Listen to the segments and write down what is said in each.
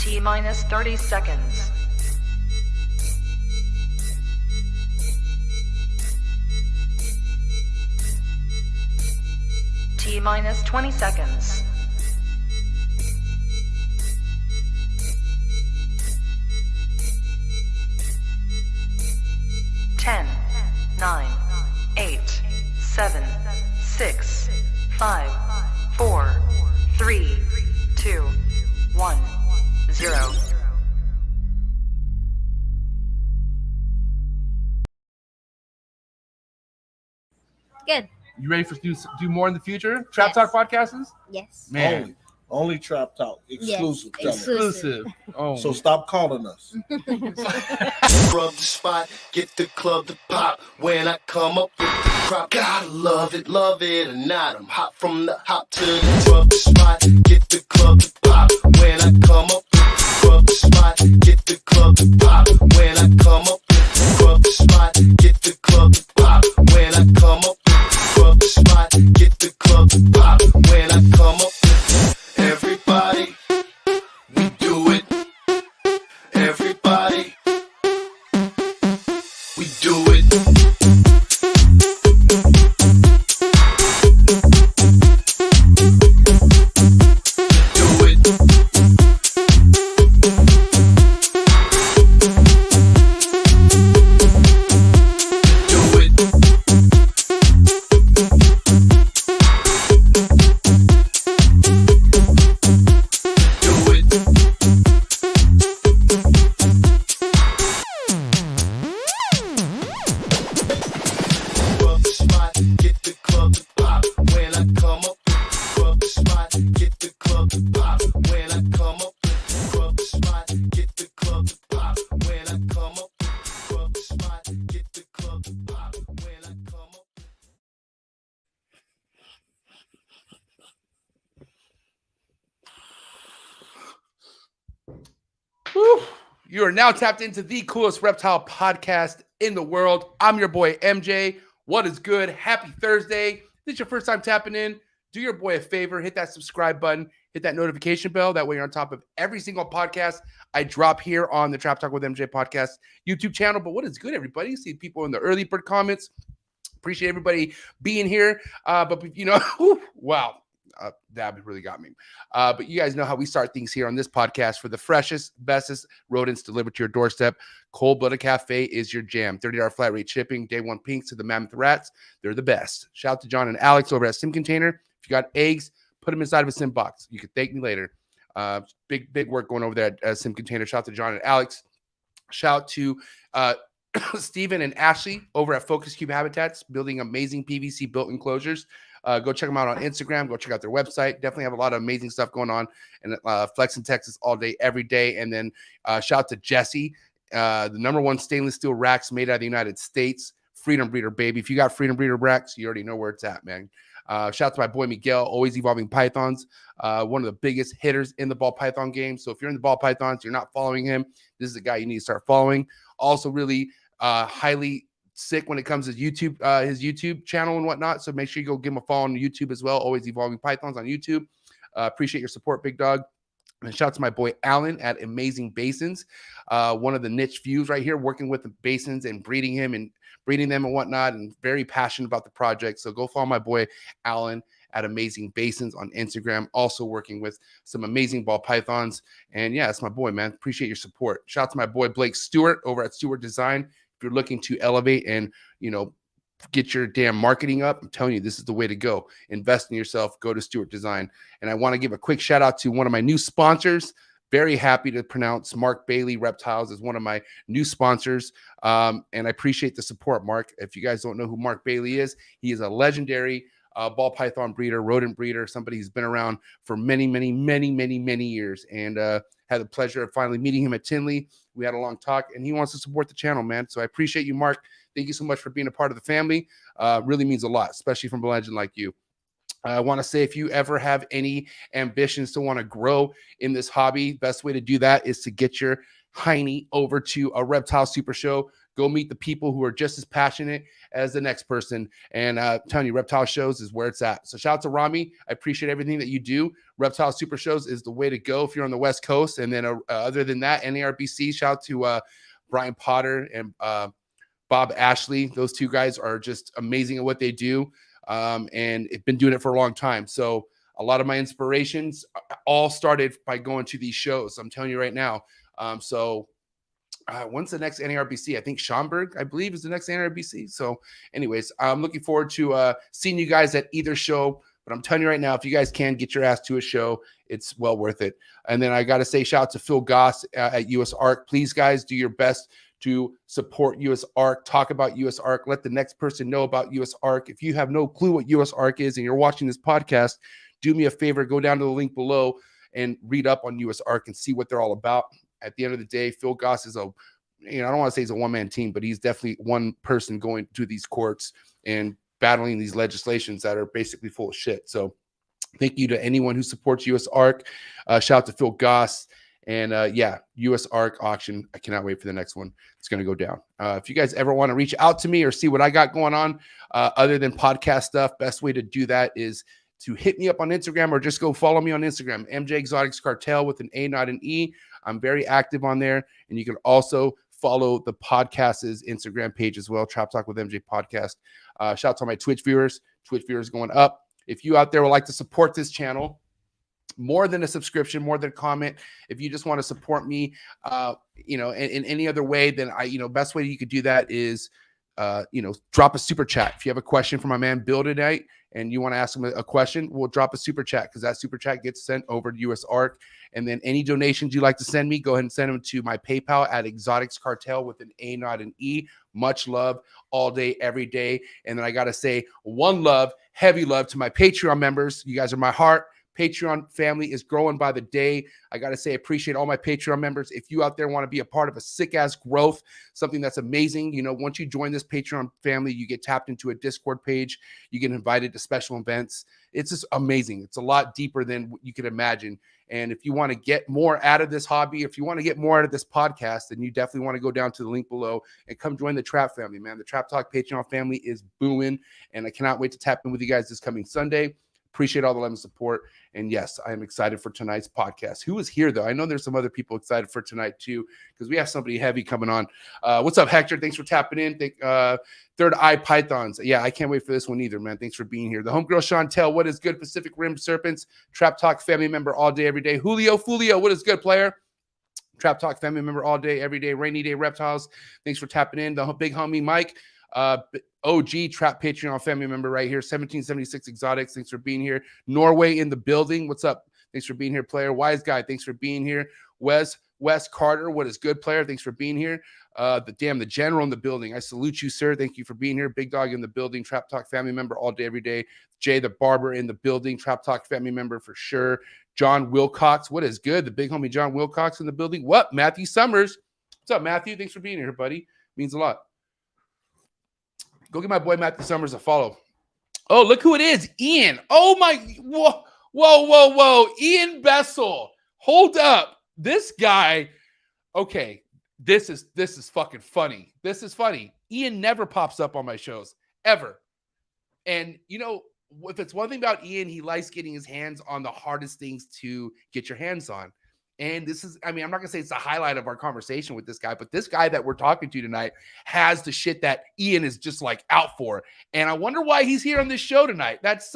T-minus 30 seconds. T-minus 20 seconds. 10, 9, 8, 7, 6, 5, 4, 3, 2, 1, 0. Good. You ready for do more in the future? Trap Talk podcasts? Yes. Man. Only Trap Talk. Exclusive. Yes. Exclusive. Oh. So stop calling us. Rub the spot, get the club to pop. When I come up with the crop, gotta love it or not. I'm hot from the hop to the rub the spot, get the club to pop. When I come up with the rub the spot, get the club to pop. When I come up with the rub the spot, get the club to pop. When I come up with the rub the spot, get the club to pop. When I come up with everybody, we do it. Everybody, we do it. Do it. Do it. Do it. Rub the spot, get the club to pop. When I come up with the rub the spot, get the club to pop. When I come up with the rub the spot, get the club to pop. When I come up with the rub the spot, get the club to pop. When I come up with Whew. You are now tapped into the coolest reptile podcast in the world. I'm your boy, MJ. What is good? Happy Thursday. If this is your first time tapping in, do your boy a favor. Hit that subscribe button. Hit that notification bell. That way you're on top of every single podcast I drop here on the Trap Talk with MJ podcast YouTube channel. But what is good, everybody? See people in the early bird comments. Appreciate everybody being here. But, you know, wow. That really got me. But you guys know how we start things here on this podcast. For the freshest, bestest rodents delivered to your doorstep, Cold Blooded Cafe is your jam. $30 flat rate shipping, day one pinks to the mammoth rats. They're the best. Shout out to John and Alex over at Sim Container. If you got eggs, put them inside of a Sim box. You can thank me later. Big work going over there at Sim Container. Shout out to John and Alex. Shout out to Steven and Ashley over at Focus Cube Habitats, building amazing PVC built enclosures. Go check them out on Instagram. Go check out their website. Definitely have a lot of amazing stuff going on in Flex in Texas all day, every day. And then shout out to Jesse, the #1 stainless steel racks made out of the United States. Freedom Breeder, baby. If you got Freedom Breeder racks, you already know where it's at, man. Shout out to my boy Miguel, always evolving pythons. One of the biggest hitters in the ball python game. So if you're in the ball pythons, you're not following him, this is a guy you need to start following. Also really highly sick when it comes to YouTube, his YouTube channel and whatnot. So make sure you go give him a follow on YouTube as well. Always evolving pythons on YouTube. Appreciate your support, big dog. And shout out to my boy Alan at Amazing Basins, one of the niche views right here, working with the basins and breeding them and whatnot, and very passionate about the project. So go follow my boy Alan at Amazing Basins on Instagram, also working with some amazing ball pythons. And yeah, it's my boy, man. Appreciate your support. Shout out to my boy Blake Stewart over at Stewart Design. If you're looking to elevate and, you know, get your damn marketing up, I'm telling you, this is the way to go. Invest in yourself. Go to Stewart Design. And I want to give a quick shout out to one of my new sponsors. Very happy to pronounce Mark Bailey Reptiles as one of my new sponsors. And I appreciate the support, Mark. If you guys don't know who Mark Bailey is, he is a legendary ball python breeder, rodent breeder, somebody who's been around for many years. And had the pleasure of finally meeting him at TINLEY. We had a long talk, and he wants to support the channel, man. So I appreciate you, Mark. Thank you so much for being a part of the family. Really means a lot, especially from a legend like you. I want to say, if you ever have any ambitions to want to grow in this hobby, best way to do that is to get your hiney over to a Reptile Super Show. Go meet the people who are just as passionate as the next person. And telling you, Reptile Shows is where it's at. So shout out to Rami. I appreciate everything that you do. Reptile Super Shows is the way to go if you're on the West Coast. And then other than that, NARBC, shout out to Brian Potter and Bob Ashley. Those two guys are just amazing at what they do. And have been doing it for a long time. So a lot of my inspirations all started by going to these shows. I'm telling you right now. When's the next NARBC? I think Schaumburg, I believe, is the next NARBC. So anyways, I'm looking forward to seeing you guys at either show. But I'm telling you right now, if you guys can get your ass to a show, it's well worth it. And then I got to say shout out to Phil Goss at US Arc. Please, guys, do your best to support US Arc. Talk about US Arc. Let the next person know about US Arc. If you have no clue what US Arc is and you're watching this podcast, do me a favor, go down to the link below and read up on US Arc and see what they're all about. At the end of the day, Phil Goss is I don't want to say he's a one-man team, but he's definitely one person going to these courts and battling these legislations that are basically full of shit. So thank you to anyone who supports US Arc. Shout out to Phil Goss. And US Arc auction. I cannot wait for the next one. It's going to go down. If you guys ever want to reach out to me or see what I got going on other than podcast stuff, best way to do that is to hit me up on Instagram or just go follow me on Instagram, mjexoticscartal with an A, not an E. I'm very active on there. And you can also follow the podcast's Instagram page as well, Trap Talk with MJ Podcast. Shout out to my Twitch viewers. Twitch viewers going up. If you out there would like to support this channel, more than a subscription, more than a comment, if you just want to support me, in any other way, then best way you could do that is, drop a super chat. If you have a question for my man Bill tonight and you want to ask him a question, we'll drop a super chat because that super chat gets sent over to US Arc. And then any donations you'd like to send me, go ahead and send them to my PayPal at exoticscartal with an A, not an E. Much love all day, every day. And then I got to say one love, heavy love to my Patreon members. You guys are my heart. Patreon family is growing by the day. I got to say, appreciate all my Patreon members. If you out there want to be a part of a sick-ass growth, something that's amazing, once you join this Patreon family, you get tapped into a Discord page. You get invited to special events. It's just amazing. It's a lot deeper than what you could imagine. And if you want to get more out of this hobby, if you want to get more out of this podcast, then you definitely want to go down to the link below and come join the Trap family, man. The Trap Talk Patreon family is booming, and I cannot wait to tap in with you guys this coming Sunday. Appreciate all the love and support. And yes, I am excited for tonight's podcast. Who is here, though? I know there's some other people excited for tonight, too, because we have somebody heavy coming on. What's up, Hector? Thanks for tapping in. Third Eye Pythons. Yeah, I can't wait for this one either, man. Thanks for being here. The homegirl Chantel, what is good? Pacific Rim Serpents, Trap Talk family member all day, every day. Julio Fulio, what is good, player? Trap Talk family member all day, every day. Rainy Day Reptiles. Thanks for tapping in. The big homie Mike. OG Trap Patreon family member right here. 1776 Exotics. Thanks for being here. Norway in the building. What's up? Thanks for being here, player. Wise Guy. Thanks for being here. Wes Carter. What is good, player? Thanks for being here. The general in the building. I salute you, sir. Thank you for being here. Big Dog in the building. Trap Talk family member all day, every day. Jay the barber in the building. Trap Talk family member for sure. John Wilcox. What is good? The big homie John Wilcox in the building. What? Matthew Summers. What's up, Matthew? Thanks for being here, buddy. Means a lot. Go get my boy Matthew Summers a follow. Oh, look who it is. Ian. Oh, my. Whoa. Ian Bessel. Hold up. This guy. Okay. This is fucking funny. This is funny. Ian never pops up on my shows. Ever. And, if it's one thing about Ian, he likes getting his hands on the hardest things to get your hands on. And this is, I'm not going to say it's the highlight of our conversation with this guy, but this guy that we're talking to tonight has the shit that Ian is just like out for. And I wonder why he's here on this show tonight. That's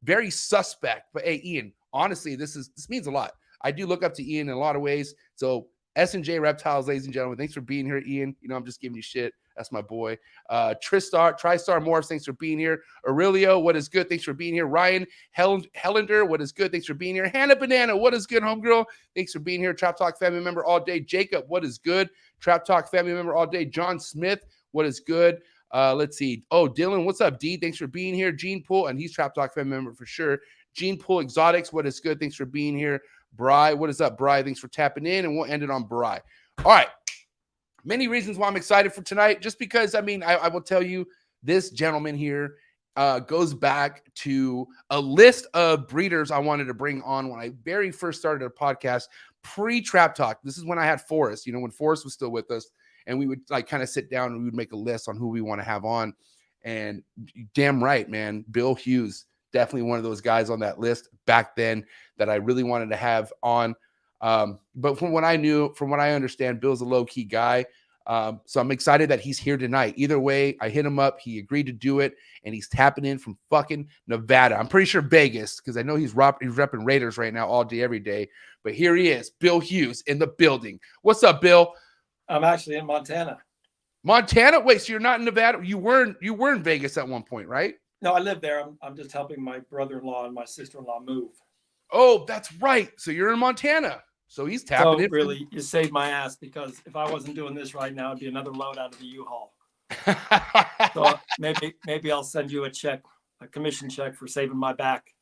very suspect. But hey, Ian, honestly, this means a lot. I do look up to Ian in a lot of ways. So S&J Reptiles, ladies and gentlemen, thanks for being here, Ian. I'm just giving you shit. That's my boy. TriStar Morphs, thanks for being here. Aurelio, what is good? Thanks for being here. Ryan Hellender, what is good? Thanks for being here. Hannah Banana, what is good, homegirl? Thanks for being here. Trap Talk family member all day. Jacob, what is good? Trap Talk family member all day. John Smith, what is good? Let's see. Oh, Dylan, what's up, D? Thanks for being here. Gene Poole, and he's Trap Talk family member for sure. Gene Poole Exotics, what is good? Thanks for being here. Bry, what is up, Bry? Thanks for tapping in, and we'll end it on Bry. All right. Many reasons why I'm excited for tonight, just because, I will tell you, this gentleman here goes back to a list of breeders I wanted to bring on when I very first started a podcast pre-Trap Talk. This is when I had Forrest, when Forrest was still with us. and we would like kind of sit down and we would make a list on who we want to have on. And damn right, man, Bill Hughes, definitely one of those guys on that list back then that I really wanted to have on. But from what I understand, Bill's a low-key guy. So I'm excited that he's here tonight. Either way, I hit him up. He agreed to do it, and he's tapping in from fucking Nevada. I'm pretty sure Vegas, because I know he's repping Raiders right now all day, every day. But here he is, Bill Hughes in the building. What's up, Bill? I'm actually in Montana. Montana? Wait, so you're not in Nevada? You were in Vegas at one point, right? No, I live there. I'm just helping my brother-in-law and my sister-in-law move. Oh, that's right. So you're in Montana. So he's tapping in. Really, you saved my ass, because if I wasn't doing this right now, it'd be another load out of the U-Haul. So maybe I'll send you a commission check for saving my back.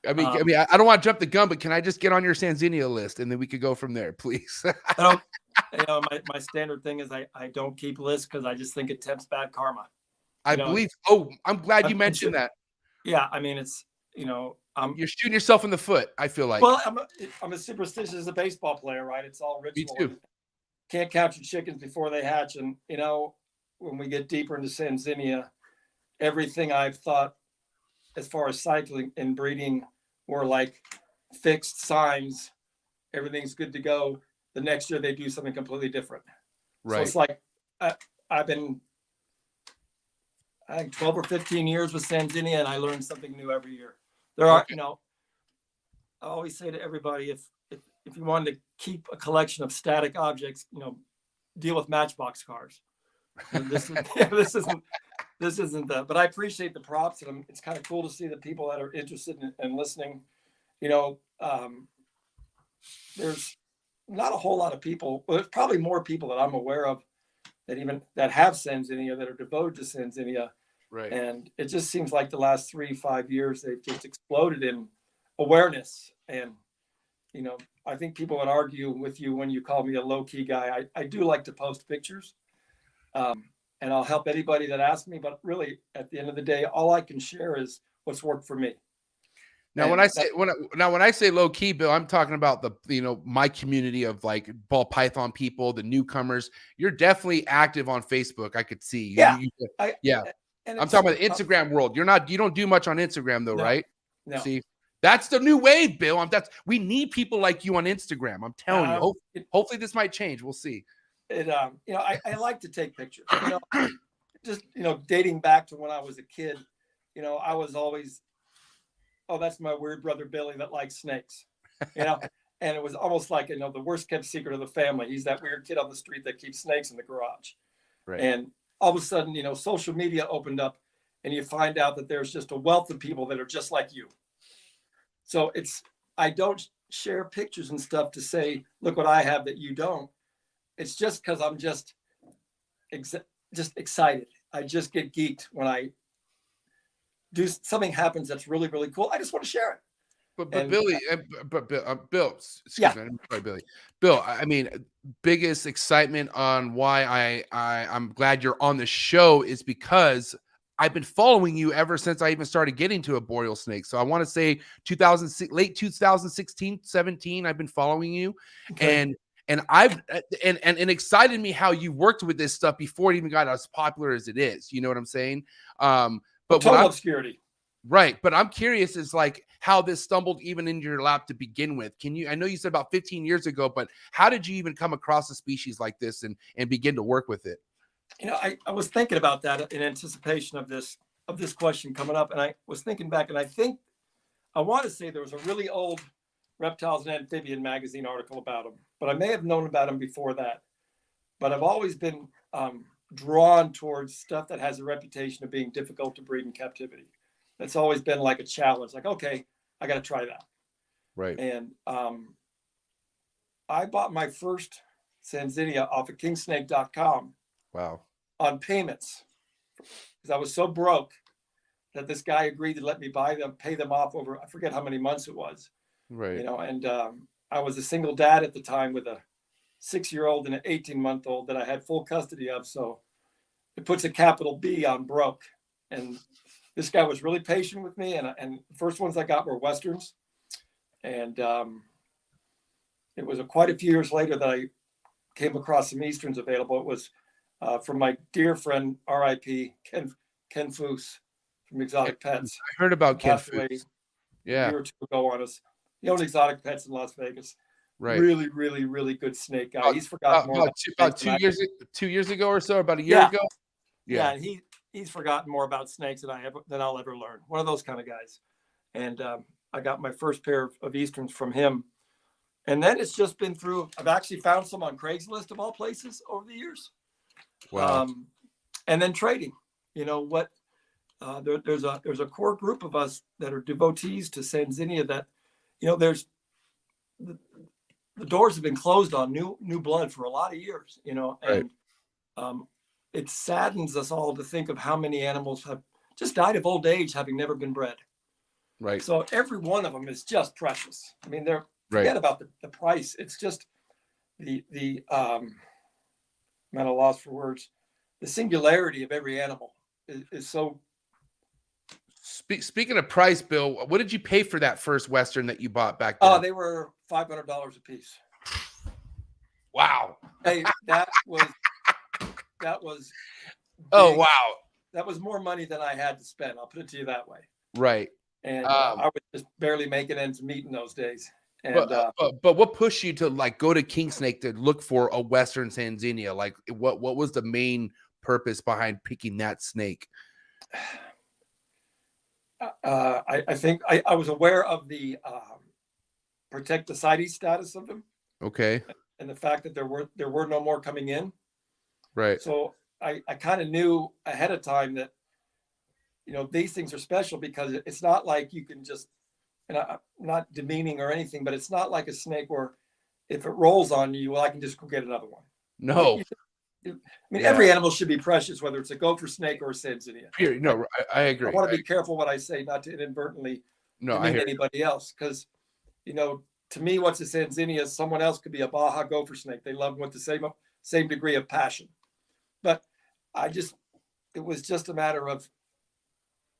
I mean, I don't want to jump the gun, but can I just get on your Sanzinia list and then we could go from there, please? My standard thing is I don't keep lists because I just think it tempts bad karma. believe. Oh, I'm glad you mentioned that. Yeah, I mean, it's you're shooting yourself in the foot, I feel like. Well, I'm as superstitious as a baseball player, right? It's all ritual. Me too. Can't capture chickens before they hatch, and when we get deeper into Sanzinia, everything I've thought as far as cycling and breeding were like fixed signs. Everything's good to go. The next year they do something completely different. Right. So it's like I've been, I think, 12 or 15 years with Sanzinia, and I learn something new every year. There are, I always say to everybody, if you wanted to keep a collection of static objects, deal with Matchbox cars. This isn't that. But I appreciate the props, and it's kind of cool to see the people that are interested in listening. There's not a whole lot of people. Well, there's probably more people that I'm aware of that have Sanzinia, that are devoted to Sanzinia. Right. And it just seems like the last 3-5 years, they've just exploded in awareness. And, I think people would argue with you when you call me a low-key guy. I do like to post pictures, and I'll help anybody that asks me. But really, at the end of the day, all I can share is what's worked for me. Now, when I say low key, Bill, I'm talking about my community of like ball python people, the newcomers. You're definitely active on Facebook. I could see. Yeah. I'm talking about the Instagram world. You don't do much on Instagram though, right? No. See, that's the new wave, Bill. We need people like you on Instagram. I'm telling you. Hopefully this might change. We'll see. I like to take pictures. Just dating back to when I was a kid, I was always, oh, that's my weird brother Billy that likes snakes, and it was almost like the worst kept secret of the family. He's that weird kid on the street that keeps snakes in the garage, right? And all of a sudden, social media opened up, and you find out that there's just a wealth of people that are just like you. So I don't share pictures and stuff to say, look what I have that you don't. It's just because I'm just excited. I just get geeked when I do something happens that's really, really cool. I just want to share it. But Bill, excuse me, sorry, Billy. Bill, I mean, biggest excitement on why I'm glad you're on the show is because I've been following you ever since I even started getting to a boreal snake. So I want to say late 2016, 17, I've been following you. Okay. And it excited me how you worked with this stuff before it even got as popular as it is. You know what I'm saying? But total obscurity. Right. But I'm curious is like how this stumbled even into your lap to begin with. I know you said about 15 years ago, but how did you even come across a species like this and begin to work with it? I was thinking about that in anticipation of this question coming up. And I was thinking back, and I want to say there was a really old Reptiles and Amphibian magazine article about them, but I may have known about them before that. But I've always been drawn towards stuff that has a reputation of being difficult to breed in captivity. That's always been like a challenge. Like, okay, I got to try that. Right. And I bought my first Sanzinia off of kingsnake.com. Wow. On payments, because I was so broke that this guy agreed to let me pay them off over, I forget how many months it was. Right. And I was a single dad at the time with a 6-year-old and an 18-month-old that I had full custody of. So it puts a capital B on broke. And this guy was really patient with me. And the first ones I got were Westerns. And it was quite a few years later that I came across some Easterns available. It was from my dear friend, R.I.P. Ken Foose from Exotic Pets. I heard about Ken Passed away Foose. a Yeah, year or two ago on us. He owned Exotic Pets in Las Vegas. right. Really, really, really good snake guy. He's forgotten more About snakes than 2 years ago or so, about a year Yeah. ago. Yeah, and he's forgotten more about snakes than I'll ever learn. One of those kind of guys. And I got my first pair of Easterns from him. And then it's just been through. I've actually found some on Craigslist of all places over the years. Wow. And then trading. You know what? There's a core group of us that are devotees to Sanzinia. That, you know, there's the doors have been closed on new blood for a lot of years. You know, and it saddens us all to think of how many animals have just died of old age, having never been bred. Right. So every one of them is just precious. I mean, Right. forget about the price. It's just the I'm at a loss for words. The singularity of every animal is so. Speaking of price, Bill, what did you pay for that first Western that you bought back then? Oh, they were $500 a piece. Wow. Hey, that was. Oh, big. wow. That was more money than I had to spend. I'll put it to you that way. Right. And I was just barely making ends meet in those days. And but what pushed you to like go to King Snake to look for a Western Sanzinia? Like what was the main purpose behind picking that snake? I think I was aware of the protecticides status of them. Okay. And the fact that there were no more coming in. Right. So I kind of knew ahead of time that, you know, these things are special because it's not like you can just, and I'm not demeaning or anything, but it's not like a snake where if it rolls on you, well, I can just go get another one. No. I mean, every animal should be precious, whether it's a gopher snake or a Sanzinia. No, I agree. I want to be careful what I say, not to inadvertently demean anybody else. Because, you know, to me, what's a Sanzinia? Someone else could be a Baja gopher snake. They love them with the same degree of passion. But it was just a matter of,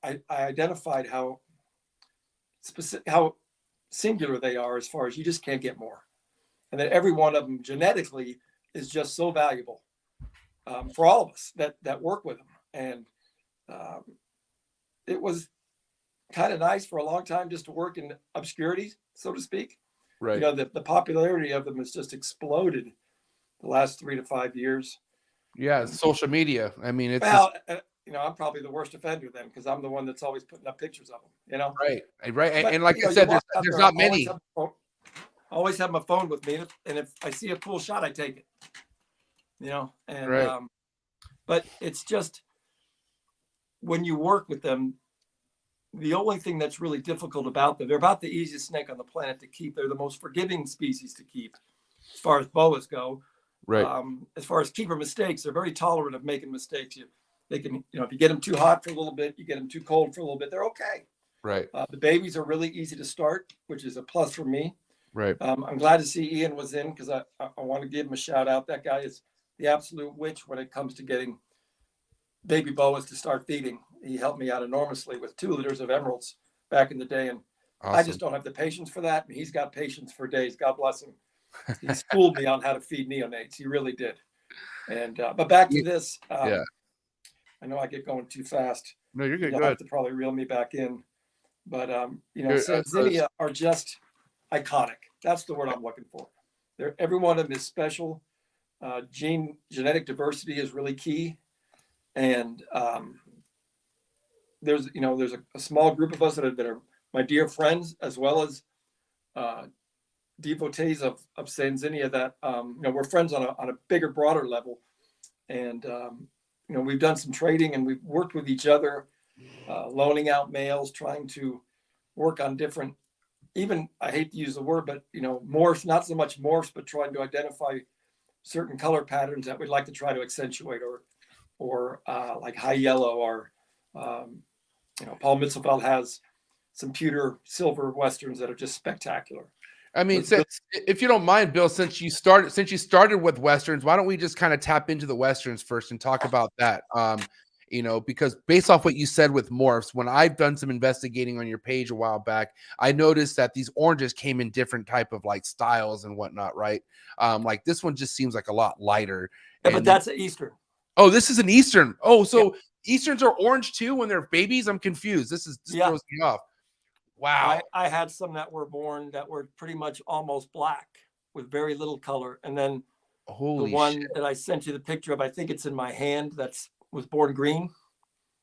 I identified how specific, how singular they are as far as you just can't get more. And that every one of them genetically is just so valuable for all of us that work with them. And it was kind of nice for a long time just to work in obscurity, so to speak. Right. You know, the popularity of them has just exploded the last 3 to 5 years. Yeah, social media. I mean, it's you know, I'm probably the worst offender then because I'm the one that's always putting up pictures of them. You know, right. But, and like you know, I said, you there's not many. I always have my phone with me, and if I see a cool shot, I take it. You know, and but it's just when you work with them, the only thing that's really difficult about them, they're about the easiest snake on the planet to keep. They're the most forgiving species to keep, as far as boas go. Right. As far as keeper mistakes, they're very tolerant of making mistakes. They can, you know, if you get them too hot for a little bit, you get them too cold for a little bit, they're okay. Right. The babies are really easy to start, which is a plus for me. Right. I'm glad to see Ian was in because I want to give him a shout out. That guy is the absolute witch when it comes to getting baby boas to start feeding. He helped me out enormously with 2 litters of emeralds back in the day. And Awesome. I just don't have the patience for that. And he's got patience for days. God bless him. He schooled me on how to feed neonates. He really did. And, but back to this, yeah. I know I get going too fast. No, you're good. You'll have to probably reel me back in. But, you know, Sanzinia are just iconic. That's the word I'm looking for. Every one of them is special. Genetic diversity is really key. And there's a small group of us that are my dear friends, as well as devotees of Sanzinia that, you know, we're friends on a bigger, broader level. And, you know, we've done some trading and we've worked with each other, loaning out males, trying to work on different, even, I hate to use the word, but, you know, morphs, not so much morphs, but trying to identify certain color patterns that we'd like to try to accentuate or like high yellow or, you know, Paul Mitzelfeld has some pewter silver Westerns that are just spectacular. I mean, if you don't mind, Bill, since you started with Westerns, why don't we just kind of tap into the Westerns first and talk about that? You know, because based off what you said with morphs, when I've done some investigating on your page a while back, I noticed that these oranges came in different type of like styles and whatnot, right? Like this one just seems like a lot lighter. Yeah, but that's an Eastern. Oh, this is an Eastern. Oh, so Easterns are orange too when they're babies? I'm confused. This throws me off. Wow. I had some that were born that were pretty much almost black with very little color. And then Holy the one shit. that I sent you the picture of, I think it's in my hand, was born green.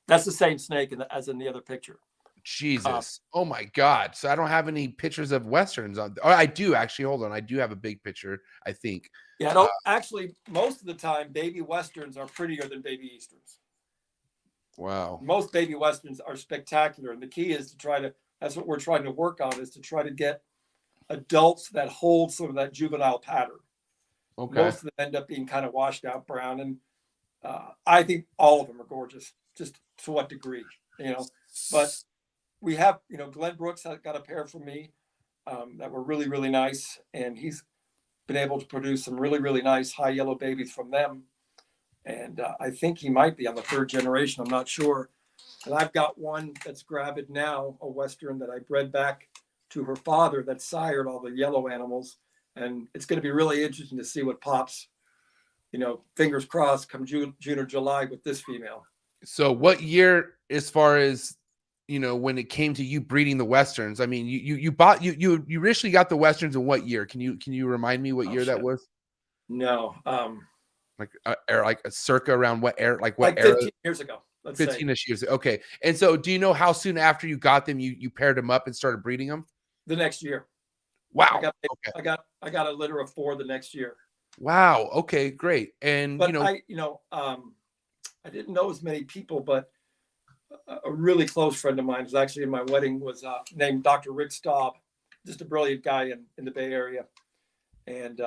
That's the same snake as in the other picture. Jesus. Oh my God. So I don't have any pictures of Westerns on. Oh, I do actually. Hold on. I do have a big picture, I think. Yeah, actually, most of the time, baby Westerns are prettier than baby Easterns. Wow. Most baby Westerns are spectacular. And the key is that's what we're trying to work on, is to try to get adults that hold some of that juvenile pattern. Okay. Most of them end up being kind of washed out brown. And I think all of them are gorgeous, just to what degree, but we have, Glenn Brooks got a pair from me that were really, really nice. And he's been able to produce some really, really nice high yellow babies from them. And I think he might be on the 3rd generation. I'm not sure. And I've got one that's gravid now, a Western that I bred back to her father that sired all the yellow animals. And it's going to be really interesting to see what pops, fingers crossed, come June or July with this female. So what year, as far as, when it came to you breeding the Westerns, I mean, you initially got the Westerns in what year? Can you remind me what year that was? No. Like a circa around what era? Like what like era? 15 years ago. 15-ish years. Okay. And so do you know how soon after you got them, you paired them up and started breeding them? The next year. Wow. I got a litter of 4 the next year. Wow. Okay, great. And but I didn't know as many people, but a really close friend of mine was actually in my wedding, was named Dr. Rick Staub, just a brilliant guy in the Bay Area, and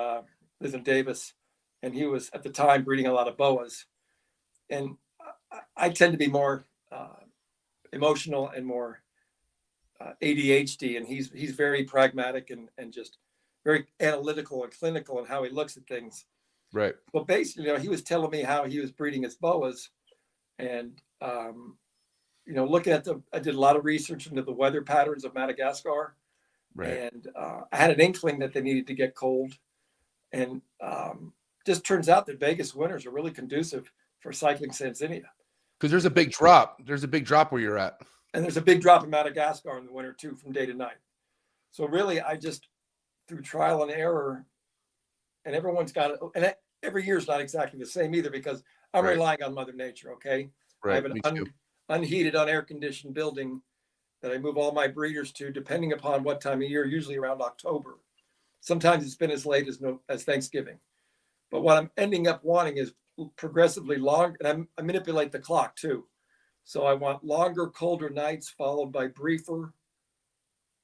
lives in Davis. And he was at the time breeding a lot of boas. And I tend to be more emotional and more ADHD, and he's very pragmatic and just very analytical and clinical in how he looks at things. Right. But basically, he was telling me how he was breeding his boas, and looking at I did a lot of research into the weather patterns of Madagascar, right. And I had an inkling that they needed to get cold, and just turns out that Vegas winters are really conducive for cycling Sanzinia. Because there's a big drop. There's a big drop where you're at. And there's a big drop in Madagascar in the winter too, from day to night. So really, I just, through trial and error, and everyone's got it. And every year is not exactly the same either, because I'm relying on Mother Nature. Okay. Right. I have an unheated, unair conditioned building that I move all my breeders to, depending upon what time of year, usually around October. Sometimes it's been as late as Thanksgiving. But what I'm ending up wanting is progressively long, and I manipulate the clock too. So I want longer, colder nights followed by briefer,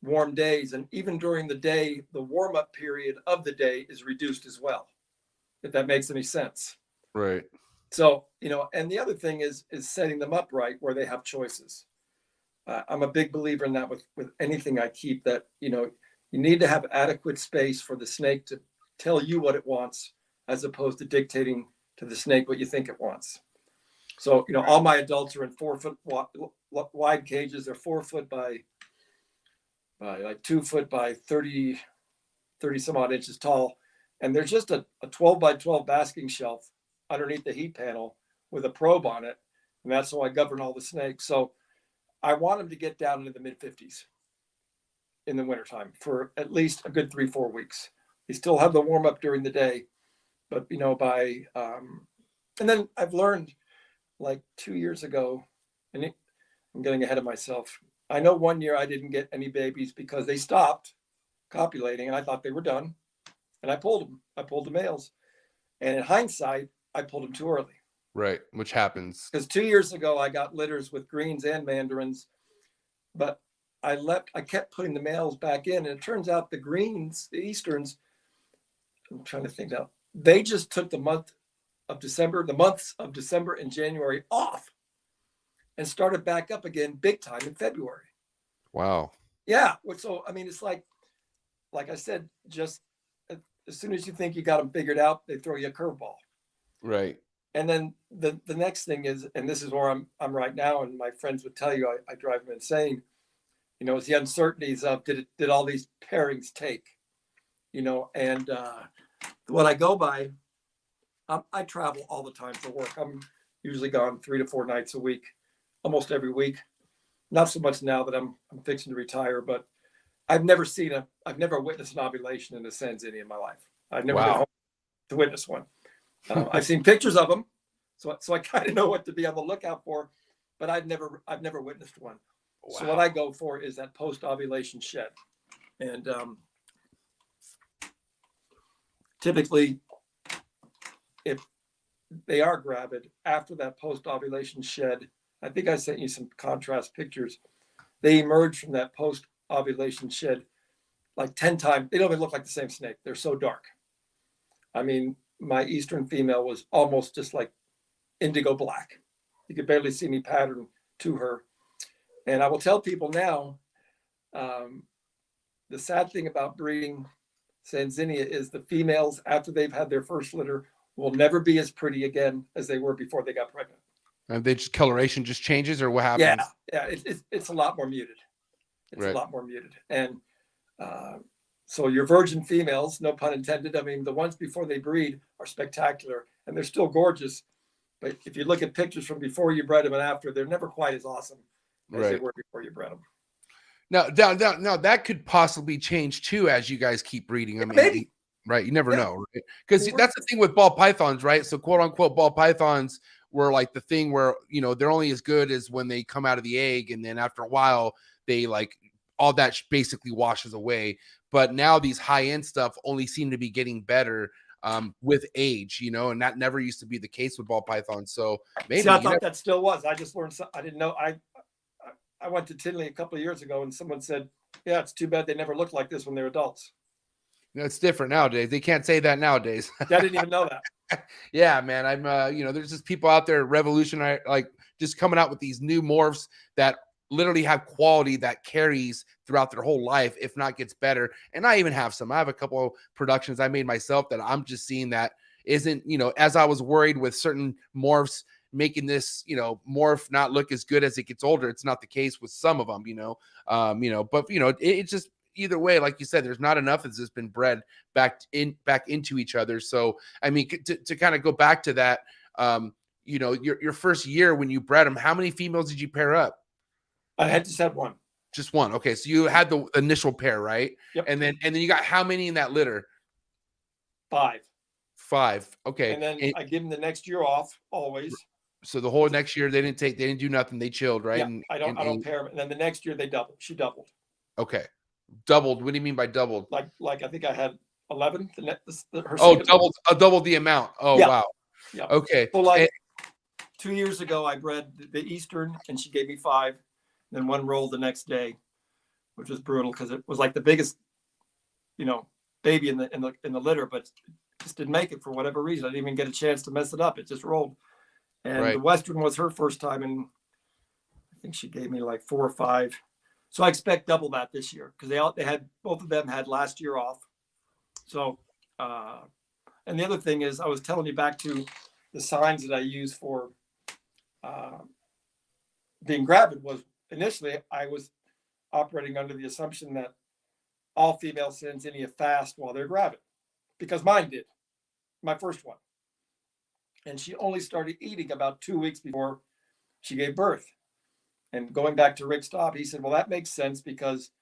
warm days. And even during the day, the warm-up period of the day is reduced as well, if that makes any sense. Right. So, and the other thing is setting them up right where they have choices. I'm a big believer in that with anything I keep, that, you need to have adequate space for the snake to tell you what it wants, as opposed to dictating to the snake what you think it wants. So, all my adults are in 4 foot wide cages. They're 4 foot by like 2 foot by 30 some odd inches tall. And there's just a 12 by 12 basking shelf underneath the heat panel with a probe on it. And that's how I govern all the snakes. So I want them to get down into the mid 50s in the wintertime for at least a good 3-4 weeks. They still have the warm up during the day, but and then I've learned, like 2 years ago, and I'm getting ahead of myself. I know 1 year I didn't get any babies because they stopped copulating, and I thought they were done, and I pulled them. I pulled the males, and in hindsight, I pulled them too early. Right, which happens. Because 2 years ago, I got litters with greens and mandarins, but I kept putting the males back in, and it turns out the greens, the Easterns, I'm trying to think now, they just took the months of December and January off and started back up again big time in February. Wow. Yeah. So, I mean, it's like I said, just as soon as you think you got them figured out, they throw you a curveball. Right. And then the next thing is, and this is where I'm right now, and my friends would tell you, I drive them insane, it's the uncertainties of did all these pairings take, and what I go by, I travel all the time for work. I'm usually gone 3 to 4 nights a week, almost every week. Not so much now that I'm fixing to retire, but I've never witnessed an ovulation in a Sanzinia in my life. I've never been home to witness one. I've seen pictures of them, so I kind of know what to be on the lookout for, but I've never witnessed one. Wow. So what I go for is that post-ovulation shed, and typically, if they are gravid after that post-ovulation shed, I think I sent you some contrast pictures. They emerge from that post-ovulation shed like 10 times. They don't even look like the same snake. They're so dark. I mean, my Eastern female was almost just like indigo black. You could barely see any pattern to her. And I will tell people now, the sad thing about breeding Sanzinia is the females, after they've had their first litter, will never be as pretty again as they were before they got pregnant. And they just coloration just changes, or what happens? Yeah, it's a lot more muted. It's a lot more muted. And so your virgin females, no pun intended, I mean, the ones before they breed are spectacular, and they're still gorgeous. But if you look at pictures from before you bred them and after, they're never quite as awesome as they were before you bred them. Now, that could possibly change too as you guys keep breeding. I mean, maybe. Right? You never know, right? Because that's the thing with ball pythons, right? So, quote unquote, ball pythons were like the thing where, you know, they're only as good as when they come out of the egg, and then after a while, they like all that basically washes away. But now these high end stuff only seem to be getting better with age, you know, and that never used to be the case with ball pythons. So maybe I thought that still was. I just learned. I didn't know. I went to TINLEY a couple of years ago, and someone said, "Yeah, it's too bad they never looked like this when they're adults." You know, it's different nowadays. They can't say that nowadays. I didn't even know that. Yeah, man. I'm, you know, there's just people out there revolutionary, like just coming out with these new morphs that literally have quality that carries throughout their whole life, if not gets better. And I even have some. I have a couple of productions I made myself that I'm just seeing that isn't, you know, as I was worried with certain morphs making this, you know, morph not look as good as it gets older. It's not the case with some of them, you know, but you know, it's just either way, like you said, there's not enough that's just been bred back into each other. So, I mean, to kind of go back to that, you know, your first year when you bred them, how many females did you pair up? I had just had one. Just one. Okay. So you had the initial pair, right? Yep. And then you got how many in that litter? 5. Okay. And then I give them the next year off always. So the whole next year they didn't do nothing. They chilled, right? Yeah, I don't pair them. And then the next year they doubled. She doubled. Okay. Doubled. What do you mean by doubled? Like I think I had 11. Doubled the amount. Oh, yeah. Wow. Yeah. Okay. So like 2 years ago, I bred the Eastern, and she gave me 5. And then one rolled the next day, which was brutal because it was like the biggest, you know, baby in the litter, but just didn't make it for whatever reason. I didn't even get a chance to mess it up. It just rolled. And the Western was her first time, and I think she gave me like 4 or 5. So I expect double that this year because they had, both of them had last year off. So, and the other thing is, I was telling you back to the signs that I use for being gravid was initially I was operating under the assumption that all female Sanzinia fast while they're gravid, because mine did, my first one. And she only started eating about 2 weeks before she gave birth. And going back to Rick Staub, he said, well, that makes sense because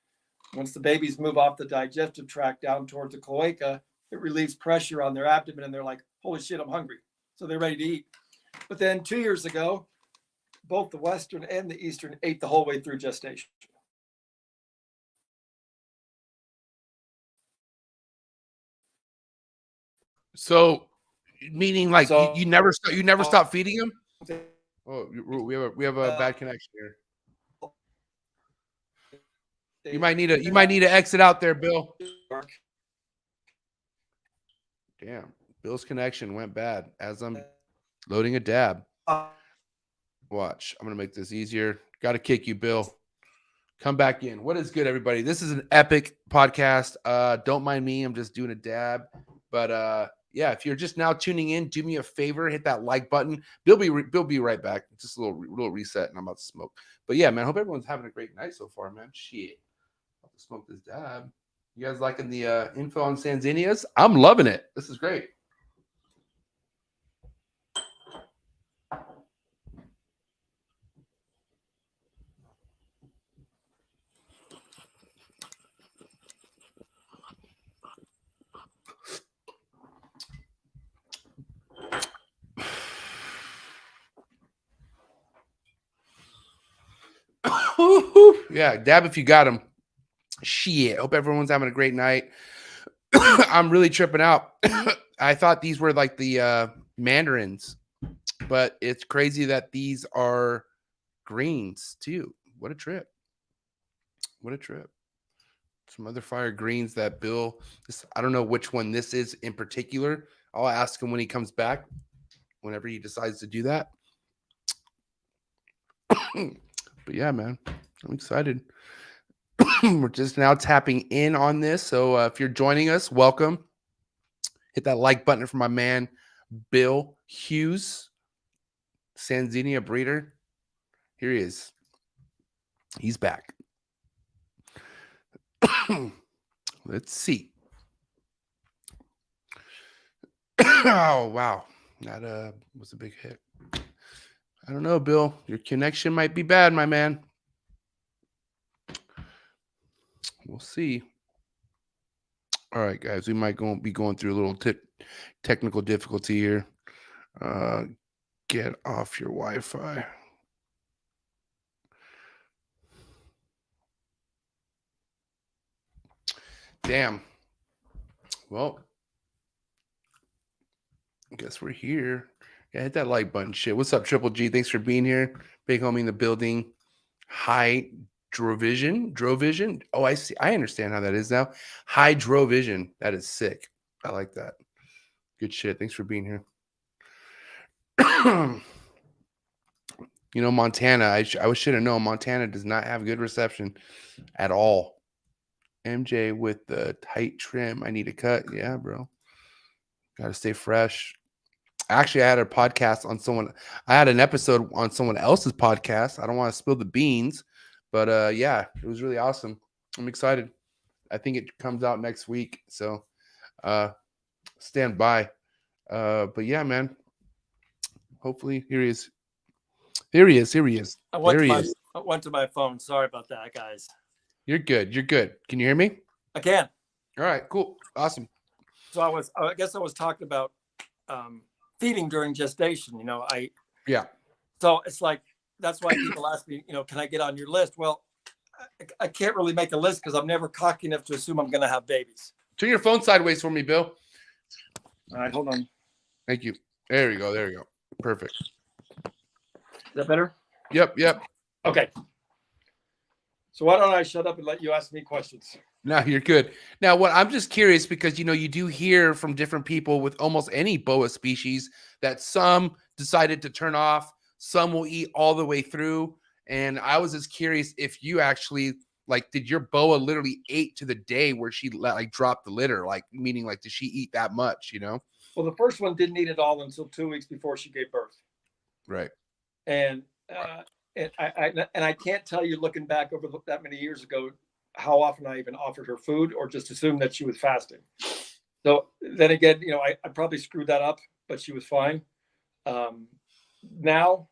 once the babies move off the digestive tract down towards the cloaca, it relieves pressure on their abdomen, and they're like, holy shit, I'm hungry. So they're ready to eat. But then 2 years ago, both the Western and the Eastern ate the whole way through gestation. So, meaning like you never stop feeding them? Oh, we have a bad connection here. You might need to exit out there, Bill. Damn, Bill's connection went bad as I'm loading a dab. Watch, I'm gonna make this easier. Got to kick you, Bill. Come back in. What is good, everybody? This is an epic podcast. Don't mind me. I'm just doing a dab. But yeah, if you're just now tuning in, do me a favor, hit that like button. Bill be right back. Just a little reset, and I'm about to smoke. But yeah, man, hope everyone's having a great night so far, man. Shit, about to smoke this dab. You guys liking the info on Sanzinias? I'm loving it. This is great. Yeah, dab if you got them. Shit. Hope everyone's having a great night. I'm really tripping out. I thought these were like the mandarins, but it's crazy that these are greens too. What a trip. What a trip. Some other fire greens that Bill, I don't know which one this is in particular. I'll ask him when he comes back, whenever he decides to do that. But yeah, man, I'm excited. We're just now tapping in on this. So if you're joining us, welcome. Hit that like button for my man, Bill Hughes, Sanzinia breeder. Here he is. He's back. Let's see. Oh, wow. That was a big hit. I don't know, Bill. Your connection might be bad, my man. We'll see. All right, guys. We might be going through a little technical difficulty here. Get off your Wi-Fi. Damn. Well, I guess we're here. Yeah, hit that like button. Shit. What's up, Triple G? Thanks for being here. Big homie in the building. Hydrovision. Oh, I see. I understand how that is now. Hydrovision. That is sick. I like that. Good shit. Thanks for being here. You know, Montana. I should have known. Montana does not have good reception at all. MJ with the tight trim. I need a cut. Yeah, bro. Got to stay fresh. Actually, I had a podcast on someone. I had an episode on someone else's podcast. I don't want to spill the beans, but yeah, it was really awesome. I'm excited. I think it comes out next week, so stand by. But yeah, man. Hopefully, here he is. Here he is. I went to my phone. Sorry about that, guys. You're good. Can you hear me? I can. All right, cool. Awesome. So I guess I was talking about feeding during gestation. Yeah. So it's like, that's why people ask me, can I get on your list? Well, I can't really make a list because I'm never cocky enough to assume I'm going to have babies. Turn your phone sideways for me, Bill. All right, hold on. Thank you. There we go. Perfect. Is that better? Yep. Okay. So why don't I shut up and let you ask me questions? No, you're good. Now, what I'm just curious because, you do hear from different people with almost any boa species that some decided to turn off, some will eat all the way through. And I was just curious if you actually, did your boa literally ate to the day where she dropped the litter? Meaning did she eat that much, Well, the first one didn't eat at all until 2 weeks before she gave birth. Right. And I can't tell you, looking back over that many years ago, how often I even offered her food or just assumed that she was fasting. So then again, I probably screwed that up, but she was fine. Now,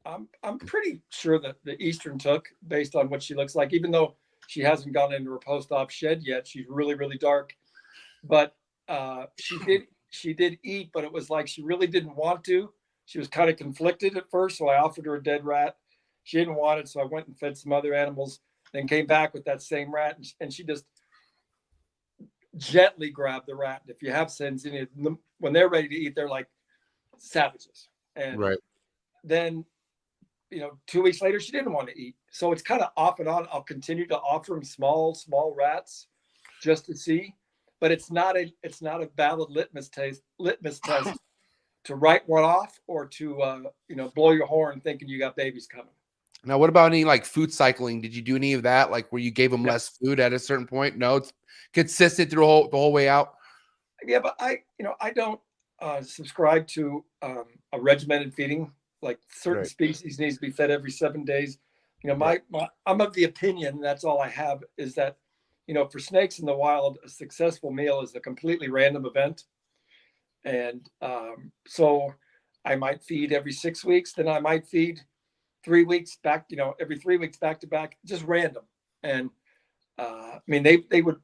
I'm pretty sure that the Eastern took, based on what she looks like, even though she hasn't gone into her post-op shed yet. She's really, really dark, but she did eat, but it was like she really didn't want to. She was kind of conflicted at first, so I offered her a dead rat. She didn't want it, so I went and fed some other animals, then came back with that same rat, and she just gently grabbed the rat. If you have Sanzinia, when they're ready to eat, they're like savages. And right. Then, 2 weeks later, she didn't want to eat. So it's kind of off and on. I'll continue to offer them small rats just to see, but it's not a valid litmus test to write one off or to blow your horn thinking you got babies coming. Now, what about any food cycling? Did you do any of that? Where you gave them less food at a certain point? No, it's consistent through the whole way out. Yeah, but I don't subscribe to a regimented feeding. Certain species needs to be fed every 7 days. I'm of the opinion, that's all I have, is that, for snakes in the wild, a successful meal is a completely random event. And so I might feed every 6 weeks, then I might feed 3 weeks back, every 3 weeks back to back, just random. And they would,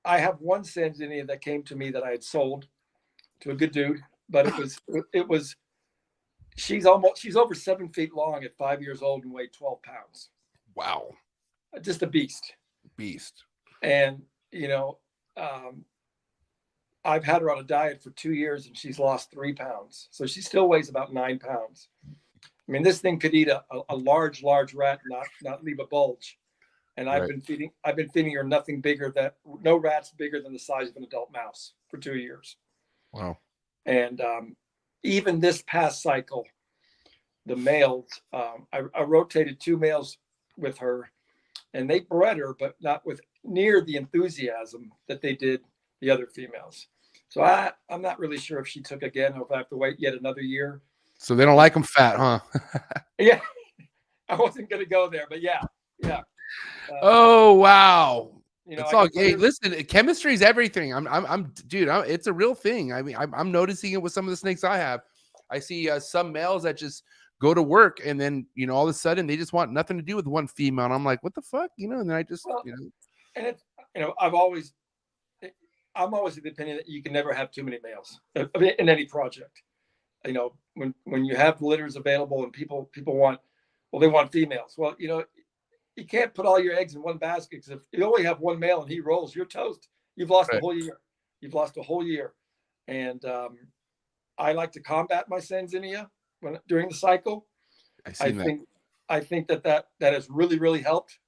I have one Sanzinia that came to me that I had sold to a good dude, but it was she's over 7 feet long at 5 years old and weighed 12 pounds. Wow. Just a beast. Beast. And, you know, I've had her on a diet for 2 years and she's lost 3 pounds. So she still weighs about 9 pounds. I mean, this thing could eat a large rat, not leave a bulge. And I've been feeding her no rats bigger than the size of an adult mouse for 2 years. Wow. And even this past cycle, the males, I rotated 2 males with her, and they bred her, but not with near the enthusiasm that they did the other females. So I'm not really sure if she took again or if I have to wait yet another year. So they don't like them fat, huh? Yeah, I wasn't going to go there, but yeah. Oh, wow. You know, it's all, hey, listen, chemistry is everything. Dude, it's a real thing. I mean, I'm noticing it with some of the snakes I have. I see some males that just go to work and then, you know, all of a sudden they just want nothing to do with one female. And I'm like, what the fuck? You know, and then I just, you know. And it's, you know, I'm always of the opinion that you can never have too many males in any project. You know, when you have litters available and people want, well, they want females. Well, you know, you can't put all your eggs in one basket, because if you only have one male and he rolls, you're toast. You've lost a whole year. You've lost a whole year. And I like to combat my Sanzinia during the cycle. I think that has really, really helped.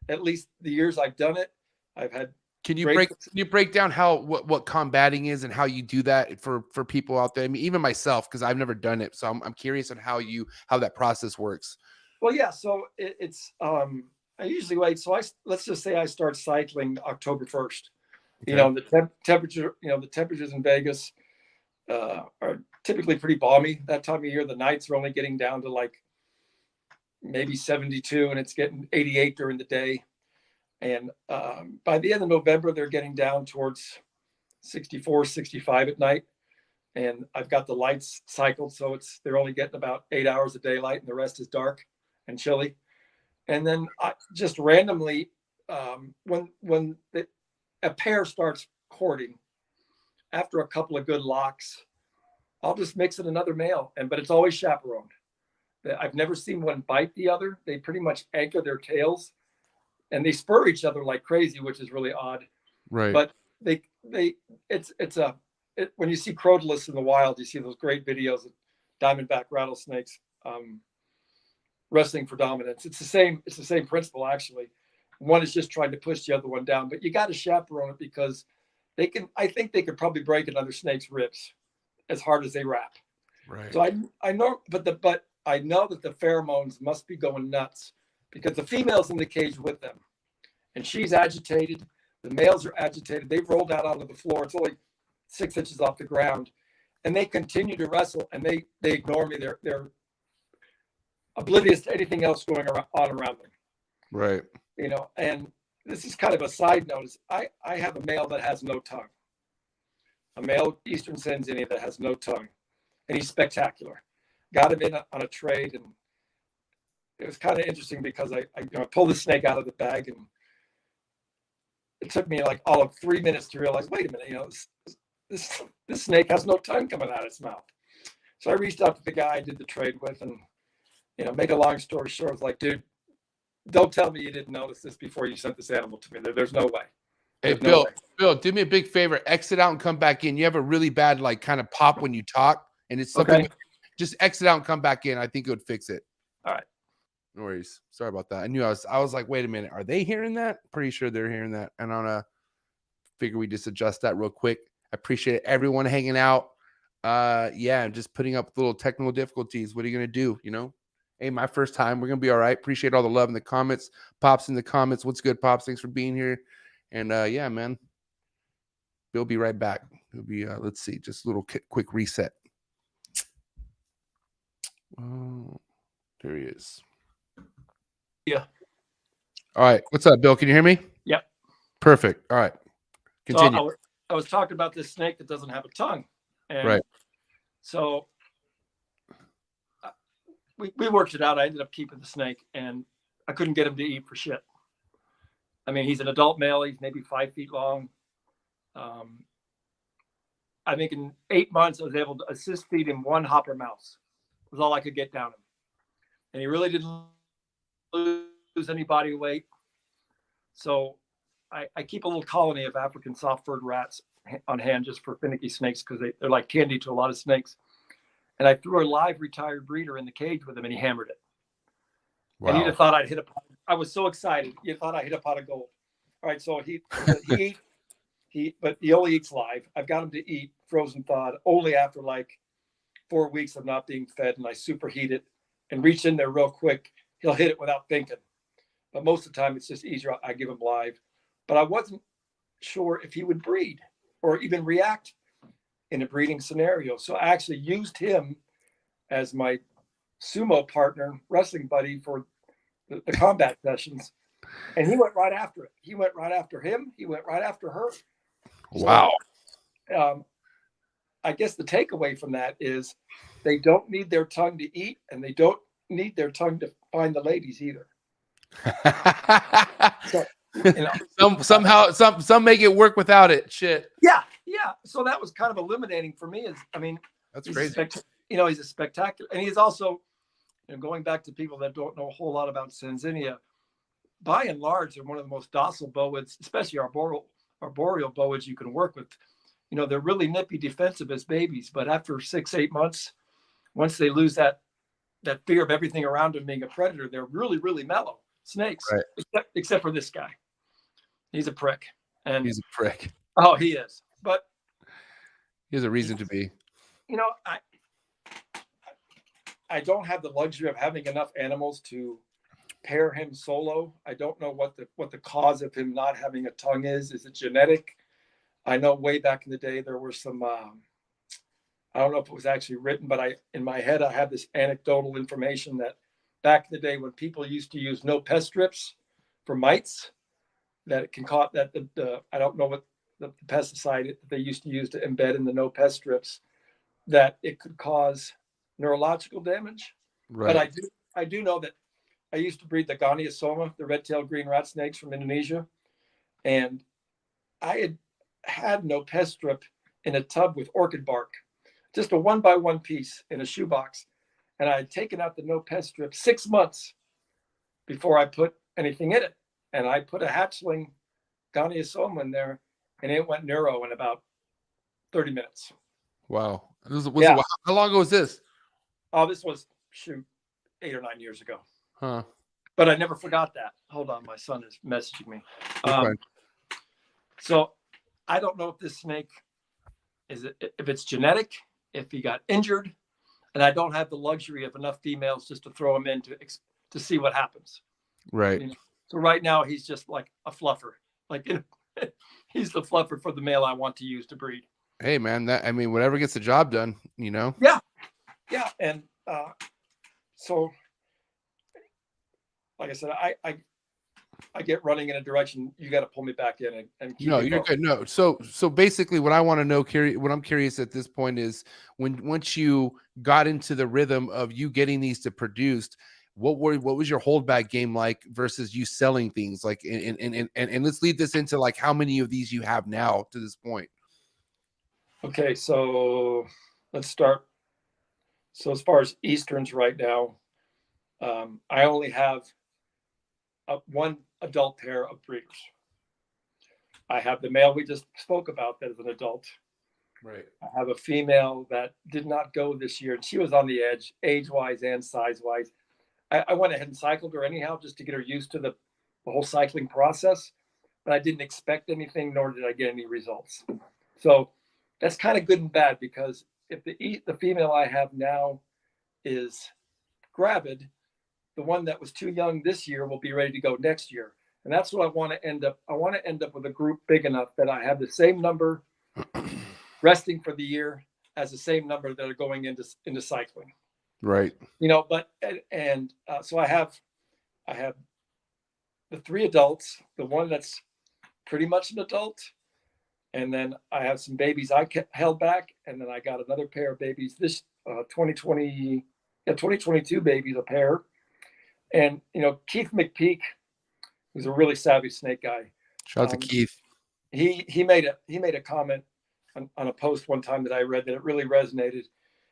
At least the years I've done it, I've had. Can you break down what combating is and how you do that for people out there? I mean, even myself, because I've never done it, so I'm curious on how that process works. Well, yeah. So it's I usually wait. So let's just say I start cycling October 1st. Okay. You know, the temperatures in Vegas are typically pretty balmy that time of year. The nights are only getting down to like maybe 72, and it's getting 88 during the day. And by the end of November, they're getting down towards 64, 65 at night. And I've got the lights cycled, so they're only getting about 8 hours of daylight, and the rest is dark and chilly. And then just randomly, when a pair starts courting, after a couple of good locks, I'll just mix in another male, but it's always chaperoned. I've never seen one bite the other. They pretty much anchor their tails, and they spur each other like crazy, which is really odd. Right. But when you see crotalus in the wild, you see those great videos of diamondback rattlesnakes wrestling for dominance. It's the same principle, actually. One is just trying to push the other one down, but you got to chaperone it, because I think they could probably break another snake's ribs as hard as they wrap. Right. So I know, but I know that the pheromones must be going nuts, because the female's in the cage with them, and she's agitated. The males are agitated. They've rolled out onto the floor. It's only 6 inches off the ground, and they continue to wrestle, and they ignore me. They're oblivious to anything else going on around them. Right. You know, and this is kind of a side note. I have a male that has no tongue, a male Eastern Sanzinia that has no tongue, and he's spectacular. Got him in on a trade, and it was kind of interesting because I pulled the snake out of the bag, and it took me like all of 3 minutes to realize, wait a minute, you know, this snake has no tongue coming out of its mouth. So I reached out to the guy I did the trade with, and, you know, make a long story short, I was like, dude, don't tell me you didn't notice this before you sent this animal to me. There's no way. Hey, Bill, do me a big favor. Exit out and come back in. You have a really bad, like, kind of pop when you talk, and it's something. Okay. Just exit out and come back in. I think it would fix it. All right. No worries. Sorry about that. I was like, wait a minute. Are they hearing that? Pretty sure they're hearing that. And I'm gonna figure we just adjust that real quick. I appreciate everyone hanging out. Yeah, I'm just putting up with little technical difficulties. What are you gonna do? You know? Hey, my first time. We're gonna be all right. Appreciate all the love in the comments. Pops in the comments. What's good, Pops? Thanks for being here. And yeah, man. We'll be right back. We'll be let's see, just a little quick reset. Oh, there he is. Yeah. All right. What's up, Bill? Can you hear me? Yep. Perfect. All right. Continue. So I was talking about this snake that doesn't have a tongue. And right. So we worked it out. I ended up keeping the snake, and I couldn't get him to eat for shit. I mean, he's an adult male. He's maybe 5 feet long. I think in 8 months, I was able to assist feed him one hopper mouse. was all I could get down him. And he really didn't lose any body weight. So I keep a little colony of African soft-furred rats on hand just for finicky snakes because they're like candy to a lot of snakes. And I threw a live retired breeder in the cage with him, and he hammered it. Wow. And you'd have thought I'd hit a pot. I was so excited. You thought I hit a pot of gold. All right, so but he only eats live. I've got him to eat frozen thawed only after like 4 weeks of not being fed, and I superheat it and reach in there real quick. He'll hit it without thinking. But most of the time, it's just easier. I give him live. But I wasn't sure if he would breed or even react in a breeding scenario. So I actually used him as my sumo partner, wrestling buddy for the combat sessions. And he went right after it. He went right after him. He went right after her. Wow. So, I guess the takeaway from that is they don't need their tongue to eat, and they don't need their tongue to find the ladies either. So, Somehow some make it work without it. Shit. Yeah. So that was kind of eliminating for me. That's crazy. He's a spectacular, and he's also, going back to people that don't know a whole lot about Sanzinia, by and large, they're one of the most docile bowids, especially arboreal bowids you can work with. They're really nippy, defensive as babies, but after 6-8 months, once they lose that fear of everything around them being a predator, they're really, really mellow snakes. Right. Except for this guy. He's a prick. And he's a prick. Oh, he is. But he has a reason to be. I don't have the luxury of having enough animals to pair him solo. I don't know what the cause of him not having a tongue is. Is it genetic? I know way back in the day there were some I don't know if it was actually written, but in my head I have this anecdotal information that back in the day when people used to use no pest strips for mites, that it can cause that the I don't know what the pesticide that they used to use to embed in the no pest strips, that it could cause neurological damage. Right. But I do know that I used to breed the Goniosoma, the red-tailed green rat snakes from Indonesia, and I had no pest strip in a tub with orchid bark, just a 1x1 piece in a shoebox, and I had taken out the no pest strip 6 months before I put anything in it, and I put a hatchling Goniosoma in there, and it went neuro in about 30 minutes. Wow. How long ago was this? Oh, this was 8 or 9 years ago. Huh. But I never forgot that. Hold on, my son is messaging me. Okay. So I don't know if this snake if it's genetic, if he got injured, and I don't have the luxury of enough females just to throw him in to see what happens. Right. So right now he's just like a fluffer. He's the fluffer for the male I want to use to breed. Hey man, whatever gets the job done, Yeah. And so like I said, I get running in a direction. You got to pull me back in and keep no, you're good. No. So basically what I want to know, what I'm curious at this point is once you got into the rhythm of you getting these to produce, what was your holdback game like versus you selling things like, and let's lead this into like how many of these you have now to this point. Okay. So let's start. So as far as Easterns right now, I only have one adult pair of breeders. I have the male we just spoke about that is an adult. Right. I have a female that did not go this year, and she was on the edge, age-wise and size-wise. I went ahead and cycled her anyhow just to get her used to the whole cycling process, but I didn't expect anything, nor did I get any results. So that's kind of good and bad, because if the female I have now is gravid, the one that was too young this year will be ready to go next year. And that's what I want to end up. I want to end up with a group big enough that I have the same number resting for the year as the same number that are going into cycling. Right. But so I have the 3 adults, the one that's pretty much an adult, and then I have some babies I held back, and then I got another pair of babies this 2022 babies, a pair. And Keith McPeak, who's a really savvy snake guy. Shout out to Keith. He made a comment on a post one time that I read that it really resonated.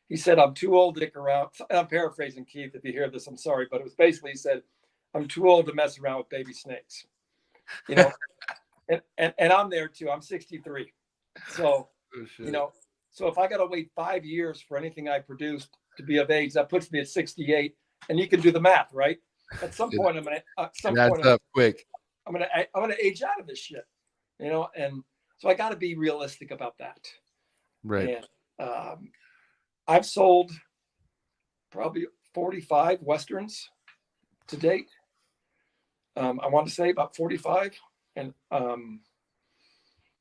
he said, I'm too old to dick around. I'm paraphrasing Keith. If you hear this, I'm sorry, but it was basically, he said, I'm too old to mess around with baby snakes, you know, and I'm there too. I'm 63. So, you know, so if I got to wait 5 years for anything I produced to be of age, that puts me at 68, and you can do the math, right? At some point, I'm gonna, quick. I'm gonna age out of this shit, you know, and so I got to be realistic about that. Right. And I've sold probably 45 Westerns to date. I want to say about 45, and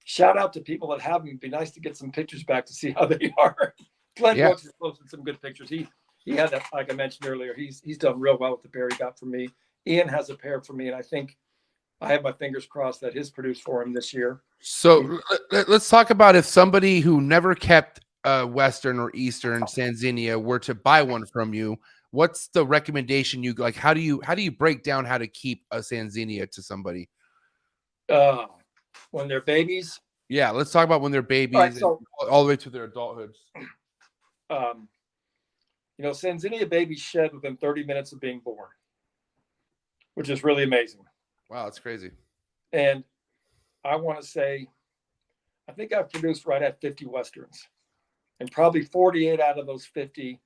shout out to people that have them. It'd be nice to get some pictures back to see how they are. Glenn Brooks has posted some good pictures. He had that, like I mentioned earlier. He's done real well with the pair he got for me. Ian has a pair for me, and I think I have my fingers crossed that his produced for him this year. So let's talk about if somebody who never kept Western or Eastern Sanzinia were to buy one from you. What's the recommendation you like? How do you break down how to keep a Sanzinia to somebody? When they're babies. Yeah, let's talk about when they're babies, all, right, so, all the way to their adulthoods. You know, Sanzinia babies shed within 30 minutes of being born, which is really amazing. Wow, that's crazy. And I want to say, I think I've produced right at 50 Westerns, and probably 48 out of those 50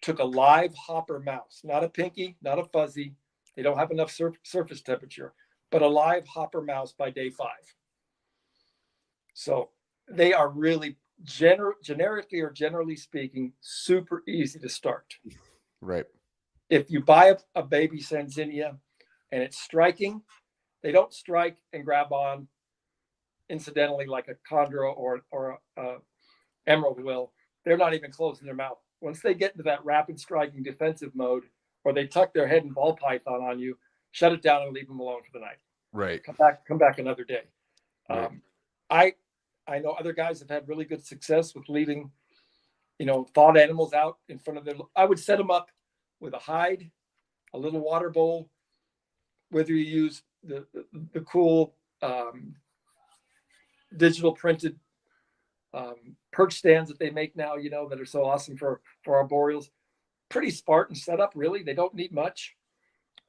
took a live hopper mouse, not a pinky, not a fuzzy. They don't have enough surface temperature, but a live hopper mouse by day 5. So they are really generically or generally speaking, super easy to start. Right. If you buy a baby Sanzinia and it's striking, they don't strike and grab on incidentally like a chondro or a emerald will. They're not even closing their mouth. Once they get into that rapid striking defensive mode, or they tuck their head and ball python on you, shut it down and leave them alone for the night. Right. Come back another day. Right. I know other guys have had really good success with leaving, you know, thawed animals out in front of their. I would set them up with a hide, a little water bowl, whether you use the cool digital printed perch stands that they make now, you know, that are so awesome for arboreals. Pretty Spartan setup, really. They don't need much.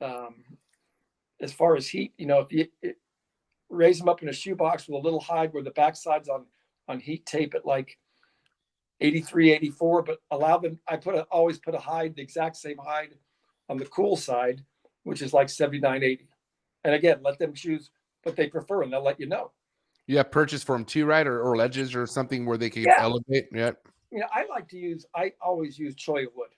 As far as heat, you know, if you raise them up in a shoebox with a little hide where the backside's on heat tape at like 83, 84, but allow them. I always put a hide, the exact same hide on the cool side, which is like 79, 80. And again, let them choose what they prefer, and they'll let you know. You have purchase for them too, right? Or ledges or something where they can elevate. Yeah. You know, I always use cholla wood.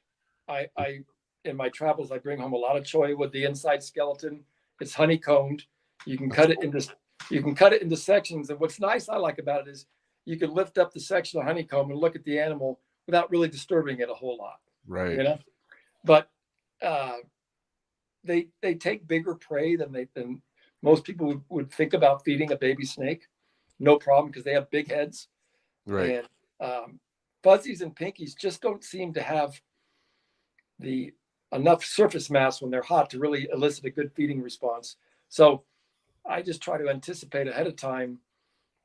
I in my travels, I bring home a lot of cholla wood. The inside skeleton, it's honeycombed. You can cut it into sections. And what's nice I like about it is you can lift up the section of honeycomb and look at the animal without really disturbing it a whole lot. Right. You know, but they take bigger prey than most people would think about feeding a baby snake. No problem, because they have big heads. Right. And fuzzies and pinkies just don't seem to have the enough surface mass when they're hot to really elicit a good feeding response. So I just try to anticipate ahead of time.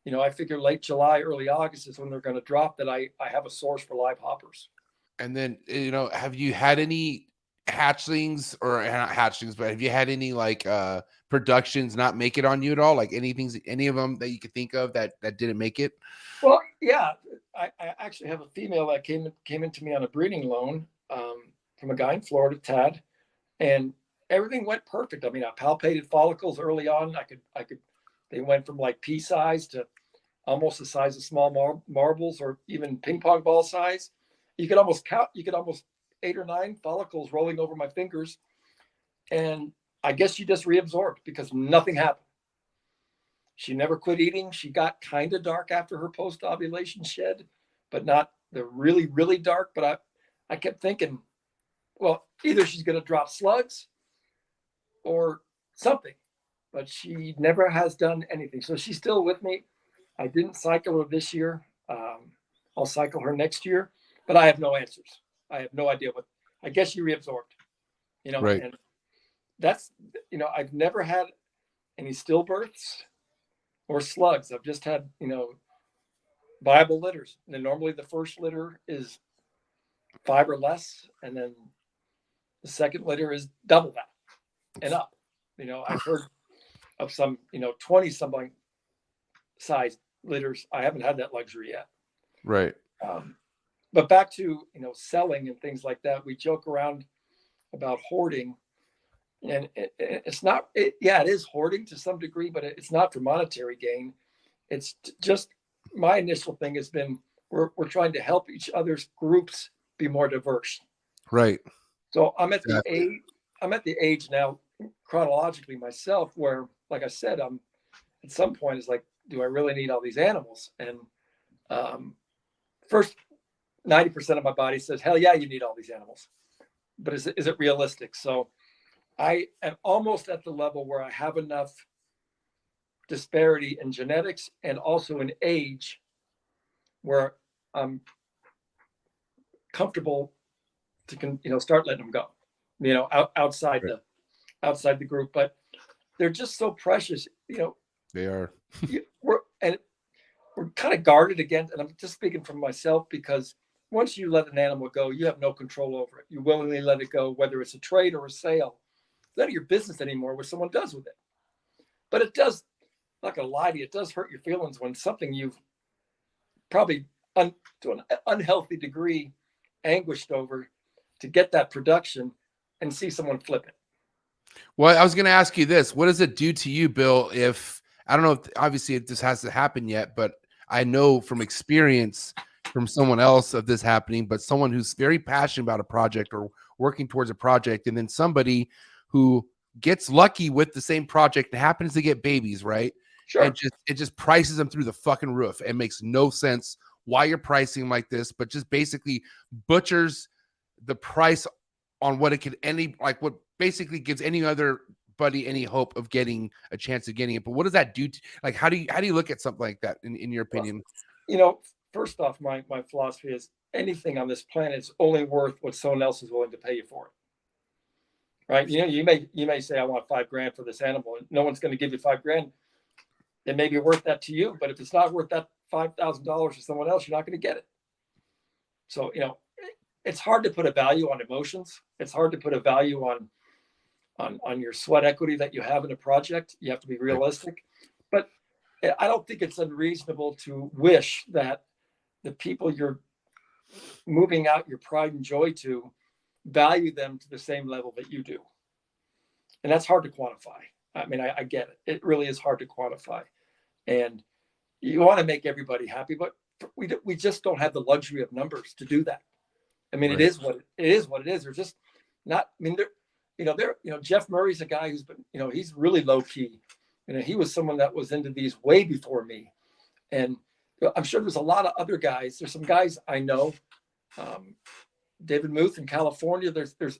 You know, I figure late July, early August is when they're going to drop, that I have a source for live hoppers. And then, you know, have you had any hatchlings, or not hatchlings, but have you had any like productions not make it on you at all? Like any of them that you could think of that didn't make it? Well, yeah, I actually have a female that came into me on a breeding loan from a guy in Florida, Tad, and everything went perfect. I mean, I palpated follicles early on. They went from like pea size to almost the size of small marbles, or even ping pong ball size. You could almost count. You could almost 8 or 9 follicles rolling over my fingers. And I guess she just reabsorbed because nothing happened. She never quit eating. She got kind of dark after her post-ovulation shed, but not the really, really dark. But I kept thinking, well, either she's going to drop slugs or something, but she never has done anything. So she's still with me. I didn't cycle her this year. I'll cycle her next year, but I have no answers. I have no idea what. I guess she reabsorbed, you know. Right. And that's, you know, I've never had any stillbirths or slugs. I've just had, you know, viable litters. And then normally the first litter is 5 or less, and then the second litter is double that and up. I've heard of some 20 something size litters. I haven't had that luxury yet. Right. But back to selling and things like that, we joke around about hoarding, and it's not. It is hoarding to some degree, but it's not for monetary gain. It's just my initial thing has been we're trying to help each other's groups be more diverse. Right. So I'm at the age now chronologically myself where, like I said, I'm at some point it's like, do I really need all these animals? And first 90% of my body says, hell yeah, you need all these animals. But is it realistic? So I am almost at the level where I have enough disparity in genetics and also in age where I'm comfortable to start letting them go, outside the group. But they're just so precious, They are. we're kind of guarded against, and I'm just speaking from myself, because once you let an animal go, you have no control over it. You willingly let it go, whether it's a trade or a sale. It's none of your business anymore what someone does with it. But it does, I'm not gonna lie to you, it does hurt your feelings when something you've probably to an unhealthy degree anguished over to get that production and see someone flip it. Well, I was going to ask you this. What does it do to you, Bill, if, I don't know if obviously this hasn't happened yet, but I know from experience from someone else of this happening, but someone who's very passionate about a project or working towards a project, and then somebody who gets lucky with the same project and happens to get babies, right? Sure. And it just prices them through the fucking roof. It makes no sense why you're pricing like this, but just basically butchers the price on what it could what basically gives any other buddy any hope of getting a chance of getting it. But what does that do to, how do you look at something like that in your opinion? Well, first off, my philosophy is anything on this planet is only worth what someone else is willing to pay you for it. Right? You may say, I want $5,000 for this animal, and no one's going to give you $5,000. It may be worth that to you, but if it's not worth that $5,000 to someone else, you're not going to get it. So, it's hard to put a value on emotions. It's hard to put a value on your sweat equity that you have in a project. You have to be realistic. But I don't think it's unreasonable to wish that the people you're moving out your pride and joy to value them to the same level that you do. And that's hard to quantify. I mean, I get it. It really is hard to quantify. And you want to make everybody happy, but we just don't have the luxury of numbers to do that. I mean, Right. It is what it is. They're just not, I mean, Jeff Murray's a guy who's been, he's really low key. He was someone that was into these way before me. And I'm sure there's a lot of other guys. There's some guys I know, David Muth in California. There's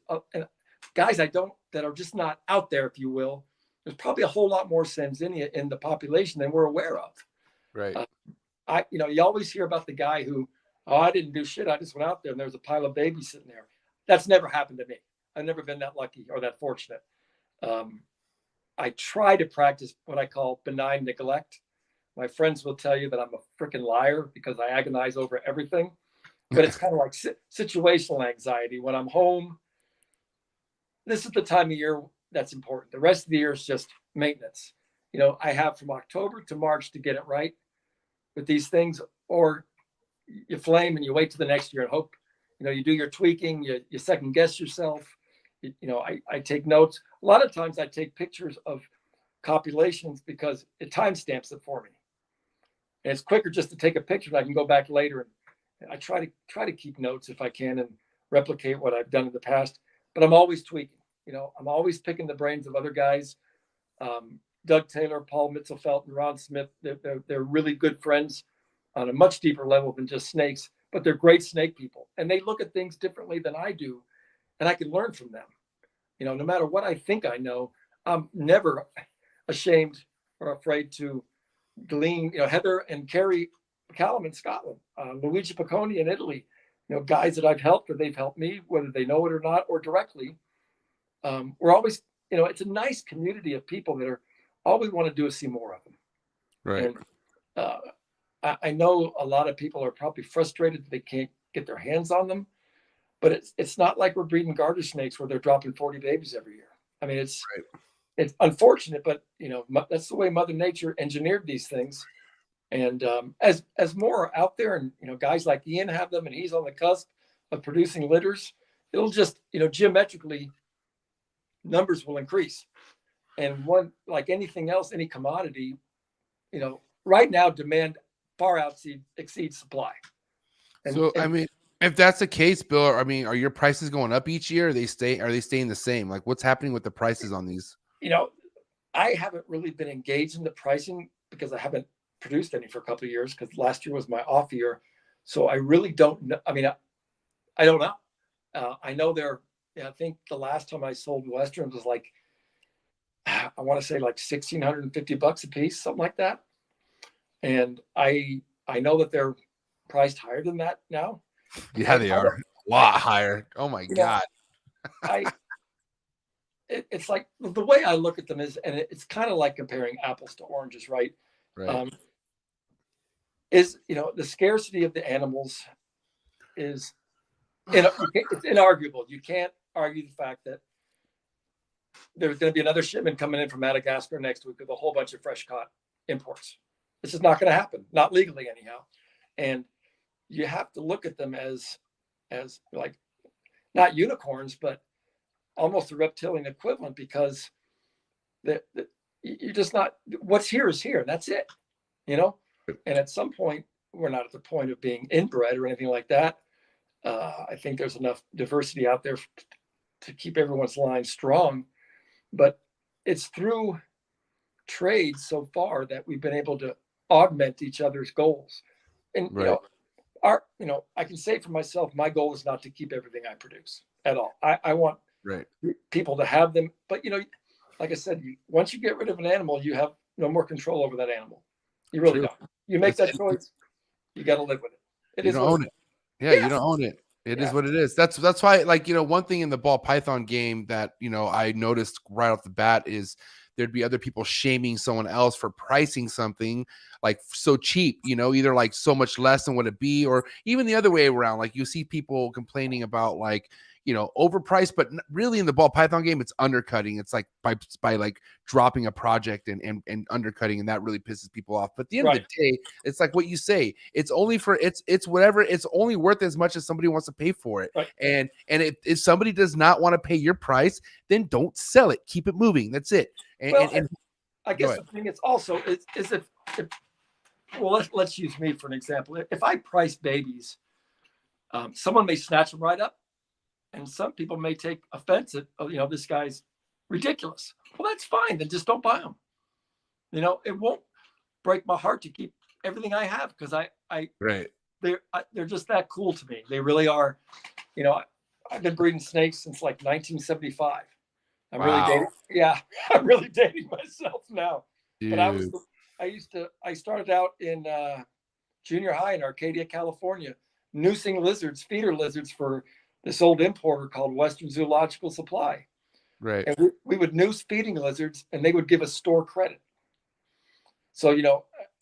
guys that are just not out there, if you will. There's probably a whole lot more Sanzinia in the population than we're aware of. Right. You always hear about the guy who, I didn't do shit. I just went out there and there was a pile of babies sitting there. That's never happened to me. I've never been that lucky or that fortunate. I try to practice what I call benign neglect. My friends will tell you that I'm a freaking liar because I agonize over everything. But it's kind of like situational anxiety. When I'm home, this is the time of year that's important. The rest of the year is just maintenance. I have from October to March to get it right with these things, or you flame and you wait to the next year and hope, you do your tweaking, you second guess yourself. I take notes. A lot of times I take pictures of copulations because it timestamps it for me. And it's quicker just to take a picture and I can go back later. And I try to keep notes if I can and replicate what I've done in the past, but I'm always tweaking. I'm always picking the brains of other guys. Doug Taylor, Paul Mitzelfelt, and Ron Smith, they're really good friends on a much deeper level than just snakes, but they're great snake people. And they look at things differently than I do. And I can learn from them. No matter what I think I know, I'm never ashamed or afraid to glean, Heather and Kerry McCallum in Scotland, Luigi Picconi in Italy, guys that I've helped or they've helped me, whether they know it or not, or directly. We're always, it's a nice community of people that are, all we want to do is see more of them. Right. And I know a lot of people are probably frustrated that they can't get their hands on them. but it's not like we're breeding garter snakes where they're dropping 40 babies every year. I mean, it's unfortunate, but that's the way Mother Nature engineered these things. And as more are out there, and guys like Ian have them, and he's on the cusp of producing litters, it'll just geometrically numbers will increase. And one, like anything else, any commodity, right now demand far exceeds supply. I mean, if that's the case, Bill, I mean, are your prices going up each year? Or are they staying the same? Like, what's happening with the prices on these? I haven't really been engaged in the pricing because I haven't produced any for a couple of years, because last year was my off year. So I really don't know. I mean, I don't know. I know I think the last time I sold Westerns was like, I want to say like $1,650 a piece, something like that. And I know that they're priced higher than that now. Yeah, they are a lot higher. Oh my God. It's like the way I look at them is, and it's kind of like comparing apples to oranges, right? Right. The scarcity of the animals is, it's inarguable. You can't argue the fact that there's going to be another shipment coming in from Madagascar next week with a whole bunch of fresh caught imports. This is not going to happen, not legally anyhow. And you have to look at them as like not unicorns, but almost a reptilian equivalent, because you're just not, what's here is here, and that's it, And at some point, we're not at the point of being inbred or anything like that. I think there's enough diversity out there to keep everyone's line strong, but it's through trade so far that we've been able to augment each other's goals. And I can say for myself, my goal is not to keep everything I produce at all. I want people to have them, but like I said, once you get rid of an animal, you have no more control over that animal. You really don't. You make that choice, you got to live with it. You don't own it. Yeah, you don't own it. It is what it is. That's why, like, one thing in the ball python game that I noticed right off the bat is there'd be other people shaming someone else for pricing something like so cheap, either like so much less than what it be, or even the other way around. Like, you see people complaining about like, overpriced, but really in the ball python game, it's undercutting. It's like by like dropping a project and undercutting, and that really pisses people off. But at the end of the day, it's like what you say. It's only for it's whatever. It's only worth as much as somebody wants to pay for it. Right. And if somebody does not want to pay your price, then don't sell it. Keep it moving. That's it. And I guess the thing is also is if let's use me for an example. If I price babies, someone may snatch them right up. And some people may take offense at, this guy's ridiculous. Well, that's fine. Then just don't buy them. It won't break my heart to keep everything I have, because they're just that cool to me. They really are. I've been breeding snakes since like 1975. I'm really dating. Yeah, I'm really dating myself now. Dude. But I started out in junior high in Arcadia, California, noosing lizards, feeder lizards for this old importer called Western Zoological Supply. Right. And we would noose feeding lizards, and they would give us store credit. So,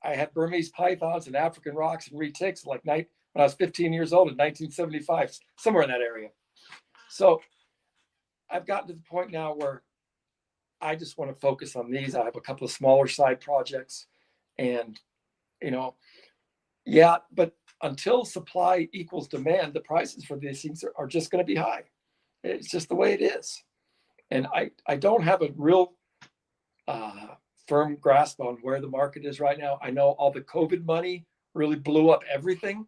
I had Burmese pythons and African rocks and retics when I was 15 years old in 1975, somewhere in that area. So I've gotten to the point now where I just want to focus on these. I have a couple of smaller side projects, and, but until supply equals demand, the prices for these things are just going to be high. It's just the way it is. And I don't have a real firm grasp on where the market is right now. I know all the COVID money really blew up everything.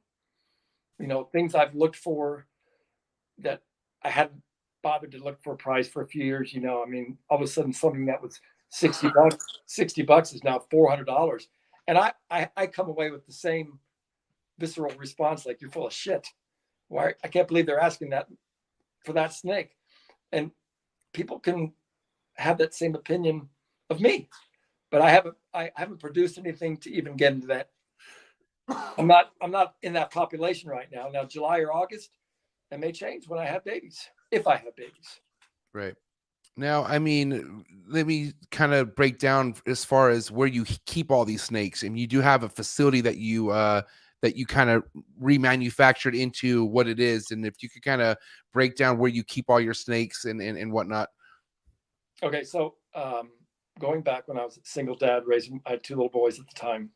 Things I've looked for that I hadn't bothered to look for a price for a few years. All of a sudden something that was $60 is now $400. And I come away with the same visceral response, like, you're full of shit. Why? I can't believe they're asking that for that snake. And people can have that same opinion of me, but I haven't produced anything to even get into that. I'm not in that population right now. Now, July or August, that may change when I have babies, if I have babies. Right. Now, let me kind of break down as far as where you keep all these snakes. And you do have a facility that you that you kind of remanufactured into what it is, and if you could kind of break down where you keep all your snakes and whatnot. Okay, so going back when I was a single dad raising, I had 2 little boys at the time.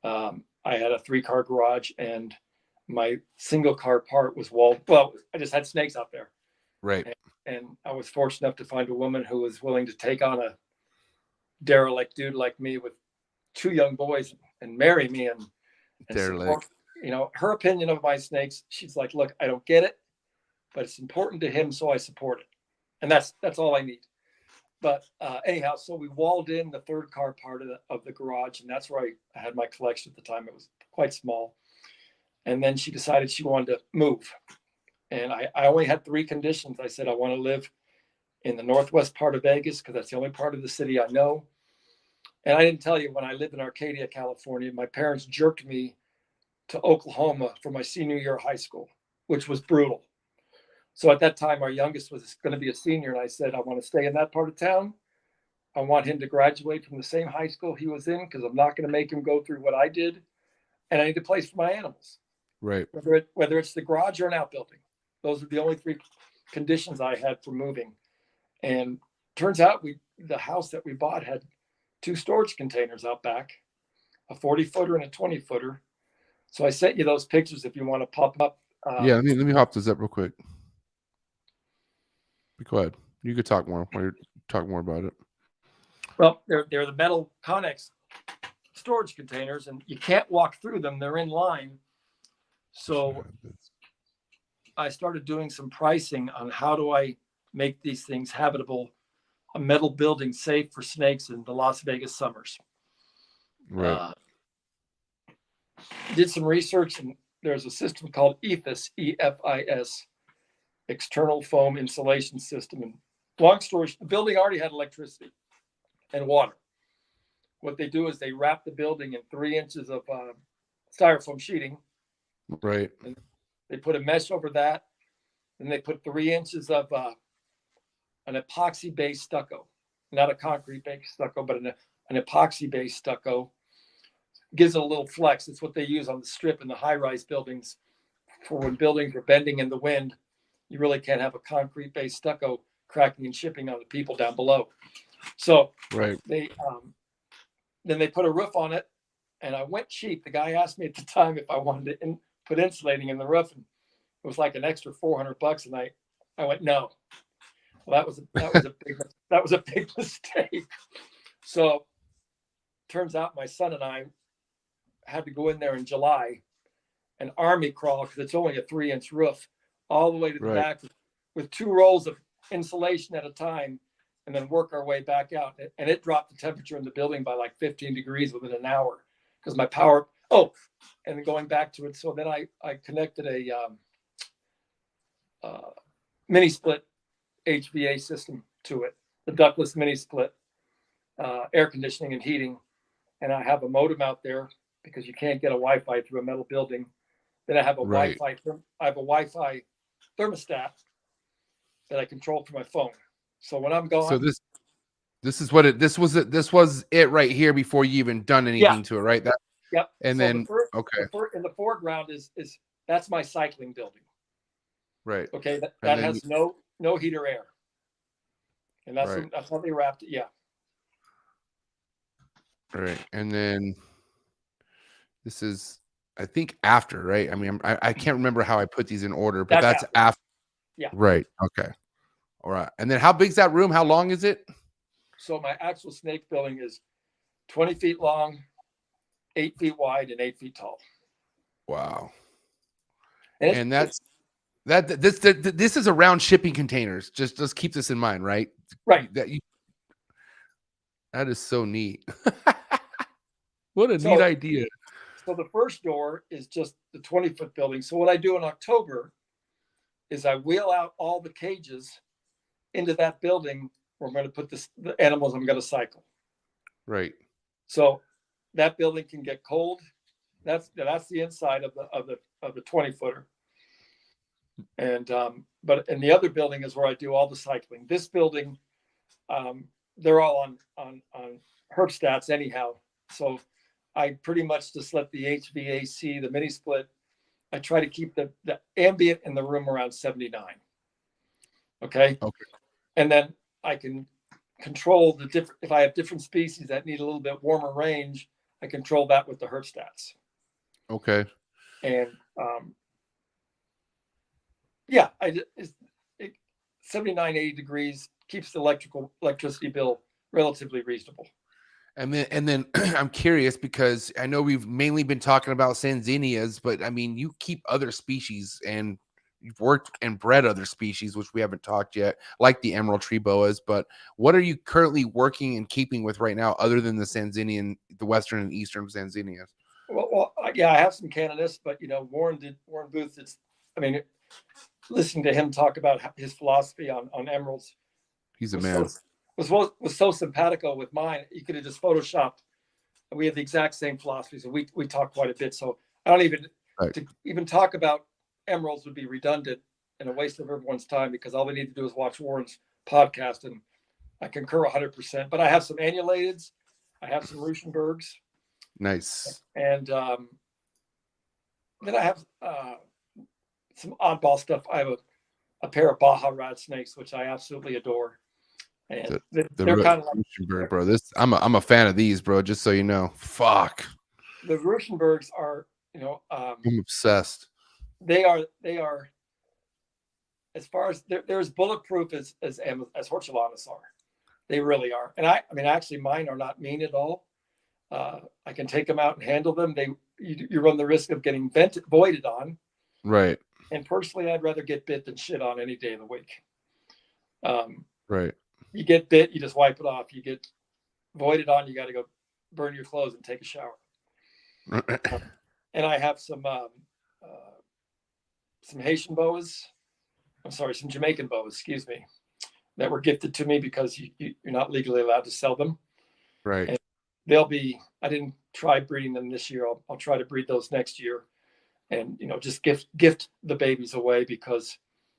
I had a 3-car garage, and my single car part was walled. Well, I just had snakes out there. Right. And I was fortunate enough to find a woman who was willing to take on a derelict dude like me with 2 young boys and marry me and support, her opinion of my snakes. She's like, look, I don't get it, but it's important to him, so I support it. And that's all I need. But anyhow, so we walled in the 3rd car part of the garage, and that's where I had my collection at the time. It was quite small. And then she decided she wanted to move. And I only had 3 conditions. I said, I want to live in the northwest part of Vegas because that's the only part of the city I know. And I didn't tell you, when I lived in Arcadia, California, my parents jerked me to Oklahoma for my senior year of high school, which was brutal. So at that time, our youngest was going to be a senior. And I said, I want to stay in that part of town. I want him to graduate from the same high school he was in because I'm not going to make him go through what I did. And I need a place for my animals. Right. Whether it's the garage or an outbuilding. Those are the only 3 conditions I had for moving. And turns out the house that we bought had 2 storage containers out back, a 40-footer and a 20-footer. So I sent you those pictures if you want to pop up. Yeah, let me hop this up real quick. Go ahead. You could talk more while you're talking more about it. Well, they're the metal Connex storage containers, and you can't walk through them. They're in line. So I started doing some pricing on how do I make these things habitable, a metal building safe for snakes in the Las Vegas summers. Right. Did some research, and there's a system called EFIS, EFIS, external foam insulation system. And long story short, the building already had electricity and water. What they do is they wrap the building in 3 inches of styrofoam sheeting. Right. And they put a mesh over that. And they put 3 inches of an epoxy-based stucco, not a concrete-based stucco, but an epoxy-based stucco. Gives it a little flex. It's what they use on the strip in the high-rise buildings for when buildings are bending in the wind. You really can't have a concrete-based stucco cracking and chipping on the people down below. So right. Then they put a roof on it, and I went cheap. The guy asked me at the time if I wanted to put insulating in the roof, and it was like an extra $400, and I went no. Well, that was a big mistake. So turns out my son and I had to go in there in July and army crawl, because it's only a 3-inch roof, all the way to the back with 2 rolls of insulation at a time, and then work our way back out. And it dropped the temperature in the building by like 15 degrees within an hour because my power. Oh, and then going back to it. So then I connected a mini split HVA system to it, the ductless mini split, air conditioning and heating. And I have a modem out there because you can't get a Wi-Fi through a metal building. Then I have a Wi-Fi thermostat that I control from my phone. So when I'm going, so this was it right here before you even done anything to it, right? That. Yep. And so then in the foreground is that's my cycling building. Right. Okay. That has no heat or air, and that's how they wrapped it. Yeah. All right. And then this is, I think, after, right? I mean, I can't remember how I put these in order, but that's after. Yeah. Right. Okay. All right. And then how big's that room? How long is it? So my actual snake building is 20 feet long, 8 feet wide, and 8 feet tall. Wow. And this is around shipping containers. Just keep this in mind, right? Right. That is so neat. What a neat idea. So the first door is just the 20-foot building. So what I do in October is I wheel out all the cages into that building where I'm going to put the animals I'm going to cycle. Right. So that building can get cold. That's the inside of the 20-footer. And but in the other building is where I do all the cycling. This building, they're all on herb stats anyhow. So I pretty much just let the HVAC, the mini split, I try to keep the ambient in the room around 79. Okay. And then I can control the different, if I have different species that need a little bit warmer range, I control that with the herb stats. Okay. And yeah, 79, 80 degrees keeps the electricity bill relatively reasonable. And then I'm curious because I know we've mainly been talking about Sanzinias, but I mean, you keep other species and you've worked and bred other species, which we haven't talked yet, like the emerald tree boas. But what are you currently working and keeping with right now, other than the Sanzinian, the Western and Eastern Sanzinias? Well, yeah, I have some Canada's, but Warren Booth. Listening to him talk about his philosophy on emeralds, he's a man. Was so simpatico with mine. You could have just photoshopped. We have the exact same philosophy, so we talk quite a bit. So I don't even to even talk about emeralds would be redundant and a waste of everyone's time, because all we need to do is watch Warren's podcast, and I concur 100%. But I have some annulateds, I have some Ruschenbergs. Nice. And then I have some oddball stuff. I have a pair of Baja rat snakes, which I absolutely adore. And they're kind of like, bro. I'm a fan of these, bro. Just so you know. Fuck. The Ruschenbergs are, I'm obsessed. They are as far as they're as bulletproof as Hortulanas are. They really are. And I mean, actually, mine are not mean at all. I can take them out and handle them. You run the risk of getting voided on. Right. And personally, I'd rather get bit than shit on any day of the week. Right. You get bit, you just wipe it off. You get voided on, you got to go burn your clothes and take a shower. And I have some Haitian boas. I'm sorry, some Jamaican boas, excuse me, that were gifted to me because you're not legally allowed to sell them. Right. And I didn't try breeding them this year. I'll try to breed those next year, and just gift the babies away, because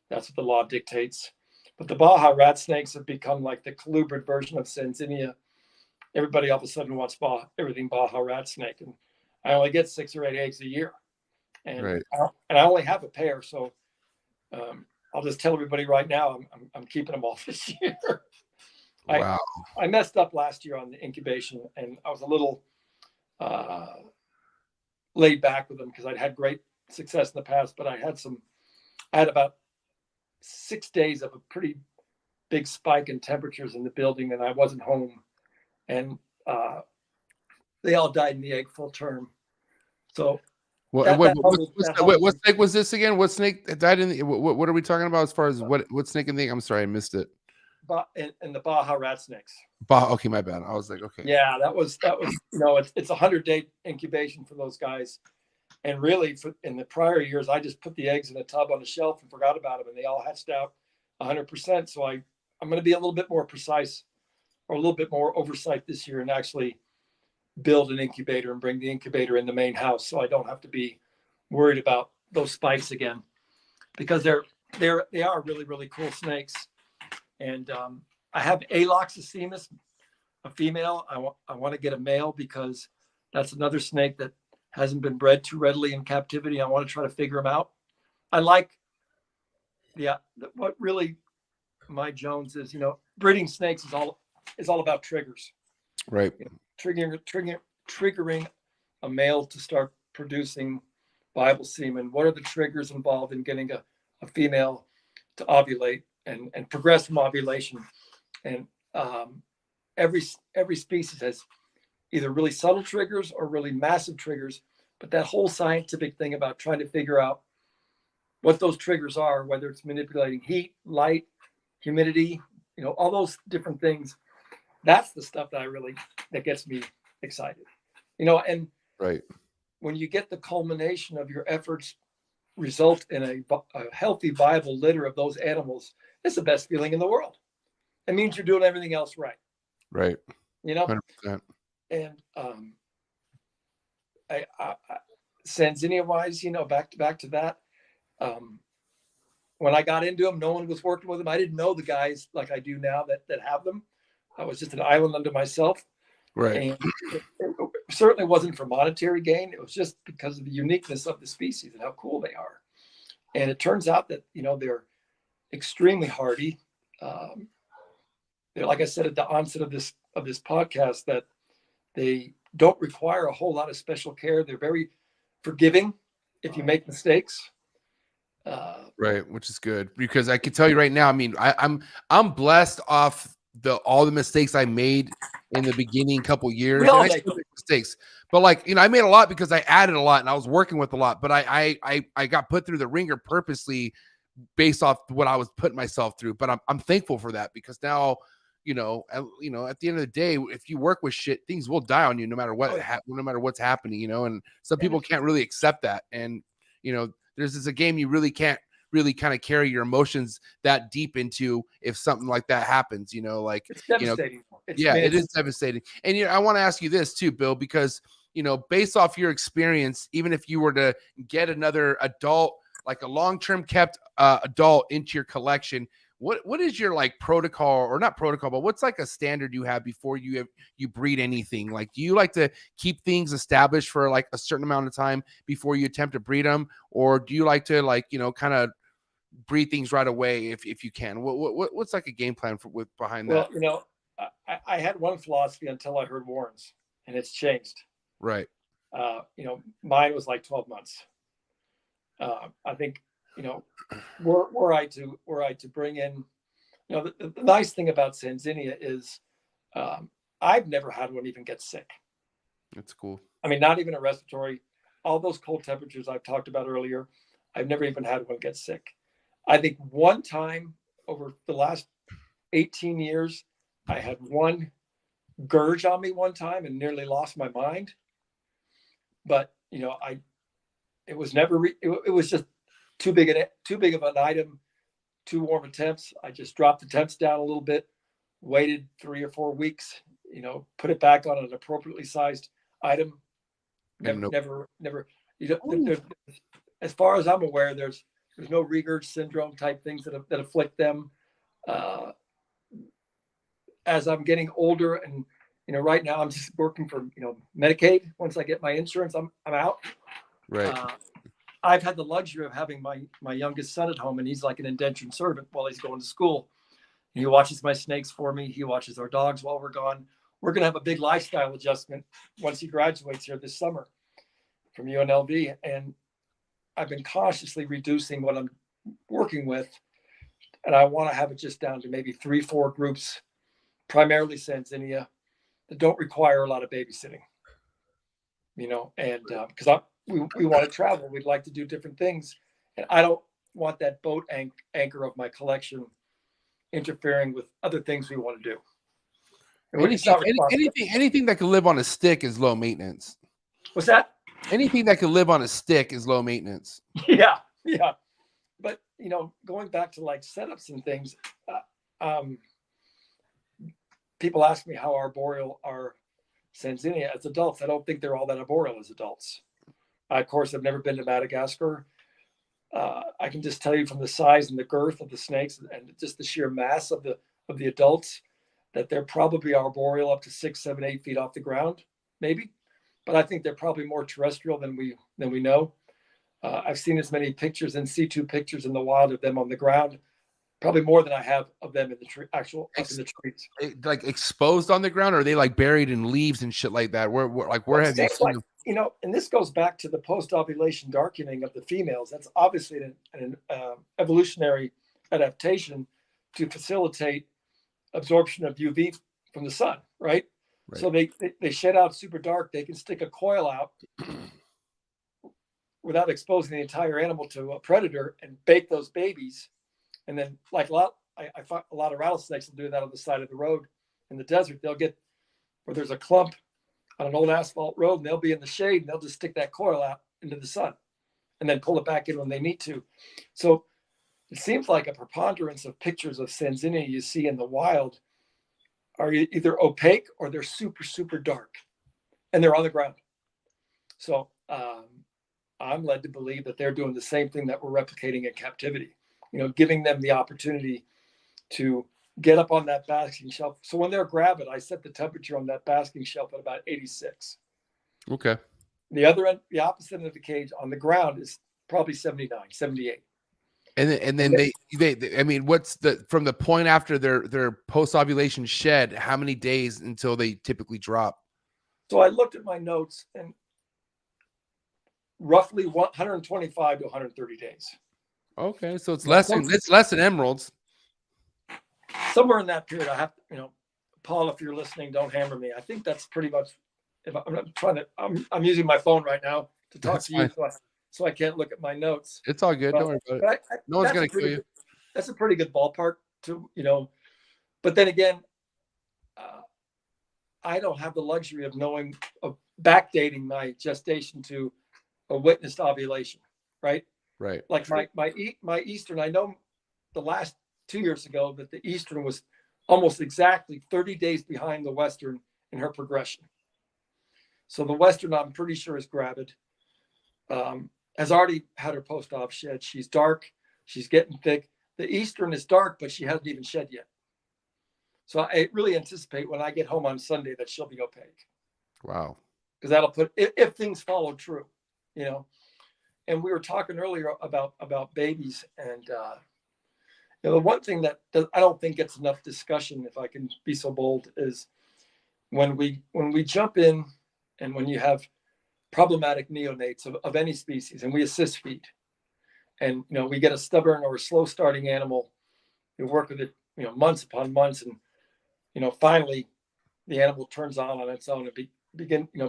that's what the law dictates. But the Baja rat snakes have become like the colubrid version of Sanzinia. Everybody all of a sudden wants everything Baja rat snake, and I only get 6 or 8 eggs a year, and I only have a pair, so I'll just tell everybody right now I'm keeping them all this year. Wow. I messed up last year on the incubation, and I was a little laid back with them because I'd had great success in the past, but I had about 6 days of a pretty big spike in temperatures in the building, and I wasn't home, and they all died in the egg full term. So what snake was this again? What snake died in the, what are we talking about as far as what snake and thing? I'm sorry, I missed it. And the Baja rat snakes. Okay, my bad. I was like, okay. Yeah, that was it's a 100-day incubation for those guys. And really, in the prior years, I just put the eggs in a tub on the shelf and forgot about them, and they all hatched out 100%. So I'm going to be a little bit more precise, or a little bit more oversight this year, and actually build an incubator and bring the incubator in the main house, so I don't have to be worried about those spikes again, because they are really, really cool snakes. And I have Aloxycemus, a female. I want to get a male, because that's another snake that hasn't been bred too readily in captivity. I want to try to figure them out. I like, what really my Jones is, breeding snakes is all about triggers. Right. Triggering a male to start producing viable semen. What are the triggers involved in getting a female to ovulate and progress from ovulation? And every species has either really subtle triggers or really massive triggers, but that whole scientific thing about trying to figure out what those triggers are, whether it's manipulating heat, light, humidity, all those different things, that's the stuff that gets me excited. And right, when you get the culmination of your efforts result in a healthy, viable litter of those animals, it's the best feeling in the world. It means you're doing everything else right. Right. 100%. And Sanzinia wise, back to that. When I got into them, no one was working with them. I didn't know the guys like I do now that have them. I was just an island unto myself. Right. And it certainly wasn't for monetary gain. It was just because of the uniqueness of the species and how cool they are. And it turns out that, they're extremely hardy. Like I said at the onset of this podcast, that they don't require a whole lot of special care. They're very forgiving if you make mistakes. Right, which is good, because I can tell you right now, I mean, I'm blessed off all the mistakes I made in the beginning couple years. We all And I make still make mistakes, but like, I made a lot because I added a lot and I was working with a lot, but I got put through the ringer purposely based off what I was putting myself through. But I'm thankful for that, because now, at the end of the day, if you work with shit, things will die on you no matter what, no matter what's happening, and some people can't really accept that. And, there's a game you really can't really kind of carry your emotions that deep into if something like that happens, like, it's devastating. It is devastating. And, I want to ask you this too, Bill, because, based off your experience, even if you were to get another adult, like a long-term kept adult into your collection, what is your like protocol, or not protocol, but what's like a standard you have before you breed anything? Like, do you like to keep things established for like a certain amount of time before you attempt to breed them? Or do you like to like, kind of breed things right away if you can? What's like a game plan behind that? Well, I had one philosophy until I heard Warren's, and it's changed. Right. Mine was like 12 months. I think, were I to bring in, the nice thing about Sanzinia is I've never had one even get sick. That's cool. I mean, not even a respiratory, all those cold temperatures I've talked about earlier, I've never even had one get sick. I think one time over the last 18 years, I had one gurge on me one time and nearly lost my mind. But, it was never, it was just too big of an item, too warm a temps. I just dropped the temps down a little bit, waited 3 or 4 weeks, put it back on an appropriately sized item. Never, as far as I'm aware, there's no regurg syndrome type things that afflict them. As I'm getting older, and right now I'm just working for Medicaid. Once I get my insurance, I'm out. Right. I've had the luxury of having my youngest son at home, and he's like an indentured servant while he's going to school. He watches my snakes for me. He watches our dogs while we're gone. We're going to have a big lifestyle adjustment once he graduates here this summer from UNLV. And I've been cautiously reducing what I'm working with. And I want to have it just down to maybe 3-4 groups, primarily Sanzinia, that don't require a lot of babysitting, and because we want to travel. We'd like to do different things. And I don't want that boat anchor of my collection interfering with other things we want to do. Anything that can live on a stick is low maintenance. What's that? Anything that can live on a stick is low maintenance. Yeah. But, going back to like setups and things, people ask me how arboreal are Sanzinia as adults. I don't think they're all that arboreal as adults. Of course, I've never been to Madagascar. I can just tell you from the size and the girth of the snakes and just the sheer mass of the adults that they're probably arboreal up to 6, 7, 8 feet off the ground, maybe. But I think they're probably more terrestrial than we know. I've seen as many pictures in situ pictures in the wild of them on the ground, probably more than I have of them in the up in the trees. Like exposed on the ground, or are they like buried in leaves and shit like that? Where have you seen them? And this goes back to the post-ovulation darkening of the females. That's obviously an evolutionary adaptation to facilitate absorption of UV from the sun, right? So they shed out super dark. They can stick a coil out without exposing the entire animal to a predator and bake those babies. And then, like I find a lot of rattlesnakes will do that on the side of the road in the desert. They'll get where there's a clump on an old asphalt road, and they'll be in the shade, and they'll just stick that coil out into the sun and then pull it back in when they need to. So it seems like a preponderance of pictures of Sanzinia you see in the wild are either opaque or they're super, super dark, and they're on the ground. So I'm led to believe that they're doing the same thing that we're replicating in captivity, giving them the opportunity to get up on that basking shelf. So when they're gravid, I set the temperature on that basking shelf at about 86. Okay. The other end, the opposite end of the cage on the ground is probably 79, 78. And then they I mean, what's from the point after their post ovulation shed? How many days until they typically drop? So I looked at my notes, and roughly 125 to 130 days. Okay, so it's less than emeralds. Somewhere in that period, I have to, Paul, if you're listening, don't hammer me. I think that's pretty much. If I'm using my phone right now to talk That's to you, so I can't look at my notes. It's all good. Don't worry about it. No one's gonna kill you. That's a pretty good ballpark to, But then again, I don't have the luxury of backdating my gestation to a witnessed ovulation, right? Right. Like my Eastern, I know the last 2 years ago that the Eastern was almost exactly 30 days behind the Western in her progression. So the Western, I'm pretty sure, is gravid. Has already had her post-op shed. She's dark. She's getting thick. The Eastern is dark, but she hasn't even shed yet. So I really anticipate when I get home on Sunday that she'll be opaque. Wow. Because that'll put, if things follow true, And we were talking earlier about babies, and the one thing that I don't think gets enough discussion, if I can be so bold, is when we jump in and when you have problematic neonates of any species, and we assist feed, and we get a stubborn or a slow starting animal, we work with it months upon months, and finally the animal turns on its own and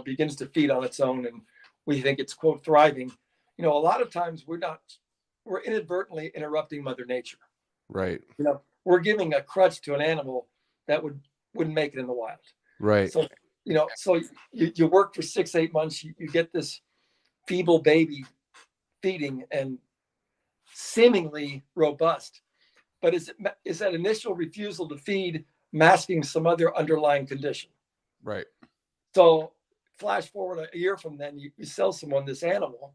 begins to feed on its own, and we think it's, quote, thriving. A lot of times we're inadvertently interrupting Mother Nature. Right. We're giving a crutch to an animal that wouldn't make it in the wild. Right. So so you work for 6-8 months, you get this feeble baby feeding and seemingly robust, but is that initial refusal to feed masking some other underlying condition? Right. So flash forward a year from then, you sell someone this animal,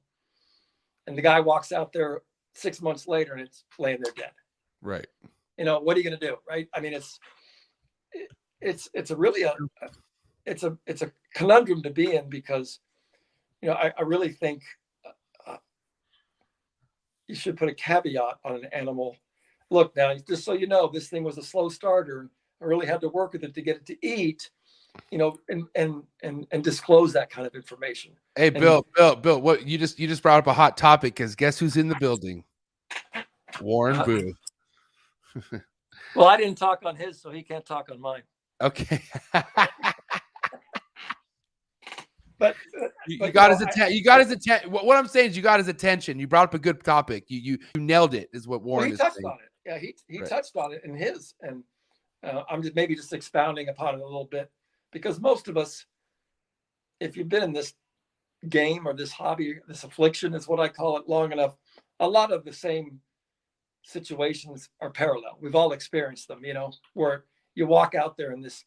and the guy walks out there 6 months later and it's laying there dead. Right. What are you going to do? Right. I mean, it's a really it's a conundrum to be in, because, I really think you should put a caveat on an animal. Look, now, just so you know, this thing was a slow starter. I really had to work with it to get it to eat, and disclose that kind of information. Hey, Bill, what you just brought up a hot topic, because guess who's in the building? Warren Booth. Well, I didn't talk on his, so he can't talk on mine. Okay. But you got his attention. You got his attention. What I'm saying is, you got his attention. You brought up a good topic. You nailed it, is what Warren he is touched saying. on it. Yeah, he Right. touched on it in his, and I'm just expounding upon it a little bit, because most of us, if you've been in this game or this hobby, this affliction is what I call it, long enough, a lot of the same situations are parallel. We've all experienced them, where you walk out there and this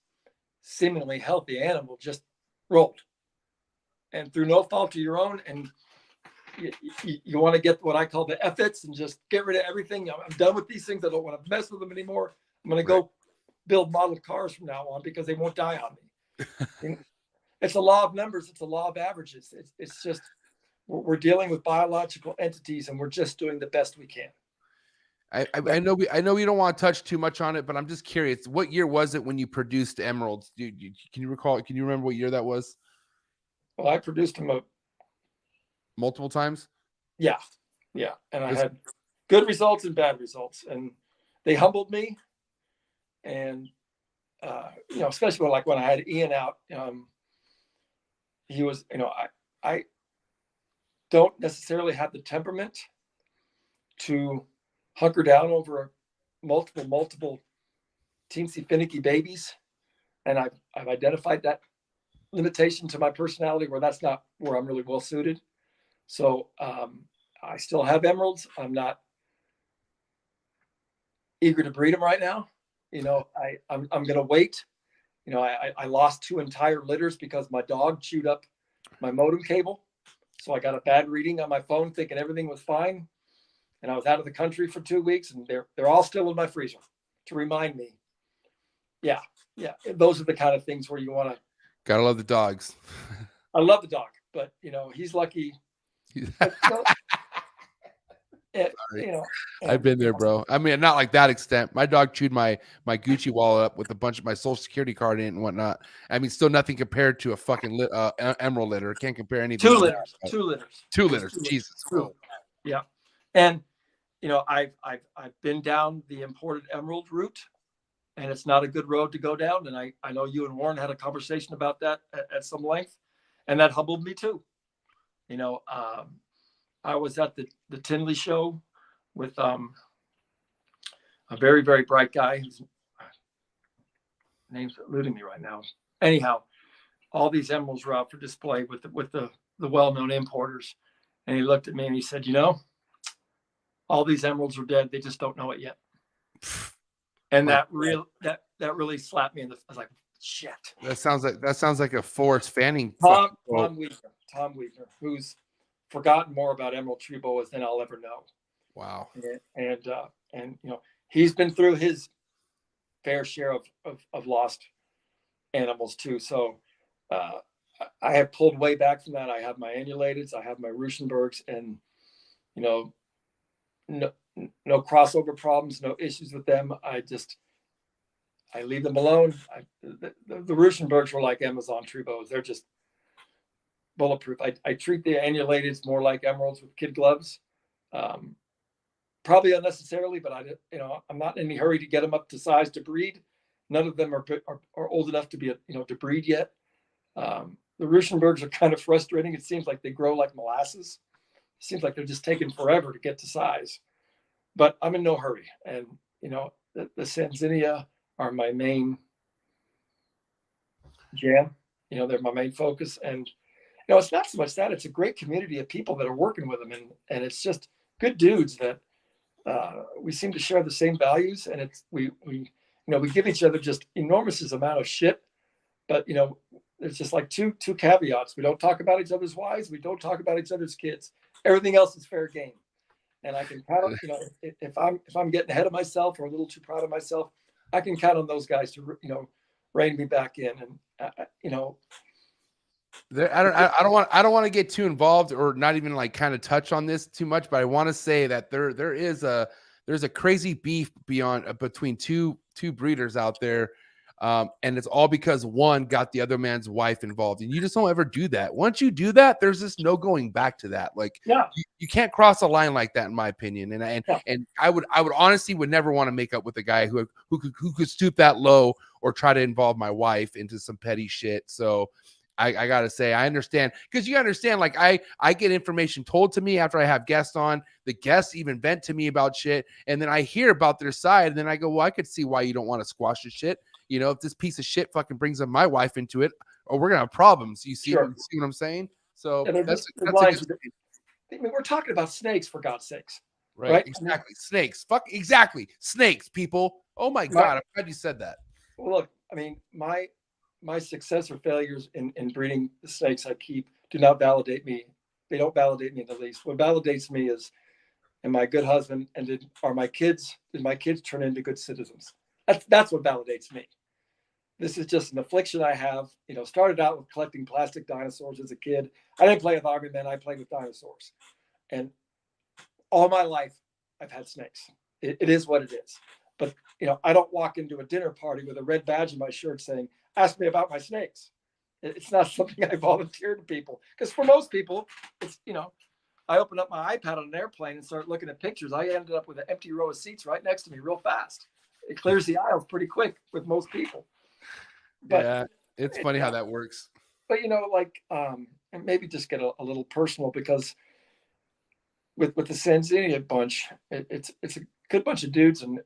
seemingly healthy animal just rolled, and through no fault of your own, and you want to get what I call the F-its and just get rid of everything. I'm done with these things. I don't want to mess with them anymore. I'm going to go build model cars from now on, because they won't die on me. It's a law of numbers. It's a law of averages. It's just, we're dealing with biological entities, and we're just doing the best we can. I know we don't want to touch too much on it, but I'm just curious. What year was it when you produced emeralds? Can you recall? Can you remember what year that was? Well, I produced them Multiple times. Yeah, and I had good results and bad results, and they humbled me. And especially when I had Ian out, he was, I don't necessarily have the temperament to hunker down over multiple teensy finicky babies, and I've identified that limitation to my personality, where that's not where I'm really well suited. So I still have emeralds. I'm not eager to breed them right now. I'm going to wait. I lost 2 entire litters because my dog chewed up my modem cable. So I got a bad reading on my phone thinking everything was fine. And I was out of the country for 2 weeks, and they're all still in my freezer to remind me yeah. Those are the kind of things where you want to. Gotta love the dogs. I love the dog, but he's lucky. But, I've been there, bro. I mean, not like that extent. My dog chewed my Gucci wallet up with a bunch of my Social Security card in it and whatnot. I mean, still nothing compared to a fucking emerald litter. Can't compare anything. Two litters. Jesus. Two. Yeah, and I've been down the imported emerald route, and it's not a good road to go down. And I know you and Warren had a conversation about that at some length, and that humbled me too. I was at the TINLEY show with a very, very bright guy. His name's eluding me right now. Anyhow, all these emeralds were out for display with the well-known importers. And he looked at me and he said, all these emeralds are dead. They just don't know it yet. And that really slapped me in the. I was like, shit. That sounds like a Forrest Fanning. Tom Weaver, who's forgotten more about emerald tree boas than I'll ever know. Wow. And he's been through his fair share of lost animals too. So I have pulled way back from that. I have my annulateds, I have my Ruschenbergs, and no crossover problems, no issues with them. I leave them alone. The Ruschenbergs were like Amazon tree boas. They're just bulletproof. I treat the annulateds more like emeralds with kid gloves, probably unnecessarily, but I'm not in any hurry to get them up to size to breed. None of them are old enough to be to breed yet. The Ruschenbergs are kind of frustrating. It seems like they grow like molasses. It seems like they're just taking forever to get to size, but I'm in no hurry. And the Sanzinia are my main jam. They're my main focus. And it's not so much that, it's a great community of people that are working with them, and it's just good dudes that we seem to share the same values, and we give each other just enormous amount of shit, but there's just like two caveats. We don't talk about each other's wives, we don't talk about each other's kids. Everything else is fair game. And I can count on, if I'm getting ahead of myself or a little too proud of myself, I can count on those guys to rein me back in. And I don't want to get too involved or not even like kind of touch on this too much, but I want to say that there's a crazy beef between two breeders out there, and it's all because one got the other man's wife involved, and you just don't ever do that. Once you do that, there's just no going back to that. Like, you can't cross a line like that, in my opinion. And I would honestly would never want to make up with a guy who could stoop that low or try to involve my wife into some petty shit. So I gotta say, I understand, because you understand, like I get information told to me after I have guests on. The guests even vent to me about shit, and then I hear about their side, and then I go, well, I could see why you don't want to squash this shit. If this piece of shit fucking brings up my wife into it, or we're gonna have problems. You see, what I'm saying? So that's a good thing. We're talking about snakes, for God's sakes. Right? Exactly. Snakes. Fuck. Exactly. Snakes, people. Oh my God. I'm glad you said that. Well, look, I mean, my success or failures in breeding the snakes I keep do not validate me. They don't validate me in the least. What validates me is, am I a good husband? And did my kids turn into good citizens? That's what validates me. This is just an affliction I have. Started out with collecting plastic dinosaurs as a kid. I didn't play with army men. I played with dinosaurs. And all my life, I've had snakes. It is what it is. But, I don't walk into a dinner party with a red badge in my shirt saying, ask me about my snakes. It's not something I volunteer to people. Because for most people, it's, I open up my iPad on an airplane and start looking at pictures. I ended up with an empty row of seats right next to me real fast. It clears the aisles pretty quick with most people. But, yeah, it's funny how that works. But, and maybe just get a little personal, because with the Sanzinia bunch, it's a good bunch of dudes. And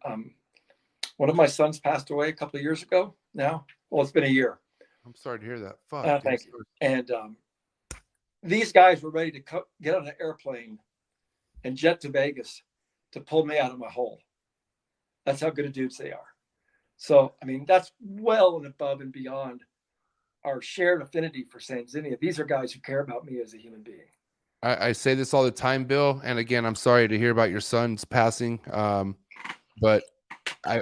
one of my sons passed away a couple of years ago now. Well, it's been a year. I'm sorry to hear that. Fuck. Thank you. And these guys were ready to get on an airplane and jet to Vegas to pull me out of my hole. That's how good of dudes they are. So, I mean, that's well and above and beyond our shared affinity for Sanzinia. These are guys who care about me as a human being. I say this all the time, Bill. And again, I'm sorry to hear about your son's passing. But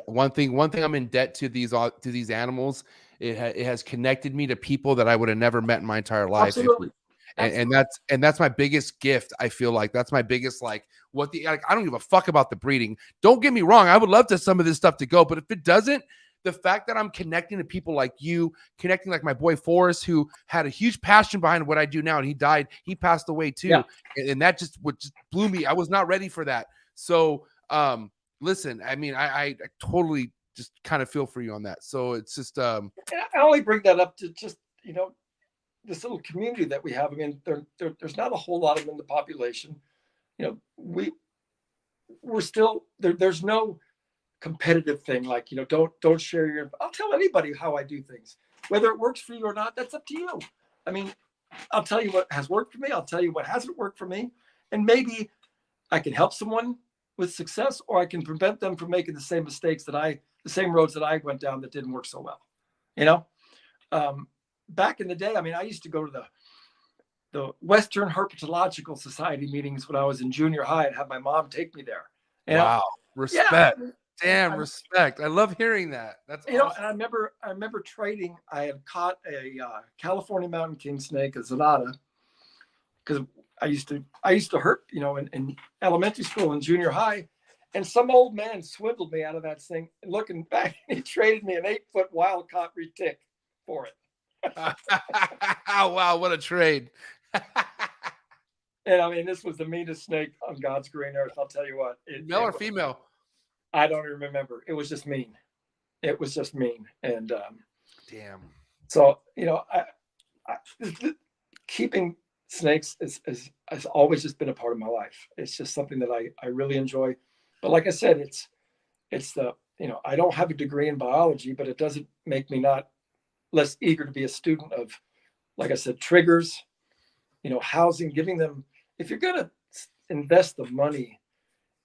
one thing I'm in debt to these animals. It has connected me to people that I would have never met in my entire life. Absolutely. And that's my biggest gift. I feel like that's my biggest, like, I don't give a fuck about the breeding. Don't get me wrong. I would love to some of this stuff to go, but if it doesn't, the fact that I'm connecting to people like you, connecting like my boy Forrest, who had a huge passion behind what I do now, and he passed away too. Yeah. And that just blew me. I was not ready for that. So, listen, I mean, I totally just kind of feel for you on that. So it's just, I only bring that up to just, this little community that we have. I mean, there's not a whole lot of them in the population. We're still there. There's no competitive thing like, don't share your. I'll tell anybody how I do things, whether it works for you or not. That's up to you. I mean, I'll tell you what has worked for me. I'll tell you what hasn't worked for me, and maybe I can help someone with success, or I can prevent them from making the same mistakes the same roads that I went down that didn't work so well. Back in the day, I mean, I used to go to the Western Herpetological Society meetings when I was in junior high and have my mom take me there. Wow. Respect. Yeah. Damn, respect. I love hearing that. That's awesome. And I remember trading. I had caught a California mountain king snake, a Zanata, because I used to herp, in elementary school and junior high, and some old man swindled me out of that thing. And looking back, he traded me an 8-foot wild caught retic for it. Wow, what a trade. And I mean, this was the meanest snake on God's green earth. I'll tell you what. Male or female? I don't even remember. It was just mean. It was just mean. And damn. So, keeping snakes has always just been a part of my life. It's just something that I really enjoy. But like I said, it's the, I don't have a degree in biology, but it doesn't make me not less eager to be a student of, like I said, triggers, housing, giving them, if you're going to invest the money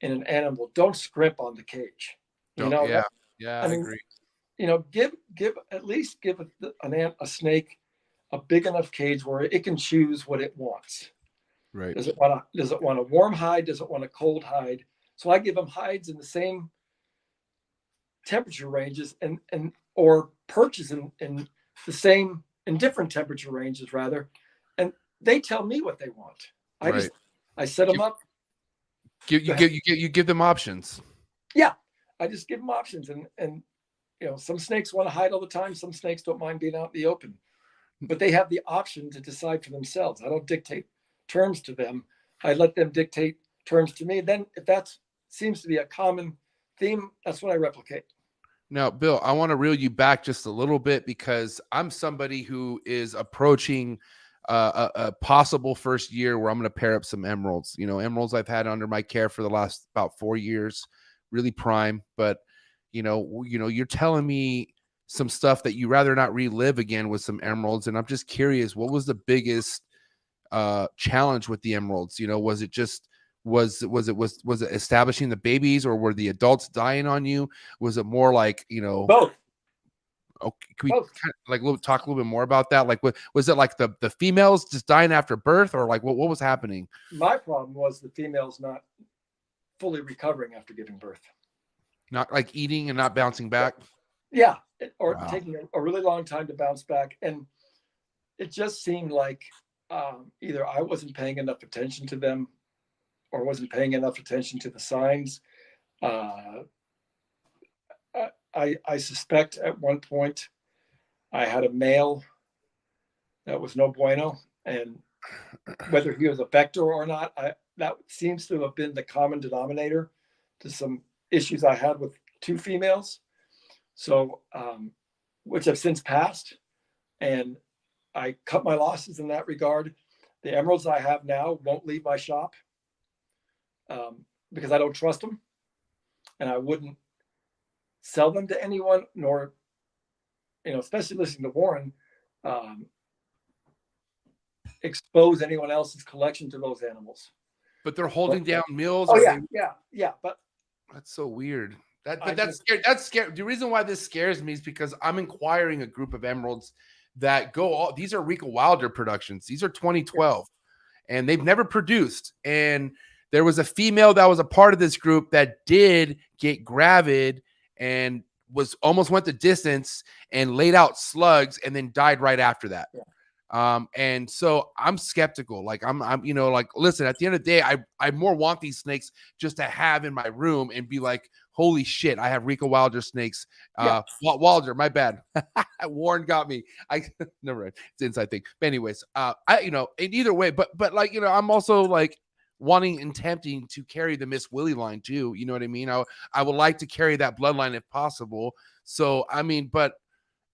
in an animal, don't scrimp on the cage. Yeah, I mean, agree. Give a snake a big enough cage where it can choose what it wants. Right. Does it want a warm hide? Does it want a cold hide? So I give them hides in the same temperature ranges or perches in different temperature ranges rather. And they tell me what they want. I set them up. You give them options. Yeah. I just give them options. And some snakes want to hide all the time. Some snakes don't mind being out in the open, but they have the option to decide for themselves. I don't dictate terms to them. I let them dictate terms to me. Then if that seems to be a common theme, that's what I replicate. Now, Bill, I want to reel you back just a little bit because I'm somebody who is approaching a possible first year where I'm going to pair up some emeralds. Emeralds I've had under my care for the last about 4 years, really prime. But you're telling me some stuff that you rather not relive again with some emeralds, and I'm just curious, what was the biggest challenge with the emeralds? Was it just was it establishing the babies, or were the adults dying on you? Was it more like both? Okay, can we talk a little bit more about that? Like, was it like the females just dying after birth, or like what was happening? My problem was the females not fully recovering after giving birth, not like eating and not bouncing back. Yeah, or taking a really long time to bounce back, and it just seemed like either I wasn't paying enough attention to them, or wasn't paying enough attention to the signs. I suspect at one point I had a male that was no bueno, and whether he was a vector or not, that seems to have been the common denominator to some issues I had with 2 females. So, which have since passed, and I cut my losses in that regard. The emeralds I have now won't leave my shop because I don't trust them, and I wouldn't sell them to anyone, nor, especially listening to Warren, expose anyone else's collection to those animals. But they're holding down meals. Oh yeah. But that's so weird. That's scary. That's scary. The reason why this scares me is because I'm inquiring a group of emeralds that these are Rico Wilder productions. These are 2012, and they've never produced. And there was a female that was a part of this group that did get gravid, and almost went the distance and laid out slugs and then died right after that. And so I'm skeptical. Like I'm, like, listen, at the end of the day, I more want these snakes just to have in my room and be like, holy shit, I have Rico Wilder snakes. Wilder, my bad. Warren got me. Never mind. It's an inside thing. But anyways, in either way, but like, I'm also like wanting and tempting to carry the Miss Willie line too. You know what I mean? I would like to carry that bloodline if possible. So, I mean, but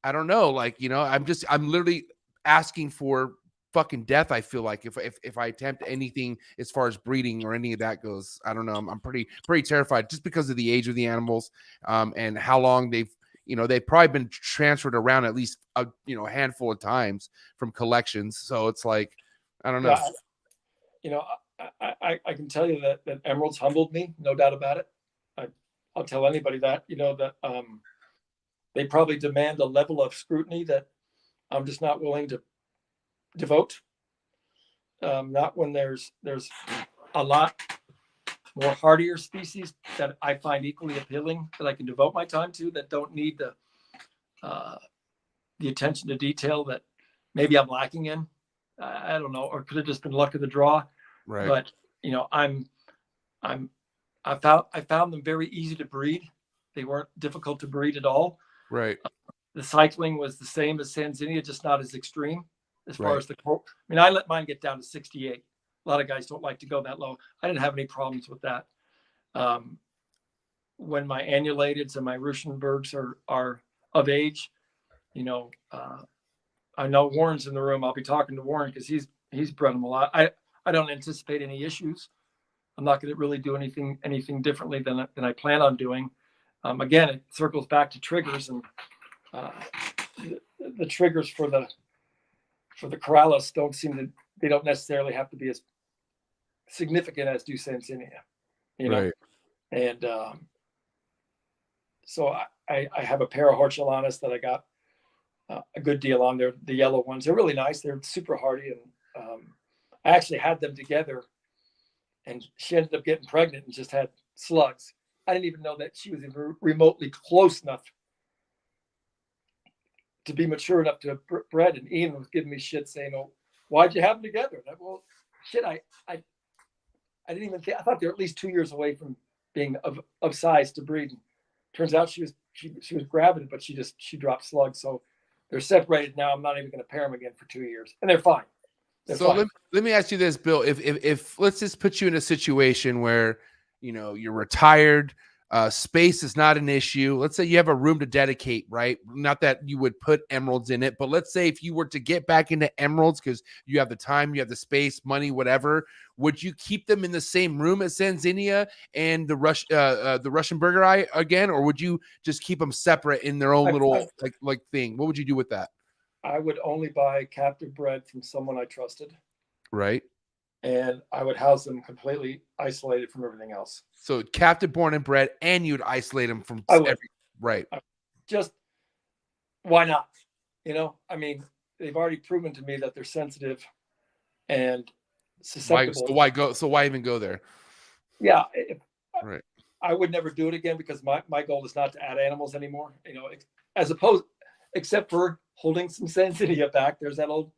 I don't know, like, I'm literally asking for fucking death. I feel like if I attempt anything as far as breeding or any of that goes, I don't know. I'm pretty terrified just because of the age of the animals, and how long they've probably been transferred around at least a handful of times from collections. So it's like, I don't know. I can tell you that emeralds humbled me, no doubt about it. I'll tell anybody that, that they probably demand a level of scrutiny that I'm just not willing to devote. Not when there's a lot more hardier species that I find equally appealing that I can devote my time to, that don't need the attention to detail that maybe I'm lacking in. I don't know, or could have just been luck of the draw. Right. But I found them very easy to breed. They weren't difficult to breed at all. Right. The cycling was the same as Sanzinia, just not as extreme as far as the coat. I mean, I let mine get down to 68. A lot of guys don't like to go that low. I didn't have any problems with that. When my annulateds and my Ruschenbergs are of age, I know Warren's in the room. I'll be talking to Warren because he's bred them a lot. I don't anticipate any issues. I'm not going to really do anything differently than I plan on doing. Again, it circles back to triggers, and the triggers for the Corrales they don't necessarily have to be as significant as do Sanzinia, Right. And so I have a pair of Hortulanas that I got a good deal on. They're the yellow ones. They're really nice. They're super hardy, and I actually had them together, and she ended up getting pregnant and just had slugs. I didn't even know that she was even remotely close enough to be mature enough to have bred. And Ian was giving me shit saying, "Oh, why'd you have them together?" And well, shit, I didn't even think. I thought they were at least 2 years away from being of size to breed. And turns out she was gravid, but she dropped slugs. So they're separated now. I'm not even going to pair them again for 2 years, and they're fine. So let me ask you this, Bill. If let's just put you in a situation where you're retired, space is not an issue. Let's say you have a room to dedicate, right? Not that you would put emeralds in it, but let's say if you were to get back into emeralds because you have the time, you have the space, money, whatever, would you keep them in the same room as Sanzinia and the Russian Eye again, or would you just keep them separate in their own little like thing? What would you do with that? I would only buy captive bred from someone I trusted. Right. And I would house them completely isolated from everything else. So captive born and bred, and you'd isolate them from right. Just why not? I mean, they've already proven to me that they're sensitive and susceptible. So why even go there? Yeah. Right. I would never do it again because my goal is not to add animals anymore. Except for holding some Sanzinia back. There's that old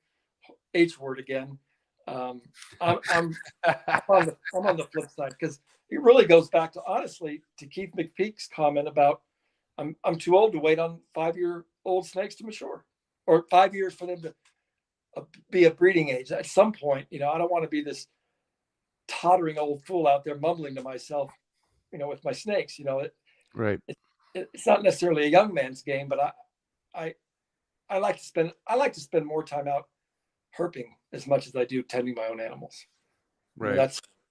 H word again. I'm on the flip side because it really goes back to, honestly, to Keith McPeak's comment about I'm too old to wait on 5-year-old snakes to mature, or 5 years for them to be a breeding age. At some point, I don't want to be this tottering old fool out there mumbling to myself, with my snakes. Right. It's not necessarily a young man's game, but I like to spend more time out herping as much as I do tending my own animals. Right.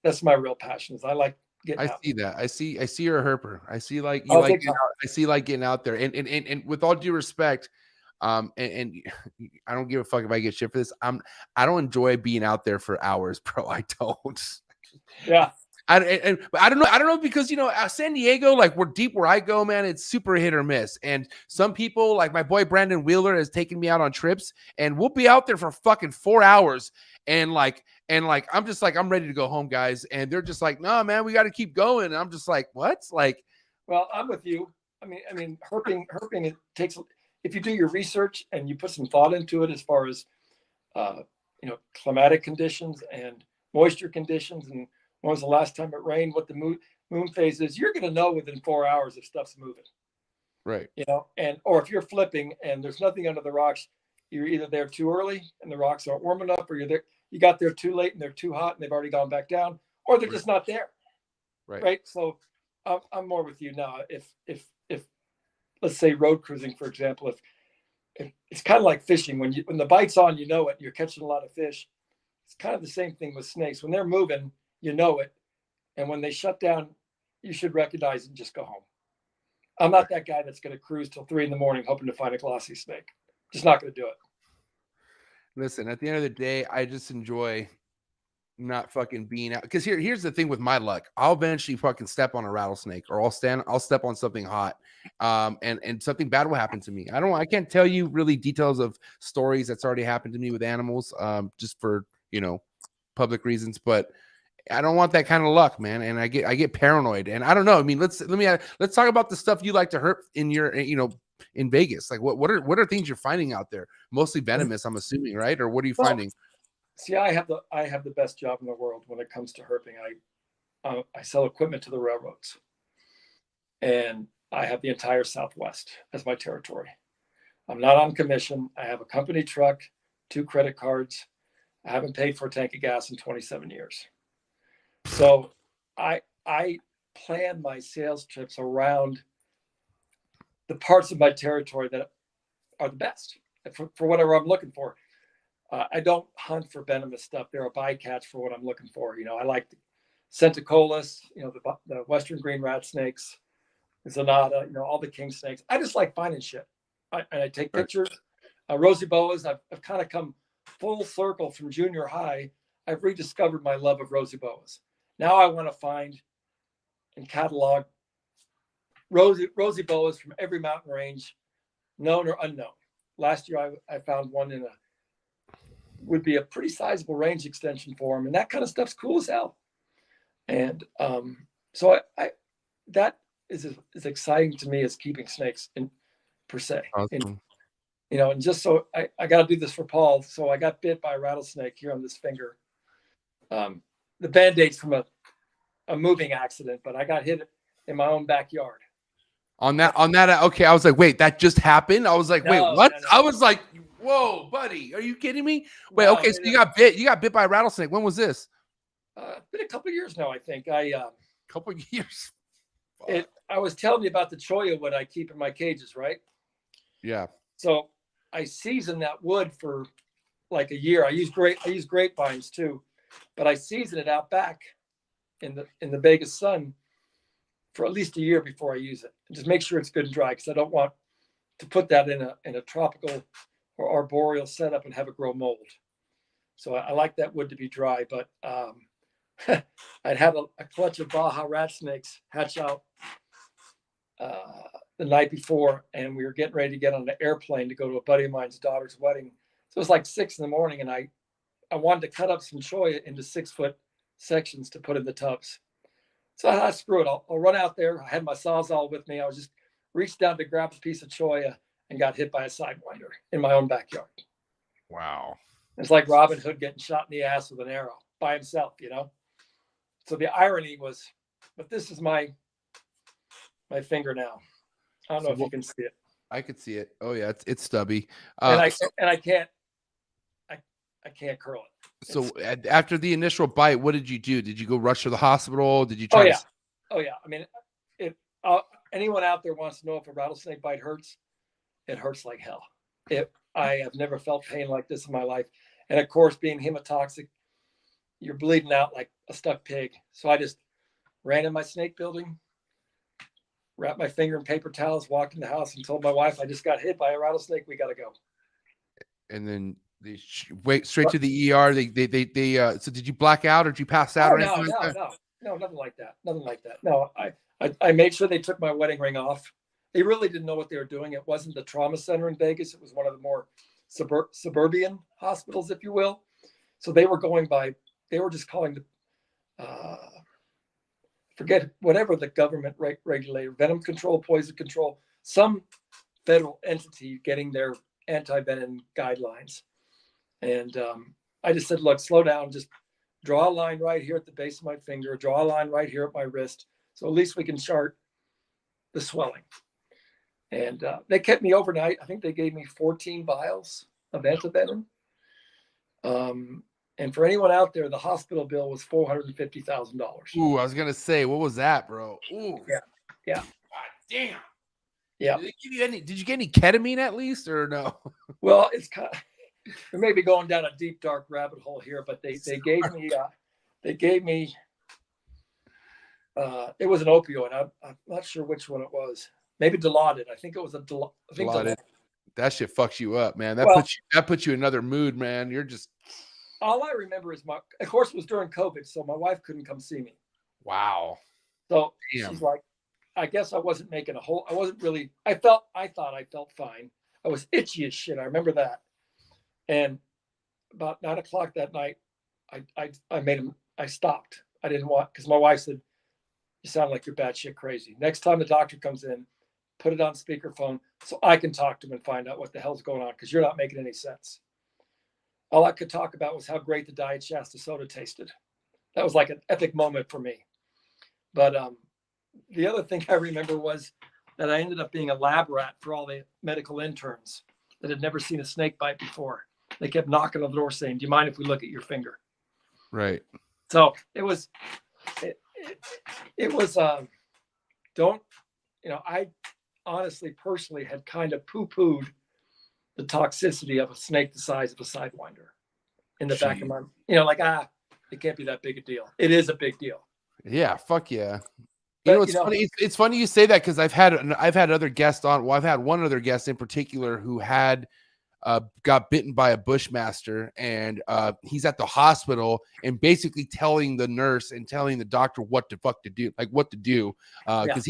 That's my real passion. Is I like getting out. See that. I see you're a herper. I see like you like getting out, I see like getting out there. And with all due respect, and I don't give a fuck if I get shit for this. I don't enjoy being out there for hours, bro. I don't. Yeah. I don't know because San Diego, like we're deep where I go, man, it's super hit or miss. And some people, like my boy Brandon Wheeler, has taken me out on trips, and we'll be out there for fucking 4 hours, and I'm just like, I'm ready to go home, guys, and they're just like, no, man, we got to keep going. And I'm just like, what? Like, well, I'm with you. I mean, herping, it takes, if you do your research and you put some thought into it as far as, climatic conditions and moisture conditions, and when was the last time it rained, what the moon phase is, you're going to know within 4 hours if stuff's moving. Right. Or if you're flipping and there's nothing under the rocks, you're either there too early and the rocks aren't warm enough, or you got there too late and they're too hot and they've already gone back down, or they're just not there. Right. So I'm more with you now. If let's say road cruising, for example, if it's kind of like fishing, when the bite's on, you're catching a lot of fish. It's kind of the same thing with snakes. When they're moving, it. And when they shut down, you should recognize it and just go home. I'm not that guy that's going to cruise till 3 a.m. hoping to find a glossy snake. Just not going to do it. Listen, at the end of the day, I just enjoy not fucking being out. Because here's the thing with my luck. I'll eventually fucking step on a rattlesnake, or I'll step on something hot. And something bad will happen to me. I can't tell you really details of stories that's already happened to me with animals, just for, public reasons, but I don't want that kind of luck, man. And I get paranoid, and I don't know. I mean, let's talk about the stuff you like to herp in your, in Vegas. Like what are things you're finding out there? Mostly venomous, I'm assuming, right? Or what are you finding? See, I have the best job in the world when it comes to herping. I sell equipment to the railroads, and I have the entire Southwest as my territory. I'm not on commission. I have a company truck, 2 credit cards. I haven't paid for a tank of gas in 27 years. So I plan my sales trips around the parts of my territory that are the best for whatever I'm looking for. I don't hunt for venomous stuff. They're a bycatch for what I'm looking for. I like the Centicollis, the Western green rat snakes, Zanata, all the king snakes. I just like finding shit. I take pictures. Rosy boas, I've kind of come full circle from junior high. I've rediscovered my love of rosy boas. Now I want to find and catalog rosy boas from every mountain range, known or unknown. Last year I found one would be a pretty sizable range extension for them, and that kind of stuff's cool as hell. And so I that is as exciting to me as keeping snakes in per se. Awesome. And just so I got to do this for Paul. So I got bit by a rattlesnake here on this finger. The Band-Aid's from a moving accident, but I got hit in my own backyard. On that, okay. I was like, wait, that just happened? I was like, wait, what? No. I was like, whoa, buddy, are you kidding me? Wait, no, okay, so you got bit by a rattlesnake. When was this? Been a couple of years now, I think. Couple of years. I was telling you about the cholla wood I keep in my cages, right? Yeah. So I season that wood for like a year. I use grapevines too, but I season it out back in the Vegas sun for at least a year before I use it. And just make sure it's good and dry, because I don't want to put that in a tropical or arboreal setup and have it grow mold. So I like that wood to be dry, but I'd had a clutch of Baja rat snakes hatch out the night before, and we were getting ready to get on an airplane to go to a buddy of mine's daughter's wedding. So it was like 6 a.m, and I wanted to cut up some cholla into 6-foot sections to put in the tubs. So I thought, screw it, I'll run out there. I had my Sawzall with me. I was just reached down to grab a piece of cholla and got hit by a sidewinder in my own backyard. Wow. It's like Robin Hood getting shot in the ass with an arrow by himself, So the irony was, but this is my finger now. I don't know if you can see it. I could see it. Oh yeah, it's stubby. And I can't curl it. So after the initial bite, what did you do? Did you go rush to the hospital? Did you try? Oh yeah. I mean, anyone out there wants to know if a rattlesnake bite hurts, it hurts like hell. I have never felt pain like this in my life. And of course, being hemotoxic, you're bleeding out like a stuck pig. So I just ran in my snake building, wrapped my finger in paper towels, walked in the house, and told my wife, I just got hit by a rattlesnake. We got to go. And then they wait straight to the ER. They so did you black out or did you pass out or anything like that? No, nothing like that. Nothing like that. No, I made sure they took my wedding ring off. They really didn't know what they were doing. It wasn't the trauma center in Vegas. It was one of the more suburban hospitals, if you will. So they were just calling the forget whatever the government regulator, venom control, poison control, some federal entity getting their anti-venom guidelines. And I just said, look, slow down, just draw a line right here at the base of my finger, draw a line right here at my wrist. So at least we can chart the swelling. And they kept me overnight. I think they gave me 14 vials of antivenom. And for anyone out there, the hospital bill was $450,000. Ooh, I was gonna say, what was that, bro? Ooh, Yeah. God damn. Yeah. Did they give you any? Did you get any ketamine at least, or no? Well, it's kind of, we may be going down a deep dark rabbit hole here, but they gave me it was an opioid. I'm not sure which one it was. Maybe Dilaudid. I think it was Dilaudid. That shit fucks you up, man. That puts you in another mood, man. You're just. All I remember is of course, it was during COVID, so my wife couldn't come see me. Wow. So Damn. she's like, I guess I wasn't making I wasn't really, I thought I felt fine. I was itchy as shit. I remember that. And about 9 o'clock that night, I stopped. I didn't want, because my wife said, you sound like you're batshit crazy. Next time the doctor comes in, put it on speakerphone so I can talk to him and find out what the hell's going on, because you're not making any sense. All I could talk about was how great the Diet Shasta soda tasted. That was like an epic moment for me. But the other thing I remember was that I ended up being a lab rat for all the medical interns that had never seen a snake bite before. They kept knocking on the door saying, do you mind if we look at your finger? Right. So it was, I honestly, personally had kind of poo-pooed the toxicity of a snake the size of a sidewinder in the back of my, it can't be that big a deal. It is a big deal. Yeah, fuck yeah. But, Funny. It's funny you say that, because I've had other guests on. Well, I've had one other guest in particular who had got bitten by a bushmaster, and he's at the hospital and basically telling the nurse and telling the doctor what to do, because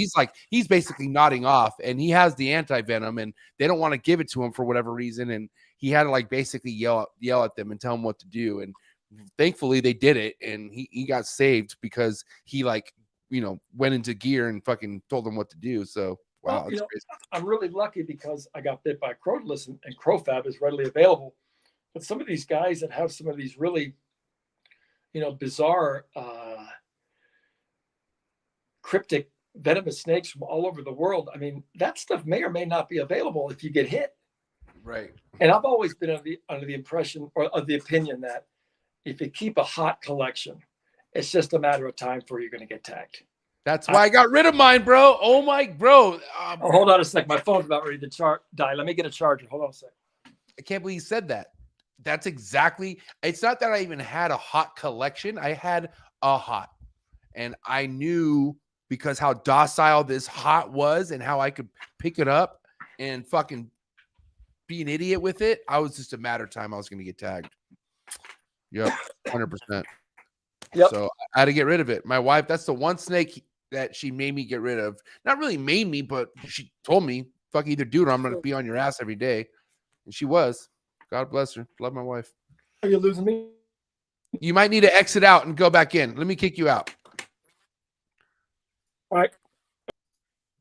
he's basically nodding off, and he has the anti-venom, and they don't want to give it to him for whatever reason, and he had to basically yell at them and tell them what to do, and thankfully they did it, and he got saved because he went into gear and fucking told them what to do. So wow, well, I'm really lucky because I got bit by Crotalus, and Crofab is readily available. But some of these guys that have some of these really, bizarre, cryptic venomous snakes from all over the world, I mean, that stuff may or may not be available if you get hit. Right. And I've always been under the impression or of the opinion that if you keep a hot collection, it's just a matter of time before you're going to get tagged. That's why I got rid of mine, bro. Oh my, bro. Hold on a sec. My phone's about ready to die. Let me get a charger. Hold on a sec. I can't believe you said that. That's exactly. It's not that I even had a hot collection. I had a hot, and I knew because how docile this hot was and how I could pick it up and fucking be an idiot with it. I was just a matter of time I was going to get tagged. Yep, 100%. Yep. So I had to get rid of it. My wife, that's the one snake that she made me get rid of. Not really made me, but she told me, fuck, either do it or I'm going to be on your ass every day. And she was. God bless her. Love my wife. Are you losing me? You might need to exit out and go back in. Let me kick you out. All right.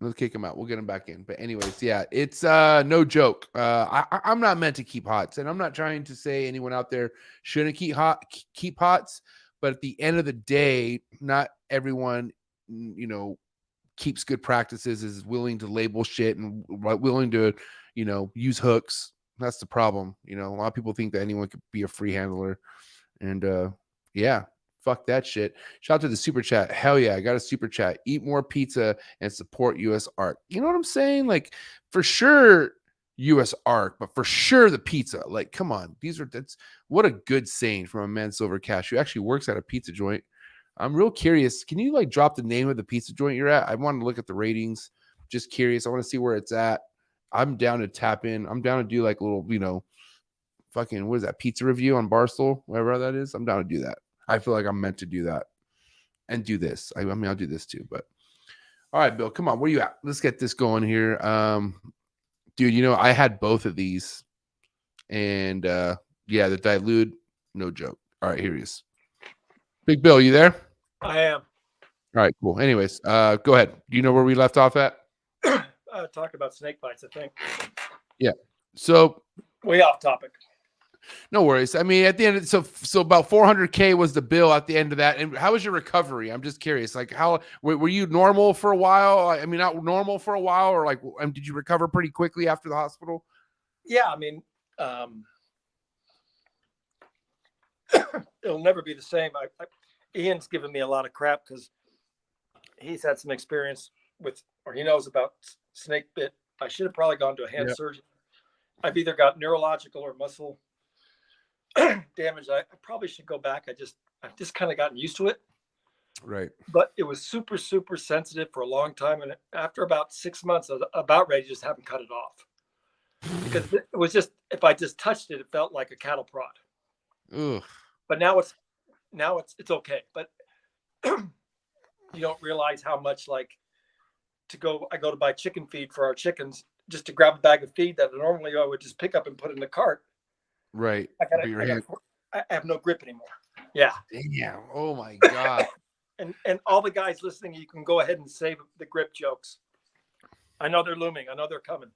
Let's kick him out. We'll get him back in. But anyways, yeah, it's no joke. I'm not meant to keep hots, and I'm not trying to say anyone out there shouldn't keep hots. But at the end of the day, not everyone, keeps good practices, is willing to label shit and willing to, use hooks. That's the problem. A lot of people think that anyone could be a free handler. And yeah, fuck that shit. Shout out to the super chat. Hell yeah, I got a super chat. Eat more pizza and support U.S. art. You know what I'm saying? For sure, U.S. art, but for sure the pizza. Come on. That's what a good saying from a man Silver Cash who actually works at a pizza joint. I'm real curious. Can you drop the name of the pizza joint you're at? I want to look at the ratings. Just curious. I want to see where it's at. I'm down to tap in. I'm down to do a little, fucking, what is that, pizza review on Barstool, whatever that is. I'm down to do that. I feel like I'm meant to do that and do this. I mean, I'll do this too, but all right, Bill, come on. Where you at? Let's get this going here. Dude, I had both of these and yeah, the dilute, no joke. All right, here he is. Big Bill, you there? I am. All right, cool. Anyways, go ahead. Do you know where we left off at? Talk about snake bites, I think. Yeah. So Way off topic. no worries. I mean, at the end, so about 400K was the bill at the end of that. And how was your recovery? I'm just curious. Like, how were you normal for a while? I mean, not normal for a while, or like, did you recover pretty quickly after the hospital? Yeah, I mean, it'll never be the same. Ian's given me a lot of crap because he's had some experience with, or he knows about snake bit. I should have probably gone to a hand surgeon. I've either got neurological or muscle damage. I probably should go back. I've just kind of gotten used to it. Right. But it was super, super sensitive for a long time. And after about 6 months, I was about ready to just have him cut it off. Because it was just, if I just touched it, it felt like a cattle prod. Ugh. But now it's okay. But you don't realize how much, like, I go to buy chicken feed for our chickens just to grab a bag of feed that normally I would just pick up and put in the cart. Right. I have no grip anymore. Yeah. Damn. Oh my God. And all the guys listening, you can go ahead and save the grip jokes. I know they're looming. I know they're coming.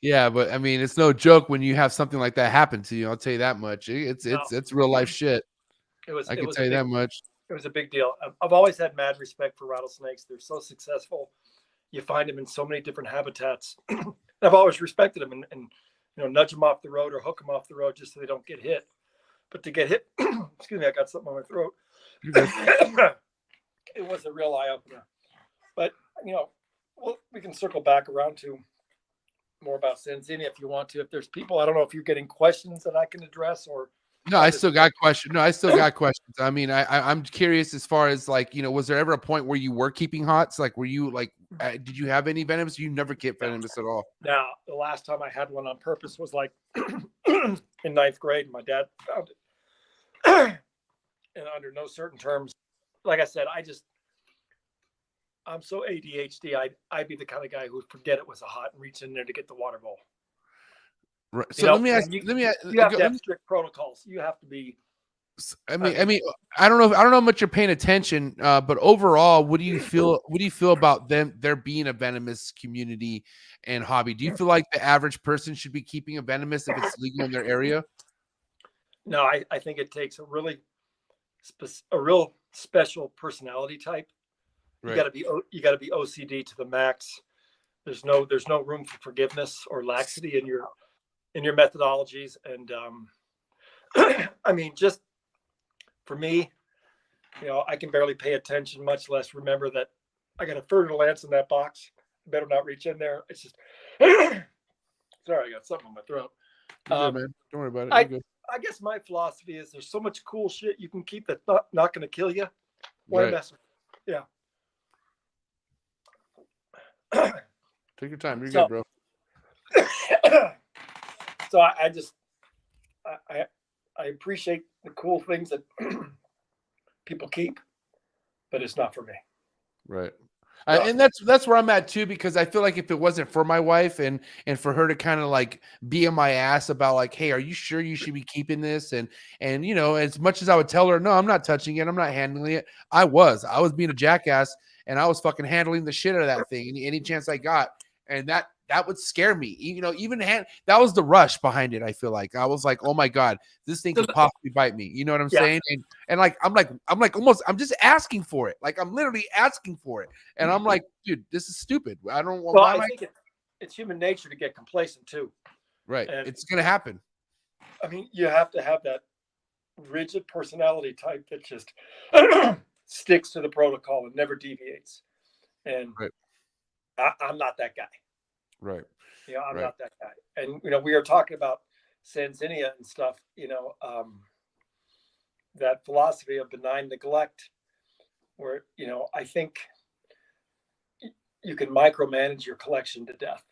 Yeah, but I mean, it's no joke when you have something like that happen to you. I'll tell you that much. It's real life shit. I can tell you that much. It was a big deal. I've always had mad respect for rattlesnakes. They're so successful. You find them in so many different habitats. I've always respected them and nudge them off the road or hook them off the road just so they don't get hit. But to get hit, excuse me, I got something on my throat. It was a real eye opener. But we can circle back around to more about Sanzinia if you want to. If there's people, I don't know if you're getting questions that I can address or. No, I still got questions. I mean, I'm curious as far as like, was there ever a point where you were keeping hots? Like, were you like, did you have any venomous? You never get venomous at all. Now, the last time I had one on purpose was like in 9th grade. My dad found it. And under no certain terms, like I said, I'm so ADHD. I'd be the kind of guy who would forget it was a hot and reach in there to get the water bowl. Right. So let me ask. You have to have strict protocols. You have to be. I mean, I don't know how much you're paying attention, but overall, what do you feel? What do you feel about there being a venomous community and hobby? Do you feel like the average person should be keeping a venomous if it's legal in their area? No, I think it takes a real special personality type. Right. You got to be OCD to the max. There's no room for forgiveness or laxity in your methodologies. And I mean, just for me, I can barely pay attention, much less remember that I got a fertile lance in that box. I better not reach in there. It's just sorry, I got something on my throat. Good, man. Don't worry about it. I guess my philosophy is there's so much cool shit you can keep that's not going to kill you. Why mess with it? Yeah. Take your time. You're good, bro. So I appreciate the cool things that people keep, but it's not for me. Right. And that's where I'm at too, because I feel like if it wasn't for my wife and for her to kind of like be on my ass about like, hey, are you sure you should be keeping this? And as much as I would tell her, no, I'm not touching it, I'm not handling it. I was being a jackass and I was fucking handling the shit out of that thing any chance I got. And that would scare me. That was the rush behind it. I feel like I was like, oh my God, this thing could possibly bite me. You know what I'm saying? And like, I'm just asking for it. Like I'm literally asking for it. And I'm like, dude, this is stupid. I don't want. Well, I think it's human nature to get complacent too. Right. And it's going to happen. I mean, you have to have that rigid personality type that just sticks to the protocol and never deviates. And I'm not that guy. Right. I'm not that guy. And, we are talking about Sanzinia and stuff, that philosophy of benign neglect where, I think you can micromanage your collection to death.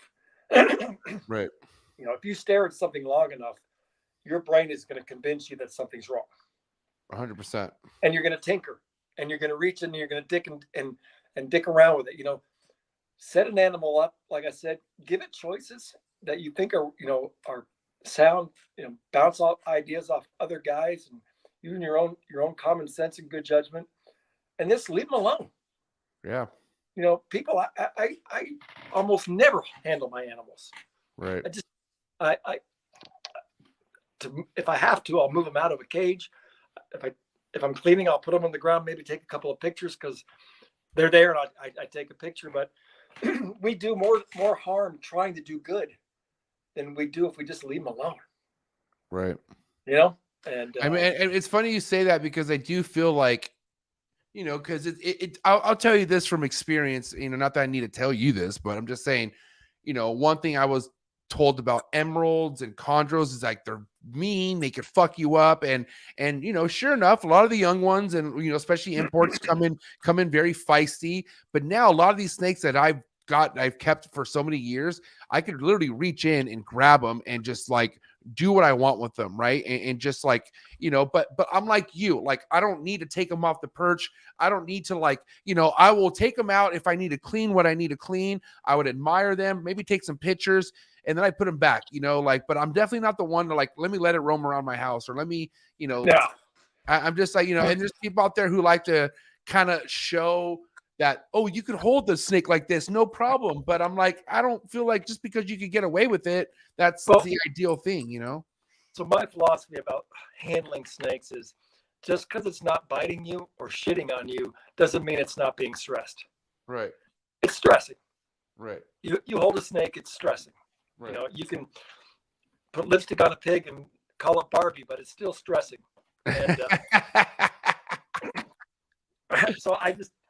Right. If you stare at something long enough, your brain is going to convince you that something's wrong. 100%. And you're going to tinker and you're going to reach in and you're going to dick and dick around with it. Set an animal up, like I said, give it choices that you think are sound, bounce off ideas off other guys and using your own common sense and good judgment, and just leave them alone. Yeah. You know, people, I almost never handle my animals. Right. If I have to, I'll move them out of a cage. If I'm cleaning, I'll put them on the ground, maybe take a couple of pictures because they're there and I take a picture. But we do more harm trying to do good than we do if we just leave them alone. Right. You know? And I mean, and it's funny you say that because I do feel like, you know, because I'll tell you this from experience, you know, not that I need to tell you this, but I'm just saying, you know, one thing I was told about emeralds and chondros is like they're mean, they could fuck you up, and you know, sure enough, a lot of the young ones and, you know, especially imports come in very feisty. But now a lot of these snakes that I've kept for so many years, I could literally reach in and grab them and just like do what I want with them, right? And just like, you know, but I'm like you, like I don't need to take them off the perch. I don't need to, like, you know, I will take them out if I need to clean what I need to clean. I would admire them, maybe take some pictures, and then I put them back, you know, like, but I'm definitely not the one to like, let me let it roam around my house, or let me, you know, yeah. I'm just like, you know, and there's people out there who like to kind of show that, oh, you could hold the snake like this, no problem. But I'm like, I don't feel like just because you could get away with it, that's the ideal thing, you know? So my philosophy about handling snakes is just because it's not biting you or shitting on you doesn't mean it's not being stressed. Right. It's stressing. Right. You hold a snake, it's stressing. Right. You know, you can put lipstick on a pig and call it Barbie, but it's still stressing. And so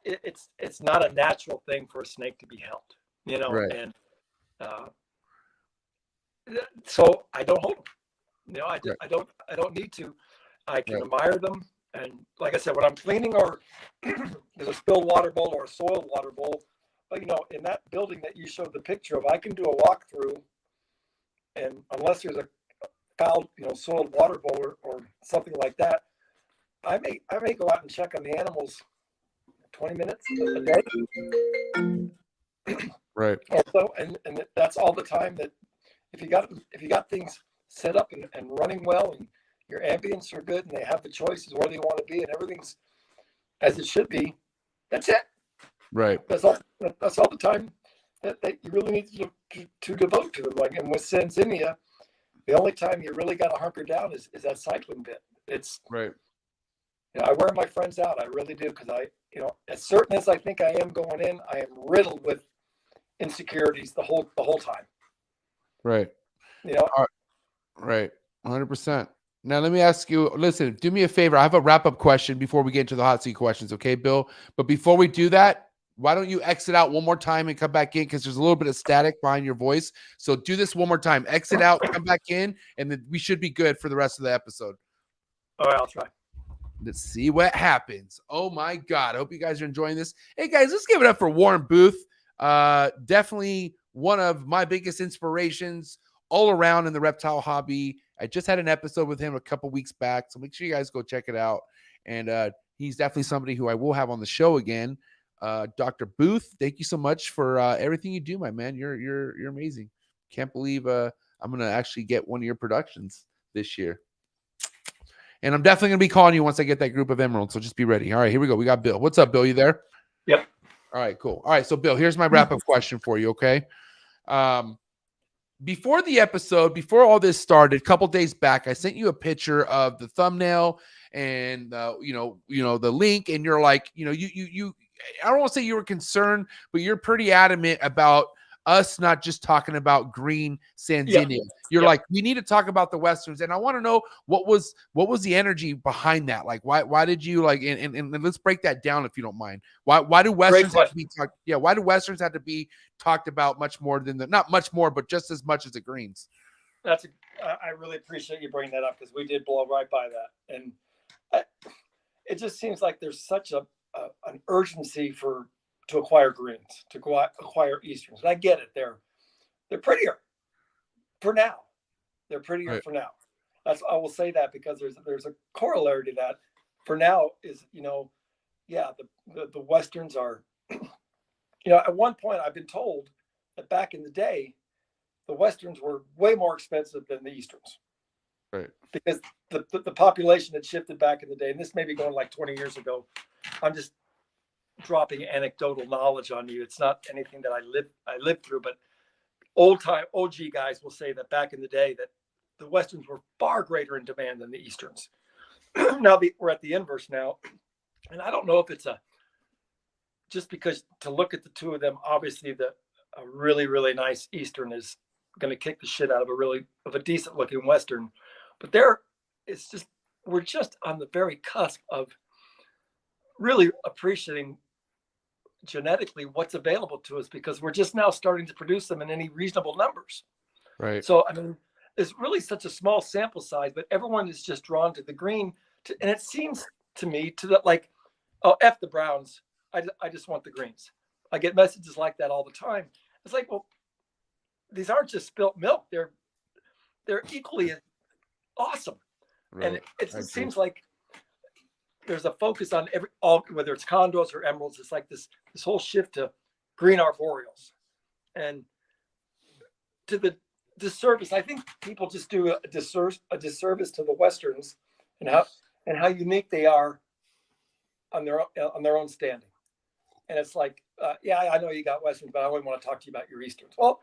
it's not a natural thing for a snake to be held, you know. Right. And so I don't hold them. You know, I don't need to. I can admire them, and like I said, when I'm cleaning or there's a spilled water bowl or a soiled water bowl, but you know, in that building that you showed the picture of, I can do a walkthrough, and unless there's a foul, you know, soiled water bowl or something like that, I may go out and check on the animals 20 minutes a day. Right. Also, and that's all the time that if you got things set up and running well, and your ambience are good, and they have the choices where they want to be, and everything's as it should be, that's it. Right. That's all the time that you really need to devote to them. Like, and with Sanzinia, the only time you really got to hunker down is that cycling bit. It's right. You know, I wear my friends out. I really do, because you know, as certain as I think I am going in, I am riddled with insecurities the whole time. Right. You know. Right. 100%. Now let me ask you. Listen, do me a favor. I have a wrap-up question before we get into the hot seat questions. Okay, Bill. But before we do that, why don't you exit out one more time and come back in, because there's a little bit of static behind your voice. So do this one more time. Exit out, come back in, and then we should be good for the rest of the episode. All right, I'll try. Let's see what happens. Oh my God. I hope you guys are enjoying this. Hey guys, let's give it up for Warren Booth. Definitely one of my biggest inspirations all around in the reptile hobby. I just had an episode with him a couple weeks back, so make sure you guys go check it out. And he's definitely somebody who I will have on the show again. Dr. Booth, thank you so much for everything you do, my man. You're amazing. Can't believe I'm gonna actually get one of your productions this year. And I'm definitely going to be calling you once I get that group of emeralds. So just be ready. All right, here we go. We got Bill. What's up, Bill? You there? Yep. All right, cool. All right, so Bill, here's my wrap-up question for you, okay? Before the episode, before all this started, a couple days back, I sent you a picture of the thumbnail and, you know, the link. And you're like, you know, you I don't want to say you were concerned, but you're pretty adamant about us not just talking about green Sanzinia. Yeah. You're like, we need to talk about the Westerns. And I want to know what was the energy behind that? Like, why did you like, and let's break that down if you don't mind. Why do Westerns have to be talked? Yeah. Why do Westerns have to be talked about much more than not much more, but just as much as the greens? I really appreciate you bringing that up, because we did blow right by that. And it just seems like there's such an urgency to acquire greens, to acquire Easterns. And I get it. They're prettier for now. They're prettier right. For now. I will say that, because there's a corollary to that. For now is, you know, yeah, the Westerns are, you know, at one point I've been told that back in the day, the Westerns were way more expensive than the Easterns. Right. Because the population had shifted back in the day, and this may be going like 20 years ago. I'm just dropping anecdotal knowledge on you. It's not anything that I lived through, but old time OG guys will say that back in the day that the Westerns were far greater in demand than the Easterns. Now we're at the inverse now, and I don't know if it's just because to look at the two of them, obviously a really, really nice Eastern is going to kick the shit out of a decent looking Western, but we're just on the very cusp of really appreciating genetically what's available to us, because we're just now starting to produce them in any reasonable numbers. Right. So, I mean, it's really such a small sample size, but everyone is just drawn to the green. And it seems to me like, oh, F the browns. I just want the greens. I get messages like that all the time. It's like, well, these aren't just spilt milk. They're equally awesome. Right. And it seems like there's a focus on whether it's condos or emeralds. It's like this whole shift to green arboreals, and to the disservice. I think people just do a disservice to the Westerns and how unique they are on their own standing. And it's like, yeah, I know you got Westerns, but I only want to talk to you about your Easterns. Well,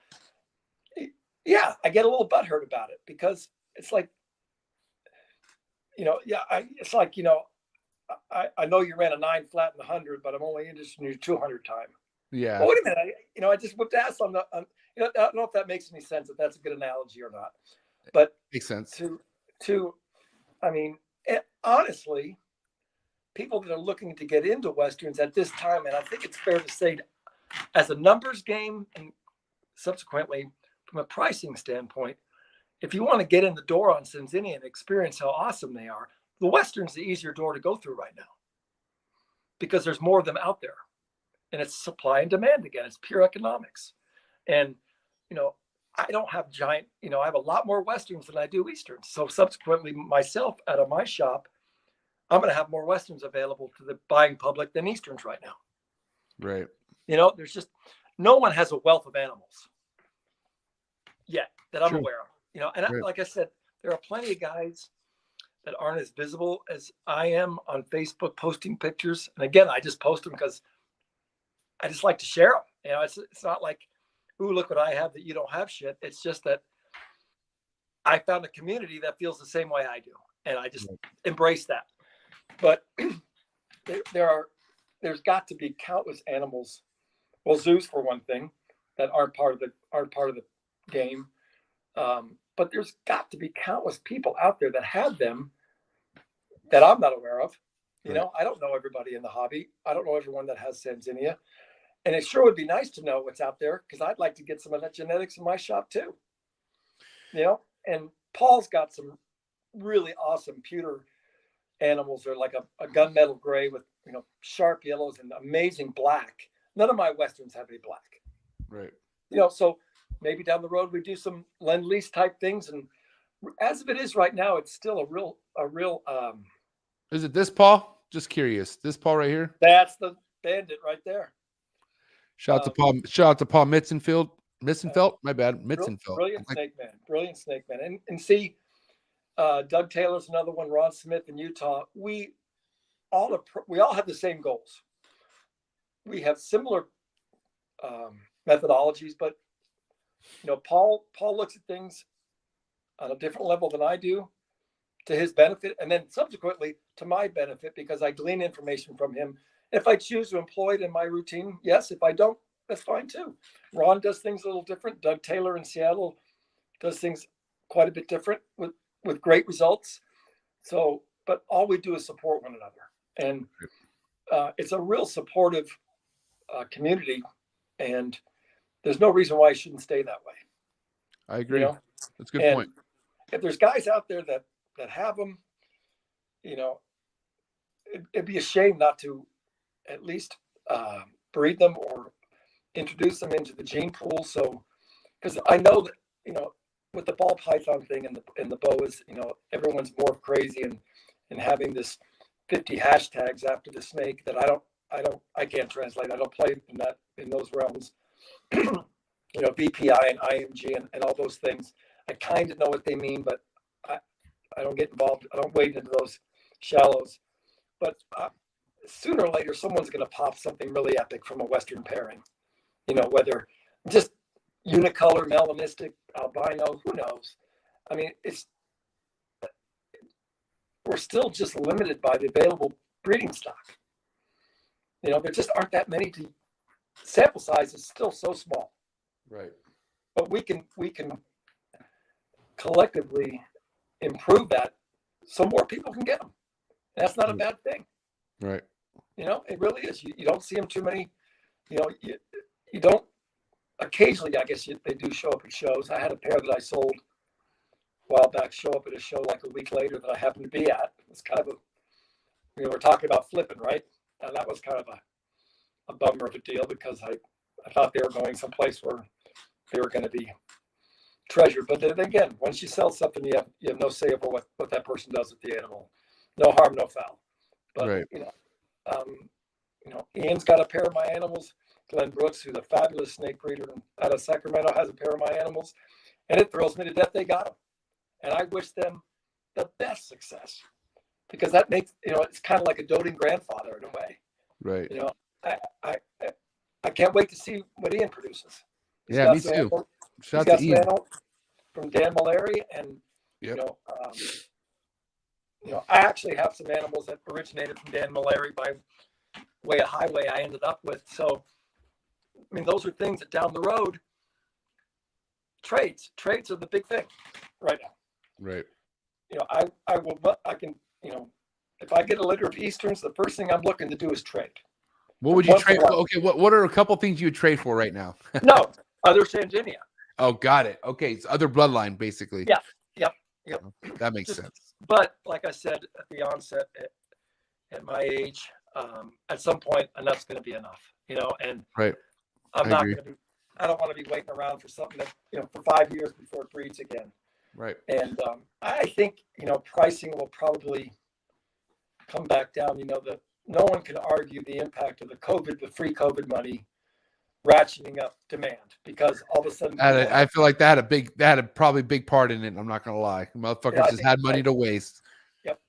yeah, I get a little butthurt about it, because it's like, it's like, I know you ran a 9 flat in the 100, but I'm only interested in your 200 time. Yeah. Well, wait a minute. I just whipped ass on I don't know if that makes any sense, if that's a good analogy or not. But makes sense. I mean, honestly, people that are looking to get into Westerns at this time, and I think it's fair to say, as a numbers game and subsequently from a pricing standpoint, if you want to get in the door on Sanzinia and experience how awesome they are, the Western's the easier door to go through right now, because there's more of them out there, and it's supply and demand again. It's pure economics. And, I don't have I have a lot more Westerns than I do Easterns. So subsequently myself, out of my shop, I'm going to have more Westerns available to the buying public than Easterns right now. Right. There's just, no one has a wealth of animals yet that I'm aware of, and right. Like I said, there are plenty of guys that aren't as visible as I am on Facebook posting pictures. And again, I just post them because I just like to share them. It's not like, ooh, look what I have that you don't have shit. It's just that I found a community that feels the same way I do. And I just embrace that. But there's got to be countless animals. Well, zoos for one thing, that aren't part of the game. But there's got to be countless people out there that have them that I'm not aware of. I don't know everybody in the hobby. I don't know everyone that has Sanzinia. And it sure would be nice to know what's out there, because I'd like to get some of that genetics in my shop too. And Paul's got some really awesome pewter animals. They're like a gunmetal gray with, sharp yellows and amazing black. None of my Westerns have any black. Right. So maybe down the road we do some lend-lease type things. And as of it is right now, it's still a real. Is it this Paul? Just curious. This Paul right here? That's the bandit right there. Shout out to Paul Mitzenfeld. My bad. Mitzenfeld. Brilliant snake man. And see, Doug Taylor's another one. Ron Smith in Utah. We all have the same goals. We have similar methodologies, but Paul looks at things on a different level than I do, to his benefit, and then subsequently to my benefit, because I glean information from him. If I choose to employ it in my routine, yes. If I don't, that's fine too. Ron does things a little different. Doug Taylor in Seattle does things quite a bit different with great results. So, but all we do is support one another. And it's a real supportive community. And there's no reason why it shouldn't stay that way. I agree. That's a good point. If there's guys out there that have them, it'd be a shame not to at least breed them or introduce them into the gene pool. So, because I know that, with the ball python thing and the boas, everyone's more crazy and having this 50 hashtags after the snake that I can't translate. I don't play in those realms. BPI and IMG and all those things. I kind of know what they mean, but I don't get involved. I don't wade into those shallows. But sooner or later, someone's going to pop something really epic from a Western pairing. You know, whether just unicolor, melanistic, albino, who knows? I mean, we're still just limited by the available breeding stock. You know, there just aren't that many. Sample size is still so small. Right. But we can collectively improve that so more people can get them. And that's not a bad thing. Right. You know, it really is. You don't see them too many. You know, you don't. Occasionally, I guess they do show up at shows. I had a pair that I sold a while back show up at a show like a week later that I happened to be at. It's kind of we're talking about flipping, right? And that was kind of a bummer of a deal because I thought they were going someplace where they were going to be treasured. But then again, once you sell something, you have no say over what that person does with the animal. No harm, no foul. But right. you know, Ian's got a pair of my animals. Glenn Brooks, who's a fabulous snake breeder out of Sacramento, has a pair of my animals, and it thrills me to death they got them. And I wish them the best success because that makes, you know, it's kind of like a doting grandfather in a way. Right. You know, I can't wait to see what Ian produces. Yeah, me too. Shout out to Ian from Dan Malary, and yep. you know, I actually have some animals that originated from Dan Malary by way of highway I ended up with. So, I mean, those are things that down the road, trades are the big thing right now. Right. You know, I can, you know, if I get a litter of Easterns, the first thing I'm looking to do is trade. What would you trade? Okay. What are a couple things you would trade for right now? No, other Sanzinia. Oh, got it. Okay. It's other bloodline, basically. Yeah. Yep. That makes sense. But like I said at the onset, at my age, at some point, enough's going to be enough, you know, and right. I don't want to be waiting around for something that, you know, for 5 years before it breeds again. Right. And I think, you know, pricing will probably come back down. You know, no one can argue the impact of the free COVID money ratcheting up demand because all of a sudden I feel like that had a probably big part in it. I'm not gonna lie, motherfuckers just had money to waste. Yep.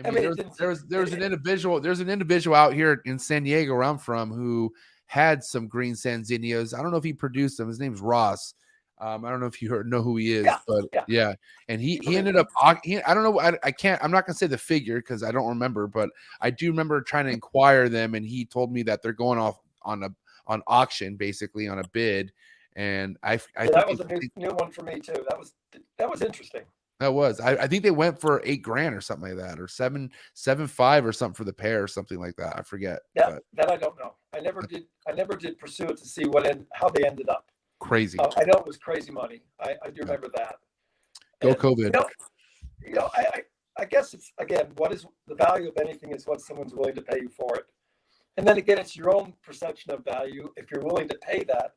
I mean there's an individual out here in San Diego where I'm from who had some green Sanzinias. I don't know if he produced them. His name's Ross. I don't know if you know who he is, but yeah. And he ended up, I don't know. I'm not going to say the figure because I don't remember, but I do remember trying to inquire them. And he told me that they're going off on auction, basically on a bid. And I think that was a new one for me too. That was interesting. That was, I think they went for $8,000 or something like that, or 7.5 or something for the pair or something like that. I forget. That I don't know. I never did pursue it to see how they ended up. Crazy. I know it was crazy money. I do remember that. Go COVID. You know, I guess it's, again, what is the value of anything is what someone's willing to pay you for it. And then again, it's your own perception of value. If you're willing to pay that,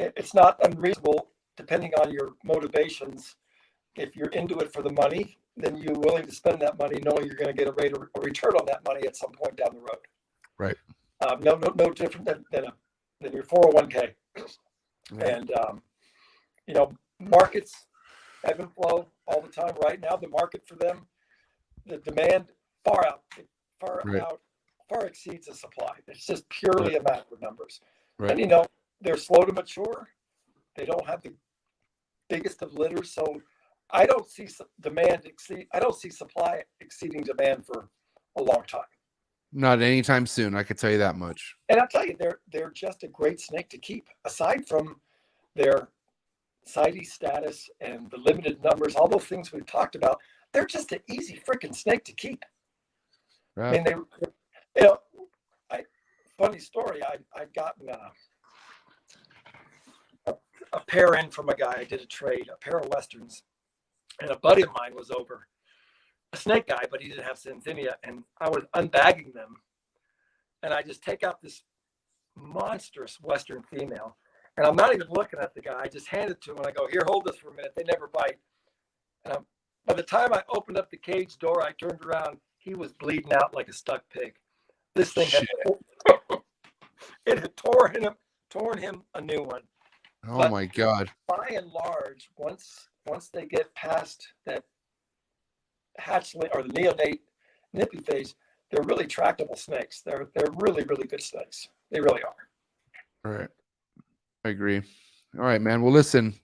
it's not unreasonable depending on your motivations. If you're into it for the money, then you're willing to spend that money knowing you're going to get a return on that money at some point down the road. Right. No different than your 401k. Right. And, you know, markets ebb and flow all the time. Right now, the market for them, the demand far exceeds the supply. It's just purely a matter of numbers. Right. And, you know, they're slow to mature. They don't have the biggest of litters. So I don't see supply exceeding demand for a long time. Not anytime soon. I could tell you that much. And I'll tell you, they're just a great snake to keep. Aside from their CITES status and the limited numbers, all those things we've talked about, they're just an easy freaking snake to keep. Right. I mean, you know, funny story. I'd gotten a pair in from a guy. I did a trade, a pair of Westerns, and a buddy of mine was over. A snake guy, but he didn't have Sanzinia, and I was unbagging them, and I just take out this monstrous Western female, and I'm not even looking at the guy. I just hand it to him, and I go, "Here, hold this for a minute." They never bite. And by the time I opened up the cage door, I turned around. He was bleeding out like a stuck pig. This thing had torn him a new one. Oh, but my God! By and large, once they get past that hatchling or the neonate nippy phase, they're really tractable snakes. They're really, really good snakes. They really are. All right. I agree. All right, man. Well, listen,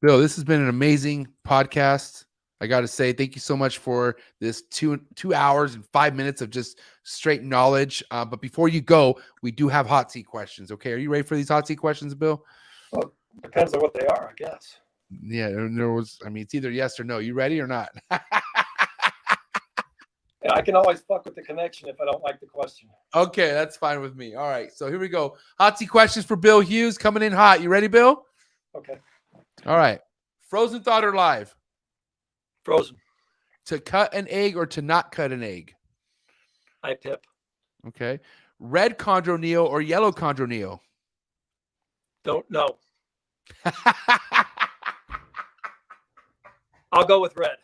Bill, this has been an amazing podcast. I got to say, thank you so much for this 2 hours and 5 minutes of just straight knowledge. But before you go, we do have hot seat questions. Okay. Are you ready for these hot seat questions, Bill? Well, depends on what they are, I guess. Yeah. It's either yes or no. You ready or not? Yeah, I can always fuck with the connection if I don't like the question. Okay. That's fine with me. All right. So here we go. Hot seat questions for Bill Hughes coming in hot. You ready, Bill? Okay. All right. Frozen thought or live? Frozen. To cut an egg or to not cut an egg? I pip. Okay. Red chondroneo or yellow chondroneo? Don't know. I'll go with red.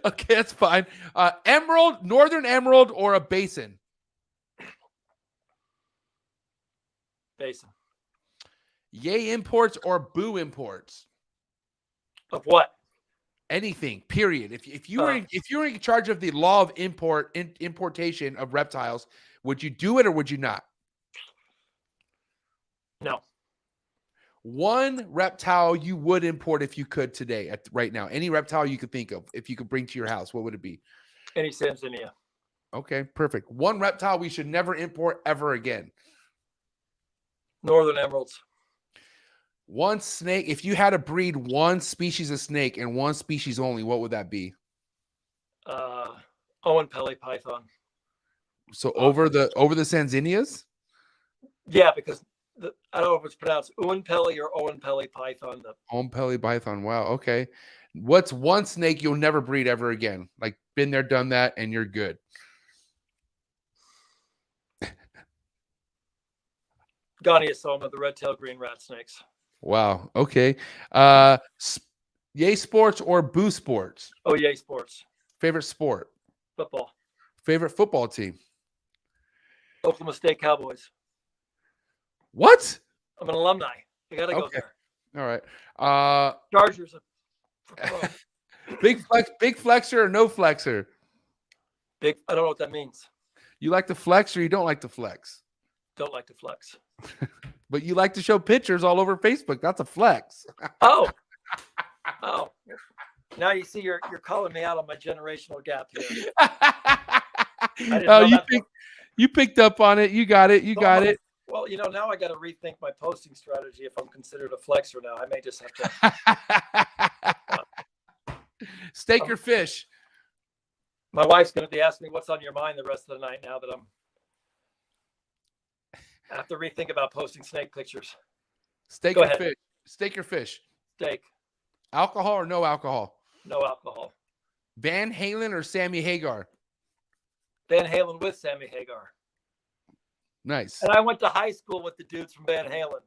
Okay, that's fine. Emerald, northern emerald, or a basin? Basin. Yay imports or boo imports? Of what? Anything. Period. If you were in charge of the law of importation of reptiles, would you do it or would you not? No. One reptile you would import if you could today, right now. Any reptile you could think of, if you could bring to your house, what would it be? Any Sanzinia. Okay, perfect. One reptile we should never import ever again. Northern emeralds. One snake, if you had to breed one species of snake and one species only, what would that be? Owen Pelly python. So over the Sanzinias? Yeah, because I don't know if it's pronounced Owen Pelly or Owen Pelly python. Owen Pelly python. Wow. Okay. What's one snake you'll never breed ever again? Like been there, done that, and you're good. Goniosoma, the red-tailed green rat snakes. Wow. Okay. Yay sports or boo sports? Oh, yay sports. Favorite sport? Football. Favorite football team? Oklahoma State Cowboys. What? I'm an alumni. I gotta go there. All right. Chargers. Big flexor or no flexor? Big. I don't know what that means. You like to flex or you don't like to flex? Don't like to flex. But you like to show pictures all over Facebook. That's a flex. Oh. Now you see you're calling me out on my generational gap here. You picked up on it. You got it. You got it. Well, now I got to rethink my posting strategy if I'm considered a flexor now. I may just have to. Steak or fish? My wife's going to be asking me what's on your mind the rest of the night now that I have to rethink about posting snake pictures. Steak or fish? Steak or fish? Steak. Alcohol or no alcohol? No alcohol. Van Halen or Sammy Hagar? Van Halen with Sammy Hagar. Nice. And I went to high school with the dudes from Van Halen.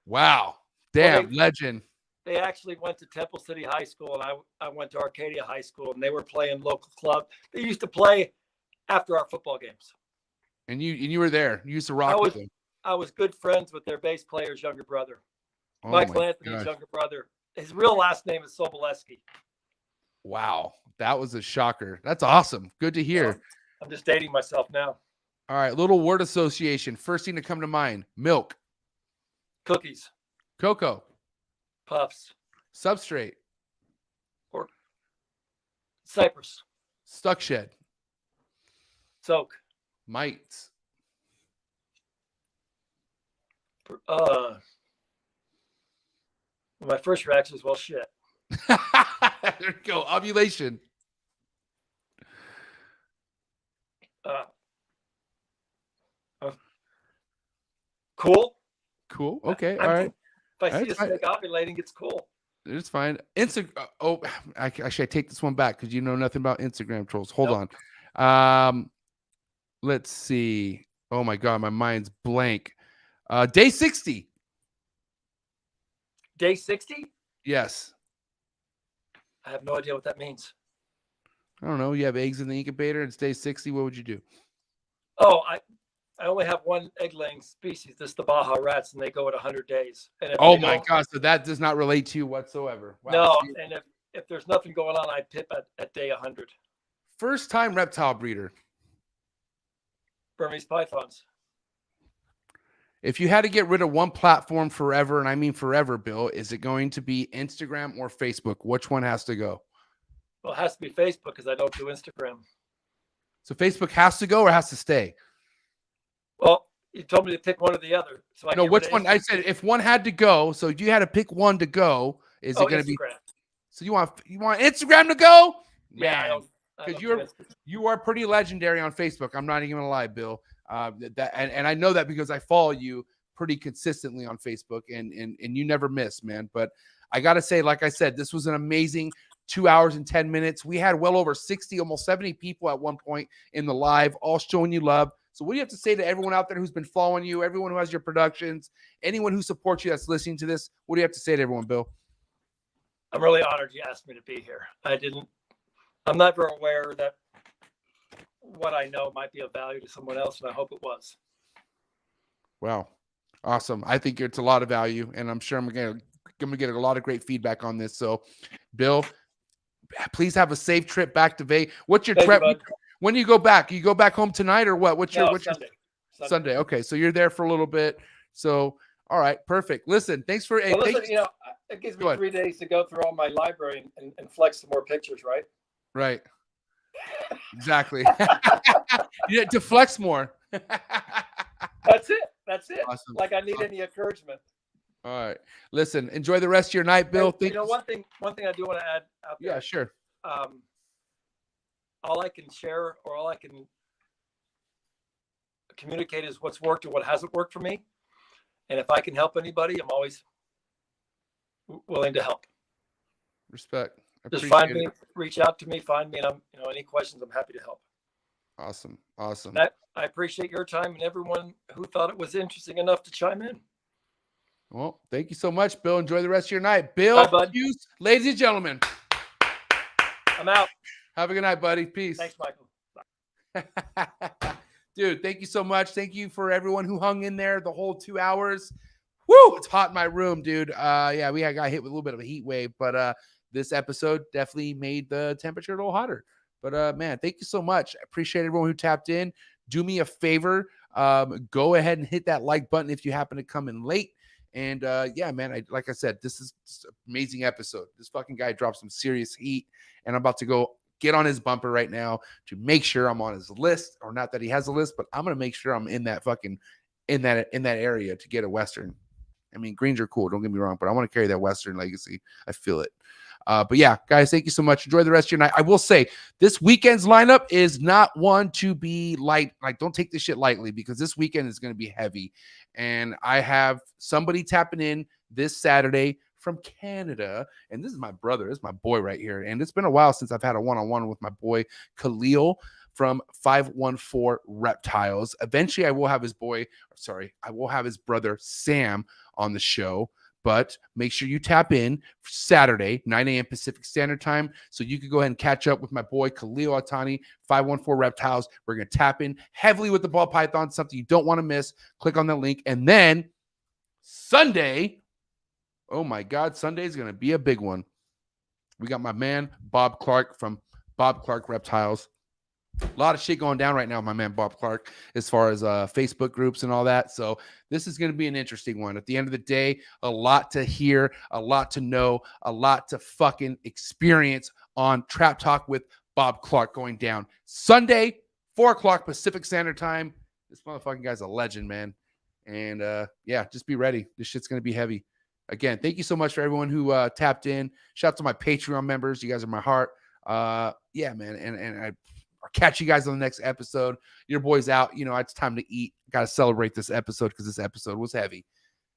Wow. Damn, legend. They actually went to Temple City High School, and I went to Arcadia High School, and they were playing local club. They used to play after our football games. And you were there. You used to rock with them. I was good friends with their bass player's younger brother. Oh Michael Anthony's younger brother. His real last name is Soboleski. Wow. That was a shocker. That's awesome. Good to hear. I'm just dating myself now. All right. Little word association. First thing to come to mind. Milk. Cookies. Cocoa. Puffs. Substrate. Or cypress. Stuck shed. Soak. Mites. My first reaction is, well, shit. There you go. Ovulation. Cool. Cool. Okay. All right. If I see a snake ovulating, it's cool. It's fine. Actually, I take this one back because you know nothing about Instagram trolls. Hold on. Let's see. Oh my God, my mind's blank. Day 60. Day 60? Yes. I have no idea what that means. I don't know. You have eggs in the incubator. It's day 60. What would you do? Oh, I only have one egg-laying species. This is the Baja rats, and they go at 100 days. And oh my gosh! So that does not relate to you whatsoever. Wow. No, and if there's nothing going on, I pip at day 100. First time reptile breeder. Burmese pythons. If you had to get rid of one platform forever, and I mean forever, Bill, is it going to be Instagram or Facebook? Which one has to go? Well, it has to be Facebook because I don't do Instagram. So Facebook has to go or has to stay? Well, you told me to pick one or the other. So I No, get which rid of one? I said if one had to go, so you had to pick one to go, is it going to be? Instagram. So you want Instagram to go? Yeah, Man, because you are pretty legendary on Facebook. I'm not even gonna lie, Bill. And I know that because I follow you pretty consistently on Facebook, and you never miss, man. But I gotta say, like I said, this was an amazing 2 hours and 10 minutes. We had well over 60, almost 70 people at one point in the live, all showing you love. So what do you have to say to everyone out there who's been following you, everyone who has your productions, anyone who supports you that's listening to this? What do you have to say to everyone, Bill? I'm really honored you asked me to be here. I'm never aware that what I know might be of value to someone else, and I hope it was. Wow. Awesome. I think it's a lot of value, and I'm sure I'm going to get a lot of great feedback on this. So, Bill, please have a safe trip back to Vegas. What's your trip? When do you go back? You go back home tonight or what? What's your Sunday? Okay, so you're there for a little bit. So, all right, perfect. Listen, thanks for it gives me 3 days to go through all my library and flex some more pictures, right? Right. Exactly. Yeah, to flex more. That's it. Awesome. Like I need any encouragement. All right. Listen, enjoy the rest of your night, Bill. Hey, one thing I do want to add out there. Yeah, sure. All I can share or all I can communicate is what's worked and what hasn't worked for me. And if I can help anybody, I'm always willing to help. Respect. Just find me, reach out to me, find me, and any questions, I'm happy to help. Awesome. I appreciate your time and everyone who thought it was interesting enough to chime in. Well, thank you so much, Bill. Enjoy the rest of your night. Bill Hughes, ladies and gentlemen. I'm out. Have a good night, buddy. Peace. Thanks, Michael. Bye. Dude, thank you so much. Thank you for everyone who hung in there the whole 2 hours. Woo! It's hot in my room, dude. Yeah, we got hit with a little bit of a heat wave, but this episode definitely made the temperature a little hotter. But man, thank you so much. I appreciate everyone who tapped in. Do me a favor. Go ahead and hit that like button if you happen to come in late. And yeah, man, like I said, this is just an amazing episode. This fucking guy dropped some serious heat, and I'm about to go get on his bumper right now to make sure I'm on his list, or not that he has a list, but I'm gonna make sure I'm in that fucking in that area to get a Western. I mean, greens are cool, don't get me wrong, but I want to carry that Western legacy. I feel it. But yeah, guys, thank you so much. Enjoy the rest of your night. I will say this weekend's lineup is not one to be light. Like, don't take this shit lightly, because this weekend is going to be heavy. And I have somebody tapping in this Saturday from Canada. And this is my brother. This is my boy right here. And it's been a while since I've had a one-on-one with my boy Khalil from 514 Reptiles. Eventually I will have his brother Sam on the show. But make sure you tap in Saturday, 9 a.m. Pacific Standard Time, so you can go ahead and catch up with my boy Khalil Atani, 514 Reptiles. We're going to tap in heavily with the ball python, something you don't want to miss. Click on the link. And then Sunday, oh my God, Sunday is going to be a big one. We got my man Bob Clark from Bob Clark Reptiles. A lot of shit going down right now, my man Bob Clark, as far as Facebook groups and all that. So this is going to be an interesting one. At the end of the day, a lot to hear, a lot to know, a lot to fucking experience on Trap Talk with Bob Clark going down Sunday, 4 o'clock Pacific Standard Time. This motherfucking guy's a legend, man. And yeah, just be ready. This shit's going to be heavy. Again, thank you so much for everyone who tapped in. Shout out to my Patreon members. You guys are my heart. Yeah, man. And I'll catch you guys on the next episode. Your boy's out. It's time to eat. Got to celebrate this episode because this episode was heavy.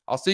I'll see you.